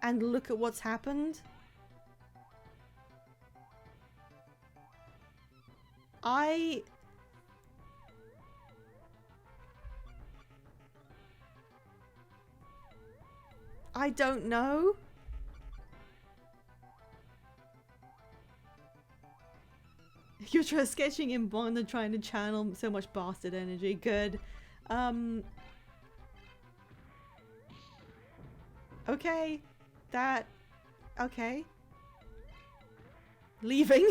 and look at what's happened. I don't know. You're sketching in Bond and trying to channel so much bastard energy. Good. Okay. That... Okay. Leaving.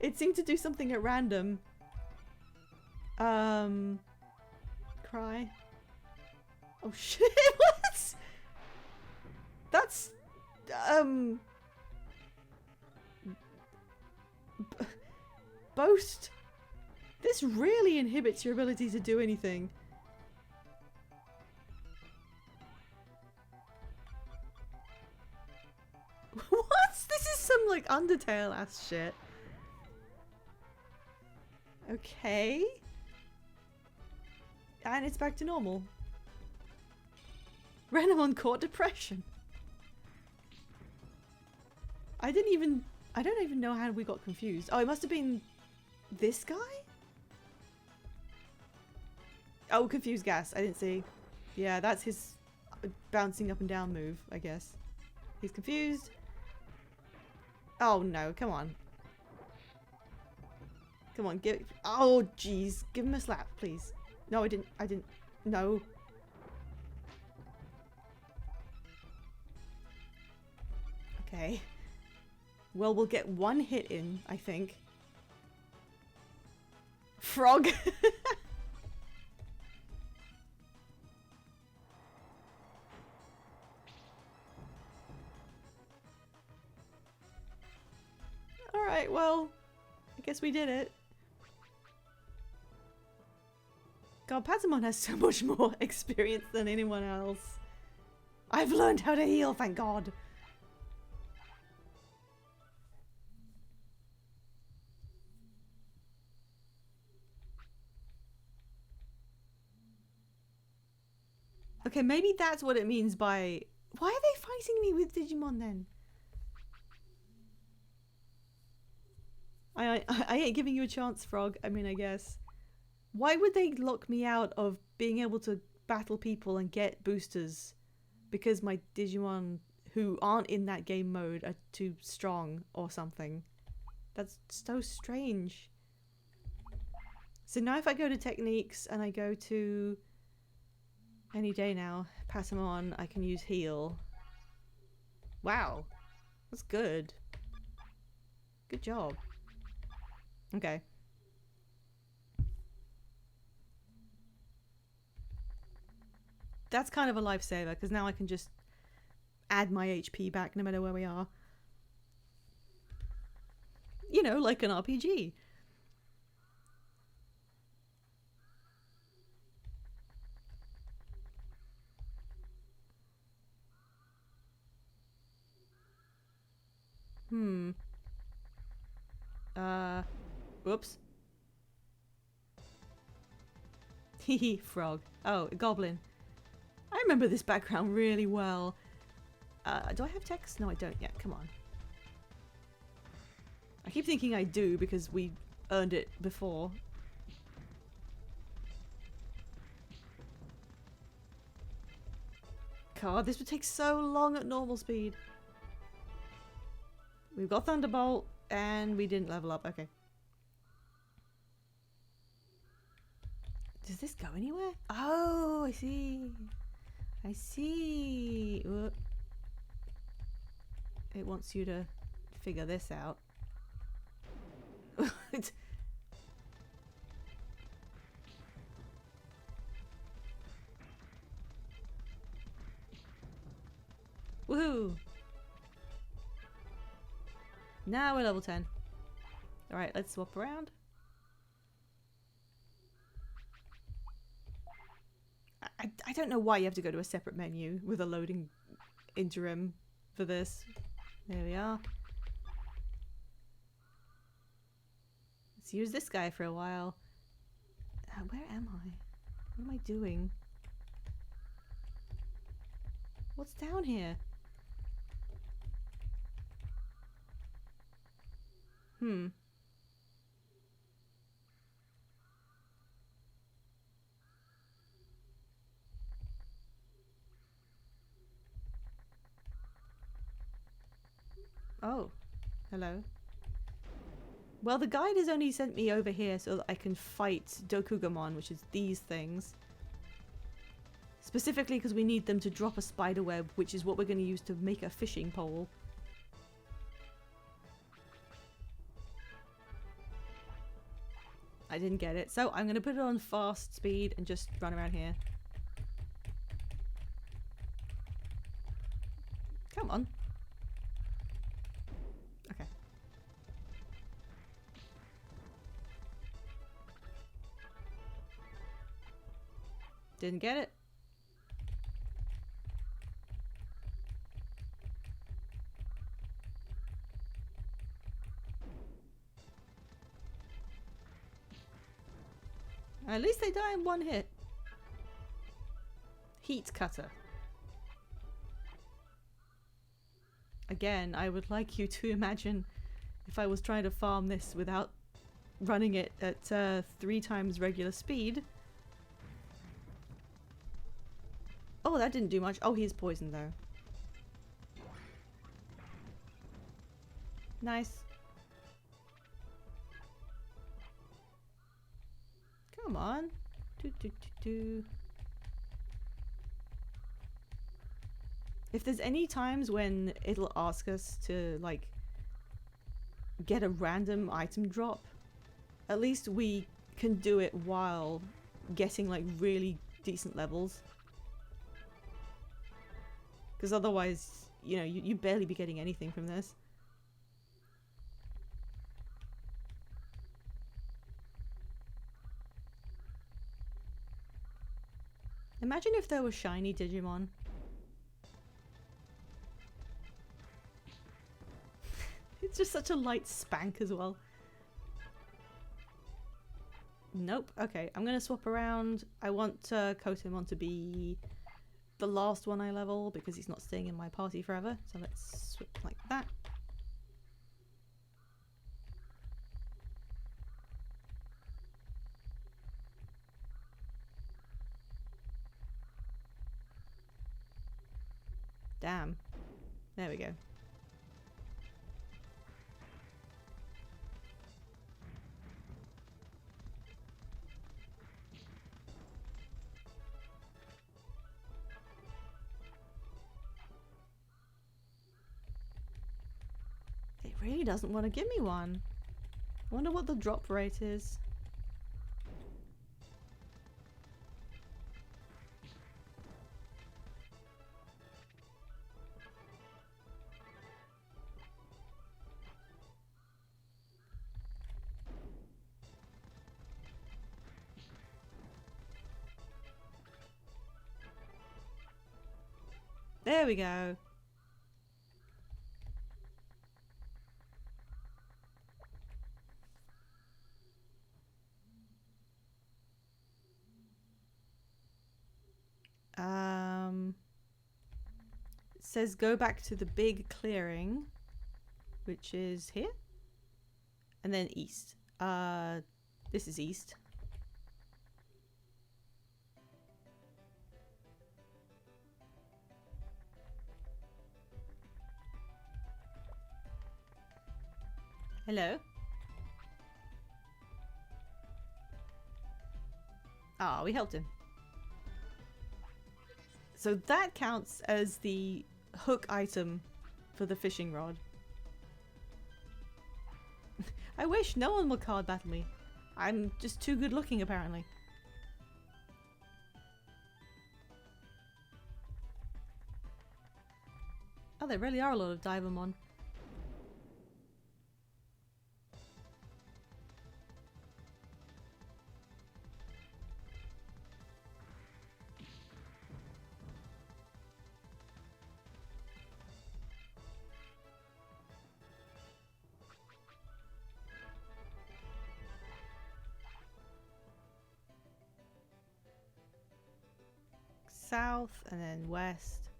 It seemed to do something at random. Cry. Oh shit, what? That's... Boast. This really inhibits your ability to do anything. What? This is some like Undertale ass shit. Okay. And it's back to normal. Renamon caught depression. I don't even know how we got confused. Oh, it must have been this guy? Oh, confused gas. I didn't see. Yeah, that's his bouncing up and down move, I guess. He's confused. Oh no, come on. Come on, give... Oh, jeez. Give him a slap, please. No, I didn't. No. Okay. Well, we'll get one hit in, I think. Frog. Alright, well, I guess we did it. God, Patamon has so much more experience than anyone else. I've learned how to heal, thank God. Okay, maybe that's what it means by... Why are they fighting me with Digimon then? I ain't giving you a chance, Frog. I mean, I guess. Why would they lock me out of being able to battle people and get boosters? Because my Digimon who aren't in that game mode are too strong or something. That's so strange. So now if I go to techniques and I go to any day now, Patamon, I can use heal. Wow. That's good. Good job. Okay. That's kind of a lifesaver because now I can just add my HP back no matter where we are. You know, like an RPG. Whoops. Hehe, frog. Oh, a goblin. I remember this background really well. Do I have text? No, I don't yet. Come on. I keep thinking I do because we earned it before. God, this would take so long at normal speed. We've got Thunderbolt and we didn't level up. Okay. Does this go anywhere? Oh, I see. I see. Whoop. It wants you to figure this out. Woohoo! Now we're level 10. Alright, let's swap around. I don't know why you have to go to a separate menu with a loading interim for this. There we are. Let's use this guy for a while. Where am I? What am I doing? What's down here? Oh, hello. Well, the guide has only sent me over here so that I can fight Dokugamon, which is these things. Specifically because we need them to drop a spider web, which is what we're going to use to make a fishing pole. I didn't get it, so I'm going to put it on fast speed and just run around here. Come on. Okay. Didn't get it. At least they die in one hit. Heat cutter. Again, I would like you to imagine if I was trying to farm this without running it at 3 times regular speed. Oh, that didn't do much. Oh, he's poisoned though. Nice. Come on. If there's any times when it'll ask us to, like, get a random item drop, at least we can do it while getting, like, really decent levels. Because otherwise, you know, you'd barely be getting anything from this. Imagine if there were shiny Digimon. It's just such a light spank as well. Nope. Okay, I'm gonna swap around. I want Kotemon to be the last one I level because he's not staying in my party forever. So let's switch like that. Damn. There we go. It really doesn't want to give me one. I wonder what the drop rate is. There we go. It says go back to the big clearing, which is here, and then east. This is east. Hello. Ah, we helped him. So that counts as the hook item for the fishing rod. I wish no one would card battle me. I'm just too good looking apparently. Oh, there really are a lot of Divamon. south and then west.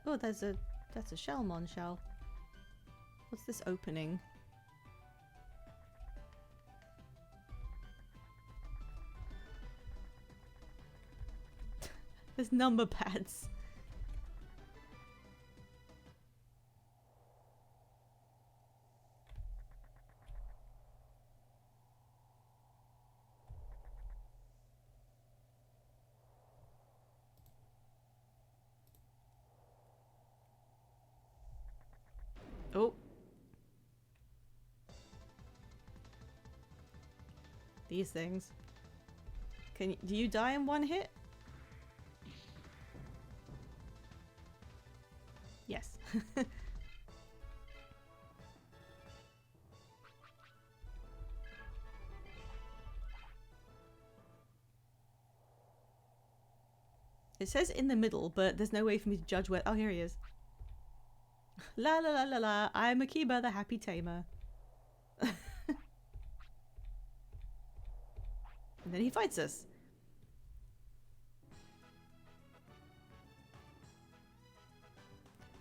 Oh, that's a Shellmon shell. What's this opening? There's number pads. Oh. These things. Do you die in one hit? Yes. It says in the middle, but there's no way for me to judge where— oh, here he is. La la la la la, I'm Akiba the Happy Tamer. And then he fights us.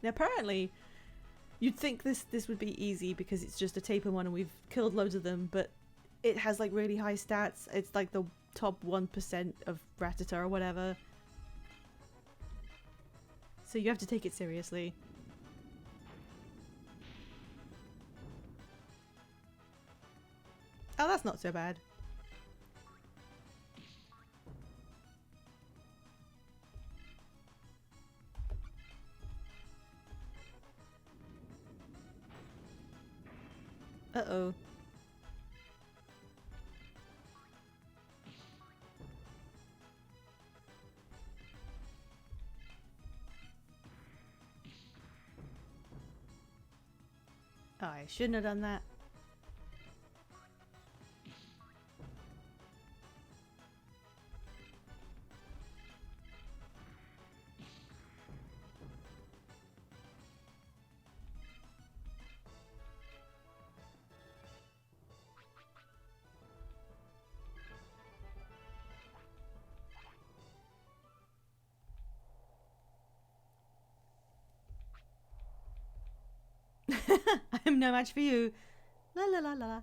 Now apparently, you'd think this would be easy because it's just a Tapemon and we've killed loads of them, but it has like really high stats. It's like the top 1% of Rattata or whatever. So you have to take it seriously. Oh, that's not so bad. Uh-oh. Oh, I shouldn't have done that. I'm no match for you. La la la la.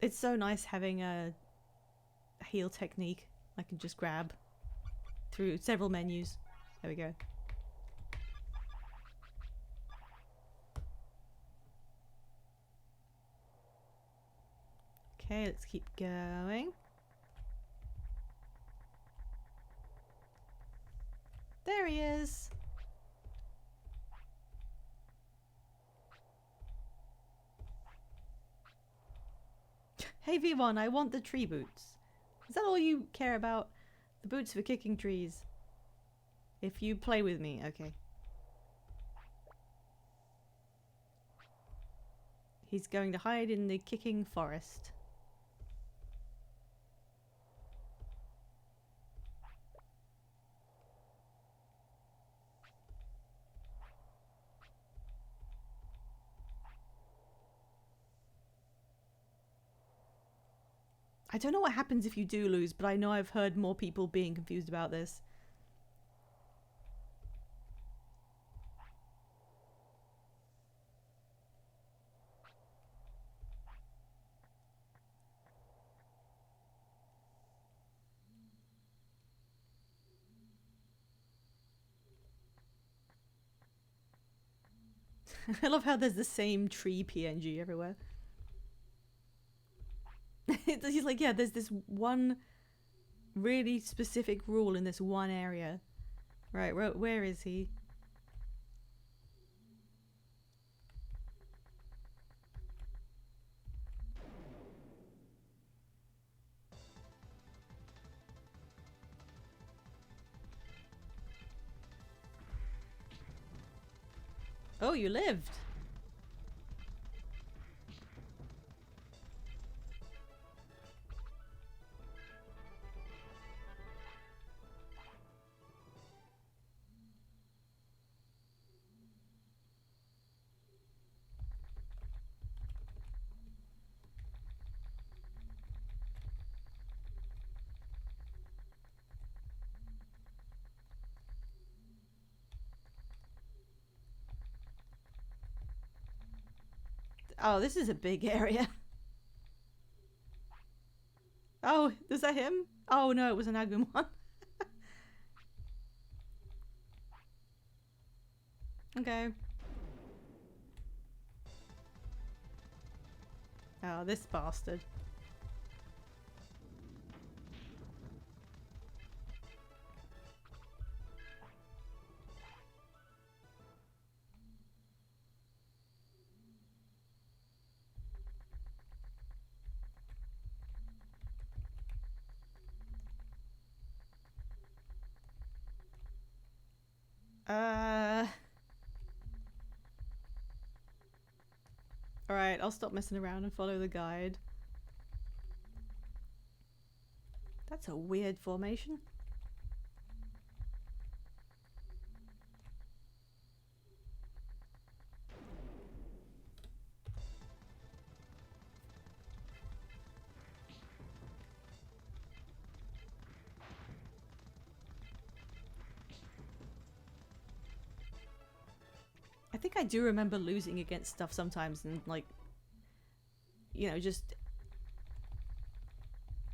It's so nice having a heal technique I can just grab through several menus. There we go. Okay, let's keep going. There he is. Hey V1, I want the tree boots. Is that all you care about? The boots for kicking trees. If you play with me, okay. He's going to hide in the kicking forest. I don't know what happens if you do lose, but I know I've heard more people being confused about this. I love how there's the same tree PNG everywhere. He's like, yeah, there's this one really specific rule in this one area. Right, where is he? Oh, you lived. Oh, this is a big area. Oh, is that him? Oh no, it was an Agumon. Okay. Oh, this bastard. Alright, I'll stop messing around and follow the guide. That's a weird formation. I think I do remember losing against stuff sometimes and like, you know, just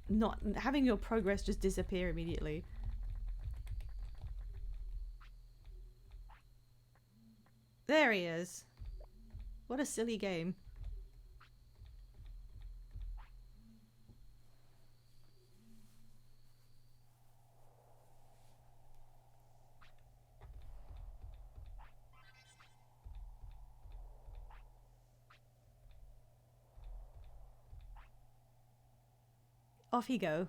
not having your progress just disappear immediately. There he is. What a silly game. Off you go.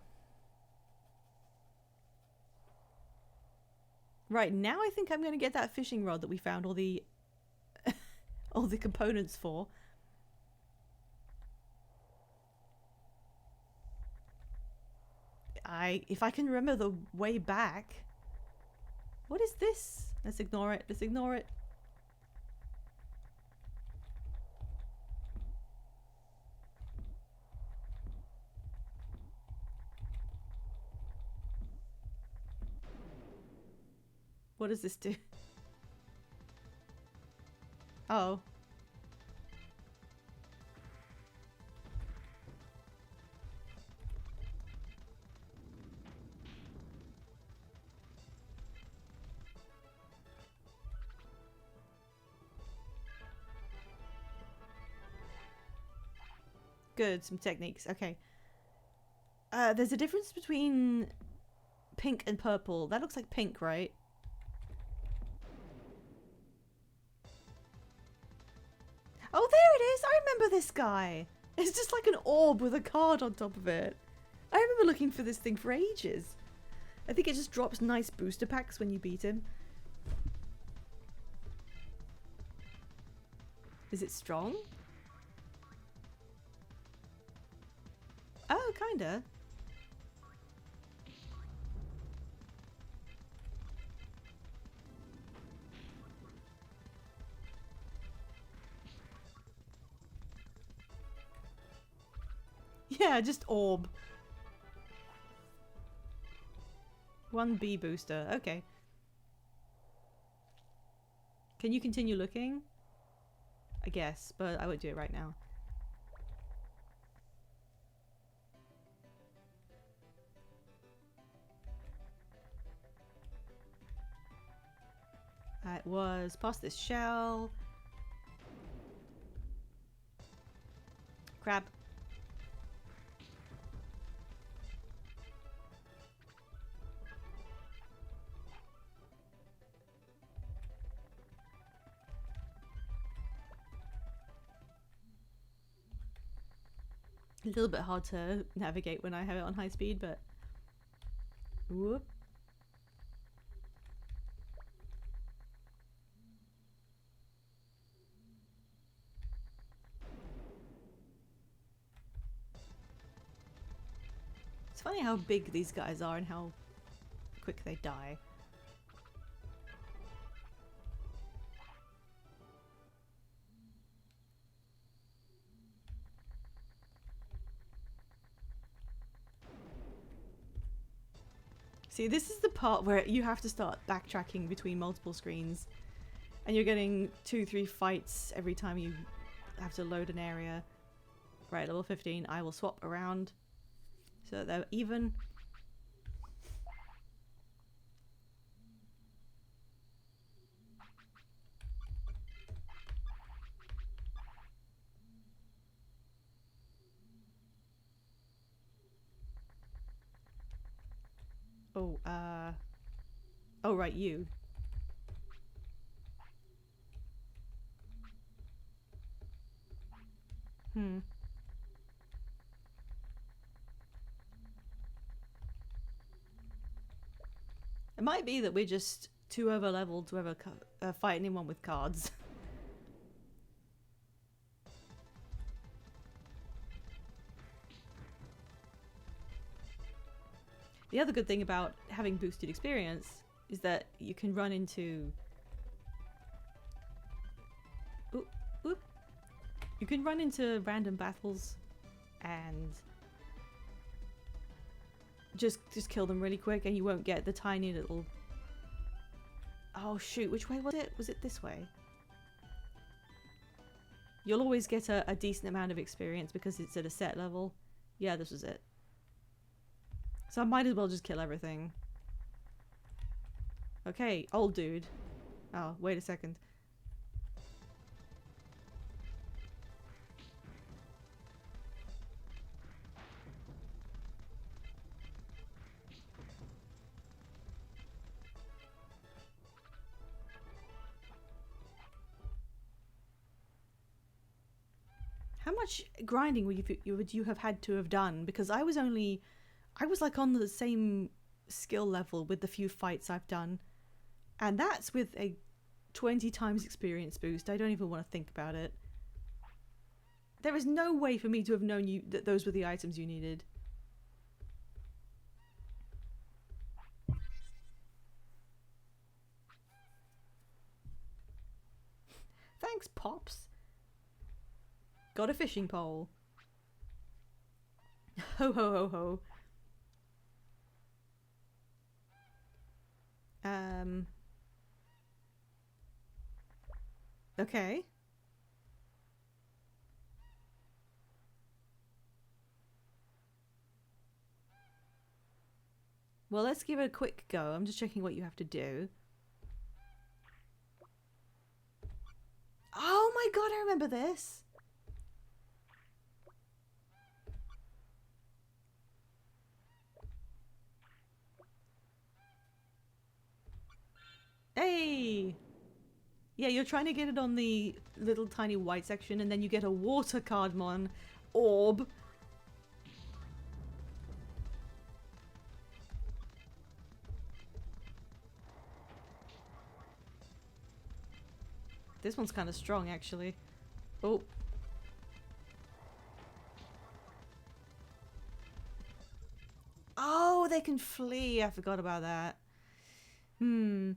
Right, now I think I'm going to get that fishing rod that we found all the all the components for. If I can remember the way back. What is this? Let's ignore it. Let's ignore it. What does this do? Oh. Good, some techniques. Okay. There's a difference between pink and purple. That looks like pink, right? Oh, there it is! I remember this guy! It's just like an orb with a card on top of it. I remember looking for this thing for ages. I think it just drops nice booster packs when you beat him. Is it strong? Oh, kinda. Yeah, just orb. 1 B booster. Okay. Can you continue looking? I guess, but I won't do it right now. It was past this shell. Crab. A little bit hard to navigate when I have it on high speed, but whoop. It's funny how big these guys are and how quick they die. See, this is the part where you have to start backtracking between multiple screens. And you're getting 2-3 fights every time you have to load an area. Right, level 15. I will swap around so that they're even. Oh, oh, right, you. Hmm. It might be that we're just too over leveled to ever fight anyone with cards. The other good thing about having boosted experience is that you can run into. Oop, oop. You can run into random battles and just kill them really quick, and you won't get the tiny little. Oh shoot! Which way was it? Was it this way? You'll always get a decent amount of experience because it's at a set level. Yeah, this was it. So I might as well just kill everything. Okay, old dude. Oh, wait a second. How much grinding would you have had to have done? Because I was like on the same skill level with the few fights I've done. And that's with a 20 times experience boost. I don't even want to think about it. There is no way for me to have known that those were the items you needed. Thanks, Pops. Got a fishing pole. Ho ho ho ho. Okay. Well, let's give it a quick go. I'm just checking what you have to do. Oh my god, I remember this. Hey! Yeah, you're trying to get it on the little tiny white section, and then you get a water cardmon orb. This one's kind of strong, actually. Oh. Oh, they can flee. I forgot about that. Hmm.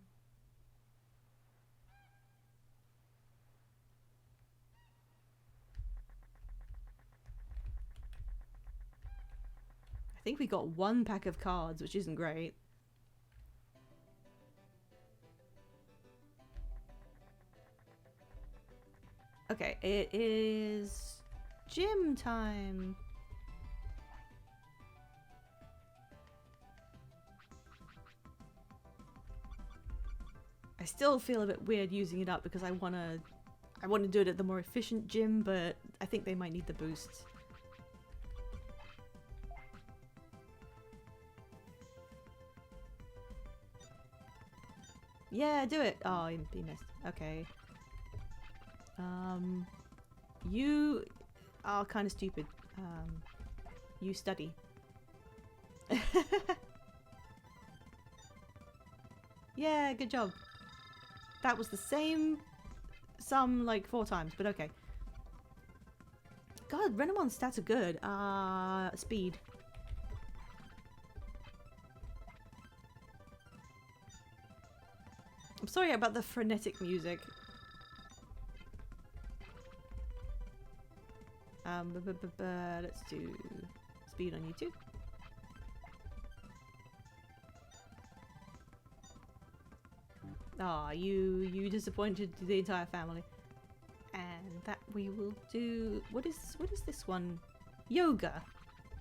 I think we got one pack of cards, which isn't great. Okay, it is gym time. I still feel a bit weird using it up because I want to do it at the more efficient gym, but I think they might need the boosts. Yeah, do it. Oh, he missed. Okay. You are kind of stupid. You study. Yeah, good job. That was the same sum like 4 times, but okay. God, Renamon's stats are good. Speed. I'm sorry about the frenetic music. Let's do speed on you too. Aw, you disappointed the entire family. And that we will do. What is this one? Yoga.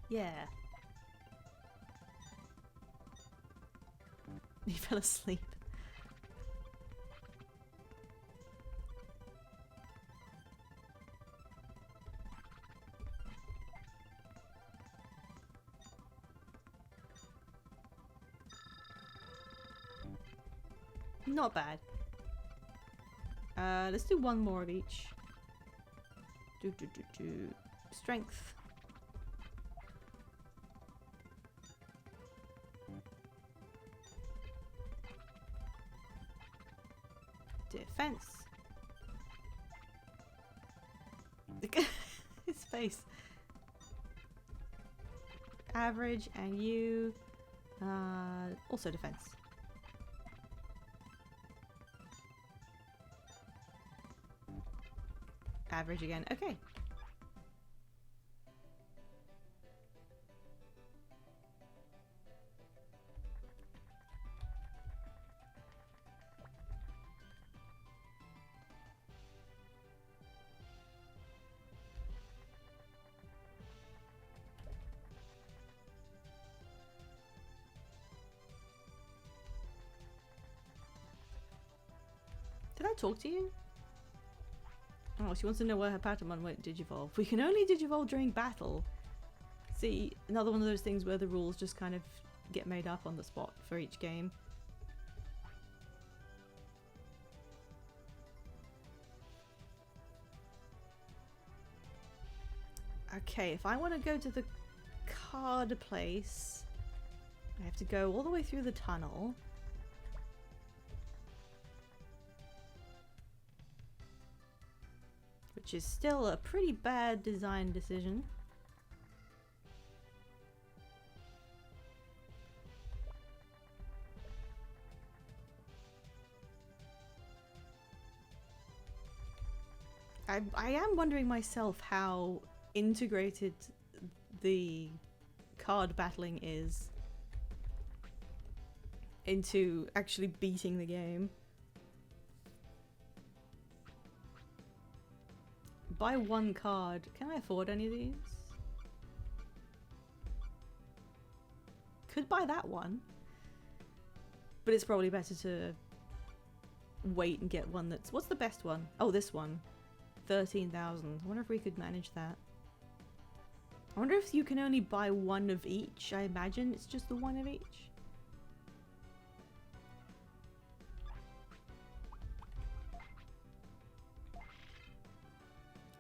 Yeah. He fell asleep. Not bad. Let's do one more of each. Strength. Defense. His face. Average, and you also defense. Average again. Okay. Did I talk to you? Oh, she wants to know where her Patamon won't digivolve. We can only digivolve during battle. See, another one of those things where the rules just kind of get made up on the spot for each game. Okay, if I want to go to the card place, I have to go all the way through the tunnel. Which is still a pretty bad design decision. I am wondering myself how integrated the card battling is into actually beating the game. Buy one card. Can I afford any of these? Could buy that one. But it's probably better to wait and get one that's... What's the best one? Oh, this one. 13,000. I wonder if we could manage that. I wonder if you can only buy one of each. I imagine it's just the one of each.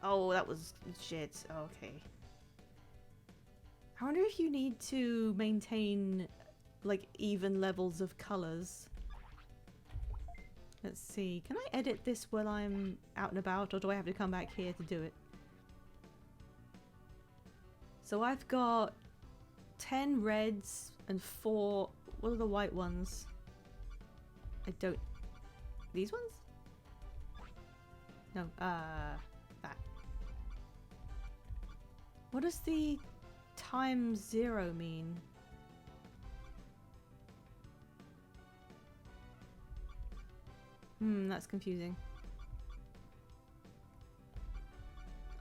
Oh, that was shit. Oh, okay. I wonder if you need to maintain, like, even levels of colors. Let's see. Can I edit this while I'm out and about, or do I have to come back here to do it? So I've got 10 reds and 4... What are the white ones? I don't... These ones? No, that. What does the times 0 mean? That's confusing.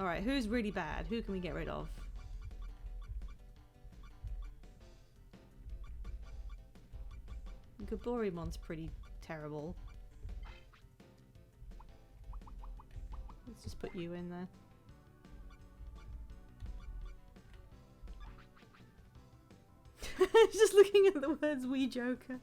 Alright, who's really bad? Who can we get rid of? Gaborimon's pretty terrible. Let's just put you in there. Just looking at the words "we Joker."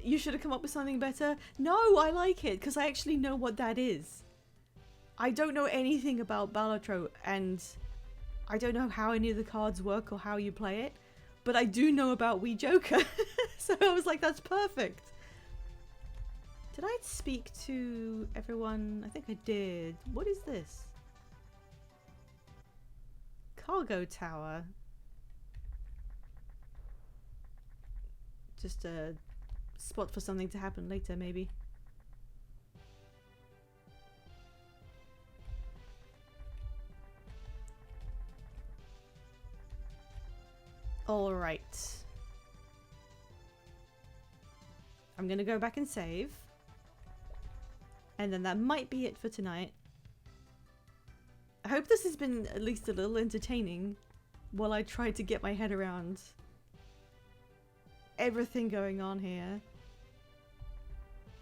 You should have come up with something better. No, I like it because I actually know what that is. I don't know anything about Balatro, and I don't know how any of the cards work or how you play it, but I do know about Wii Joker. So I was like, that's perfect. Did I speak to everyone? I think I did. What is this? Cargo tower. Just a spot for something to happen later, maybe. Alright. I'm gonna go back and save. And then that might be it for tonight. I hope this has been at least a little entertaining while I try to get my head around everything going on here.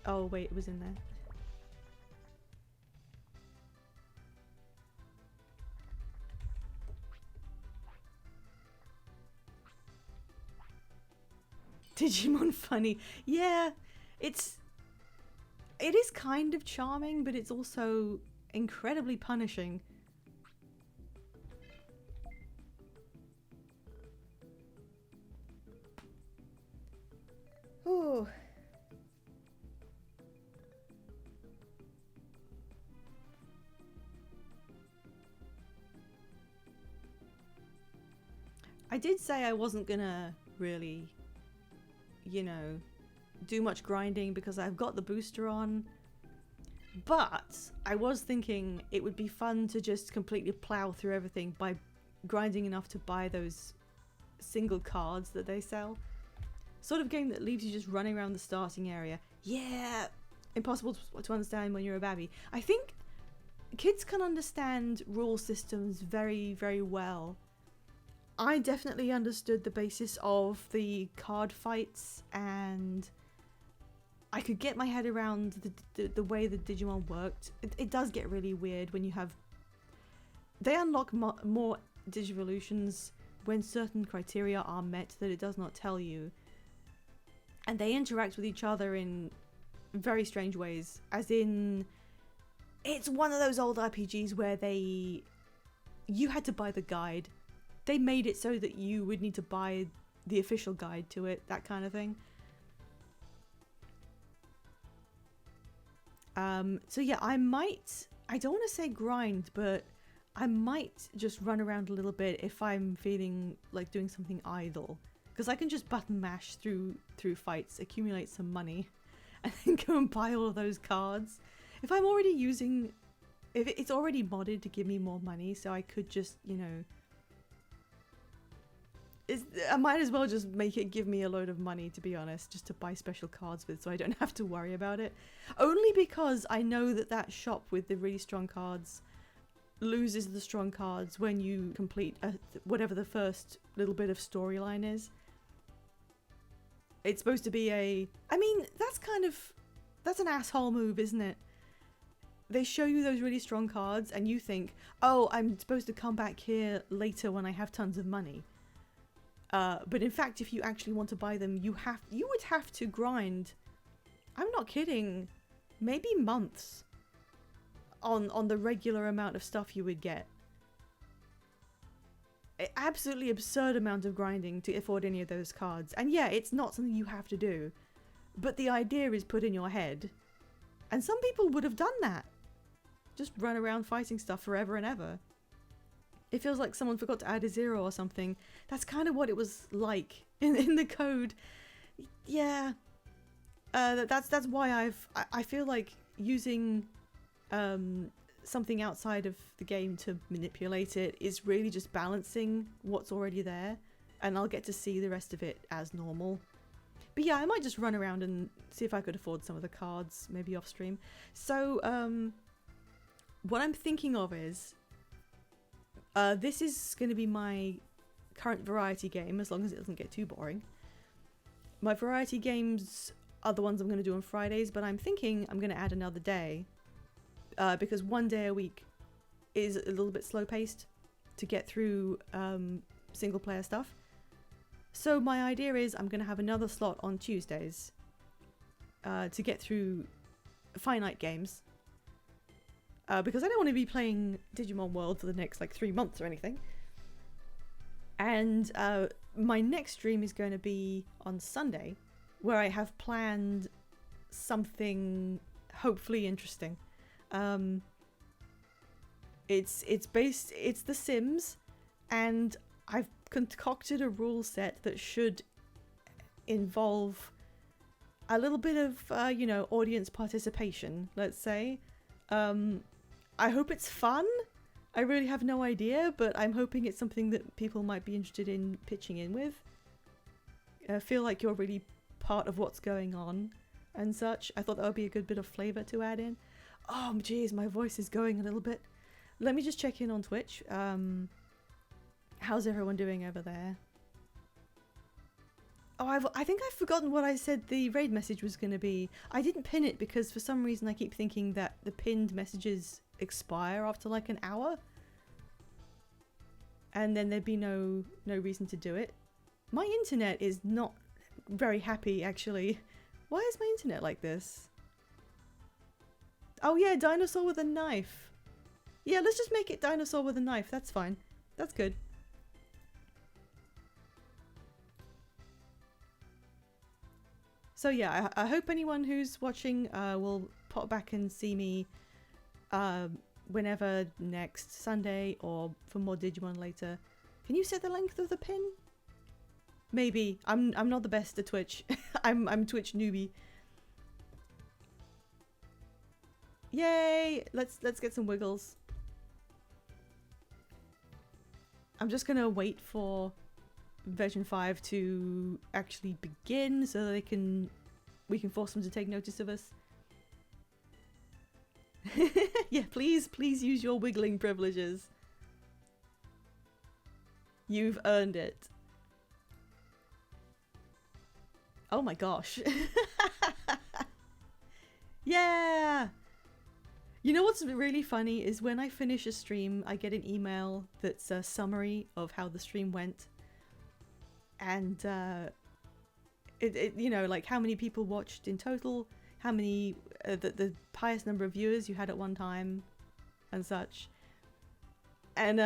Oh wait, it was in there. Digimon funny. Yeah, it is kind of charming, but it's also incredibly punishing. Ooh. I did say I wasn't gonna really, you know, do much grinding because I've got the booster on. But I was thinking it would be fun to just completely plow through everything by grinding enough to buy those single cards that they sell. Sort of game that leaves you just running around the starting area. Yeah, impossible to understand when you're a babby. I think kids can understand rule systems very, very well. I definitely understood the basis of the card fights, and I could get my head around the way the Digimon worked. It does get really weird when you have... They unlock more Digivolutions when certain criteria are met that it does not tell you. And they interact with each other in very strange ways. As in, it's one of those old RPGs where you had to buy the guide. They made it so that you would need to buy the official guide to it, that kind of thing. So yeah, I don't want to say grind, but I might just run around a little bit if I'm feeling like doing something idle. Because I can just button mash through fights, accumulate some money, and then go and buy all of those cards. If I'm already using... If it's already modded to give me more money, so I could just, you know... I might as well just make it give me a load of money, to be honest, just to buy special cards with so I don't have to worry about it. Only because I know that shop with the really strong cards loses the strong cards when you complete whatever the first little bit of storyline is. It's supposed to be I mean, that's an asshole move, isn't it? They show you those really strong cards and you think, oh, I'm supposed to come back here later when I have tons of money. But in fact, if you actually want to buy them, you would have to grind. I'm not kidding. Maybe months on the regular amount of stuff you would get. Absolutely absurd amount of grinding to afford any of those cards. And yeah, it's not something you have to do. But the idea is put in your head. And some people would have done that. Just run around fighting stuff forever and ever. It feels like someone forgot to add a 0 or something. That's kind of what it was like in the code. Yeah. That's why I feel like using something outside of the game to manipulate it is really just balancing what's already there, and I'll get to see the rest of it as normal. But yeah, I might just run around and see if I could afford some of the cards, maybe off stream. So what I'm thinking of is this is going to be my current variety game, as long as it doesn't get too boring. My variety games are the ones I'm going to do on Fridays, but I'm thinking I'm going to add another day. Because one day a week is a little bit slow paced to get through single player stuff. So my idea is I'm going to have another slot on Tuesdays to get through finite games. Because I don't want to be playing Digimon World for the next like 3 months or anything. And my next stream is going to be on Sunday, where I have planned something hopefully interesting. It's The Sims, and I've concocted a rule set that should involve a little bit of, you know, audience participation, let's say. I hope it's fun. I really have no idea, but I'm hoping it's something that people might be interested in pitching in with. I feel like you're really part of what's going on and such. I thought that would be a good bit of flavour to add in. Oh, jeez, my voice is going a little bit. Let me just check in on Twitch. How's everyone doing over there? Oh, I think I've forgotten what I said the raid message was going to be. I didn't pin it because for some reason I keep thinking that the pinned messages expire after like an hour. And then there'd be no reason to do it. My internet is not very happy, actually. Why is my internet like this? Oh yeah, dinosaur with a knife. Yeah, let's just make it dinosaur with a knife. That's fine. That's good. So yeah, I hope anyone who's watching will pop back and see me whenever next Sunday or for more Digimon later. Can you set the length of the pin? Maybe. I'm not the best at Twitch. I'm Twitch newbie. Yay! Let's get some wiggles. I'm just gonna wait for version 5 to actually begin so that we can force them to take notice of us. Yeah, please use your wiggling privileges. You've earned it. Oh my gosh. Yeah! You know what's really funny is when I finish a stream, I get an email that's a summary of how the stream went. And it you know, like how many people watched in total, how many the highest number of viewers you had at one time and such. And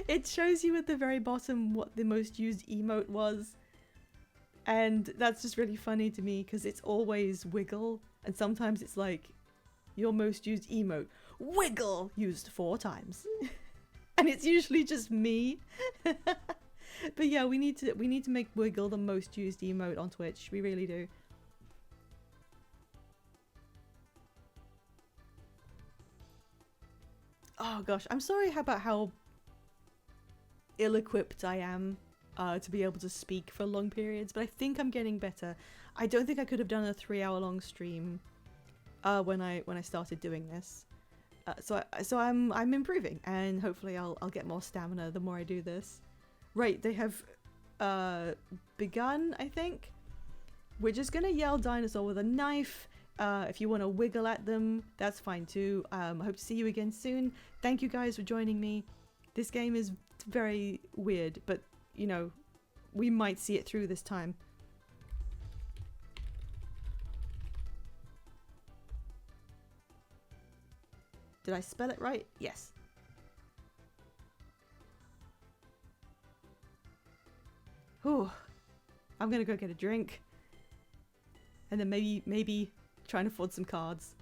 it shows you at the very bottom what the most used emote was. And that's just really funny to me because it's always wiggle, and sometimes it's like your most used emote, wiggle, used 4 times. And it's usually just me. But yeah, we need to make wiggle the most used emote on Twitch. We really do. Oh gosh, I'm sorry about how ill-equipped I am to be able to speak for long periods, but I think I'm getting better. I don't think I could have done a 3-hour-long stream when I started doing this. So I'm improving, and hopefully I'll get more stamina the more I do this. Right, they have begun, I think. We're just gonna yell dinosaur with a knife. If you want to wiggle at them, that's fine too. I hope to see you again soon. Thank you guys for joining me. This game is very weird, but you know, we might see it through this time. Did I spell it right? Yes. Whew. I'm gonna go get a drink. And then maybe try and afford some cards.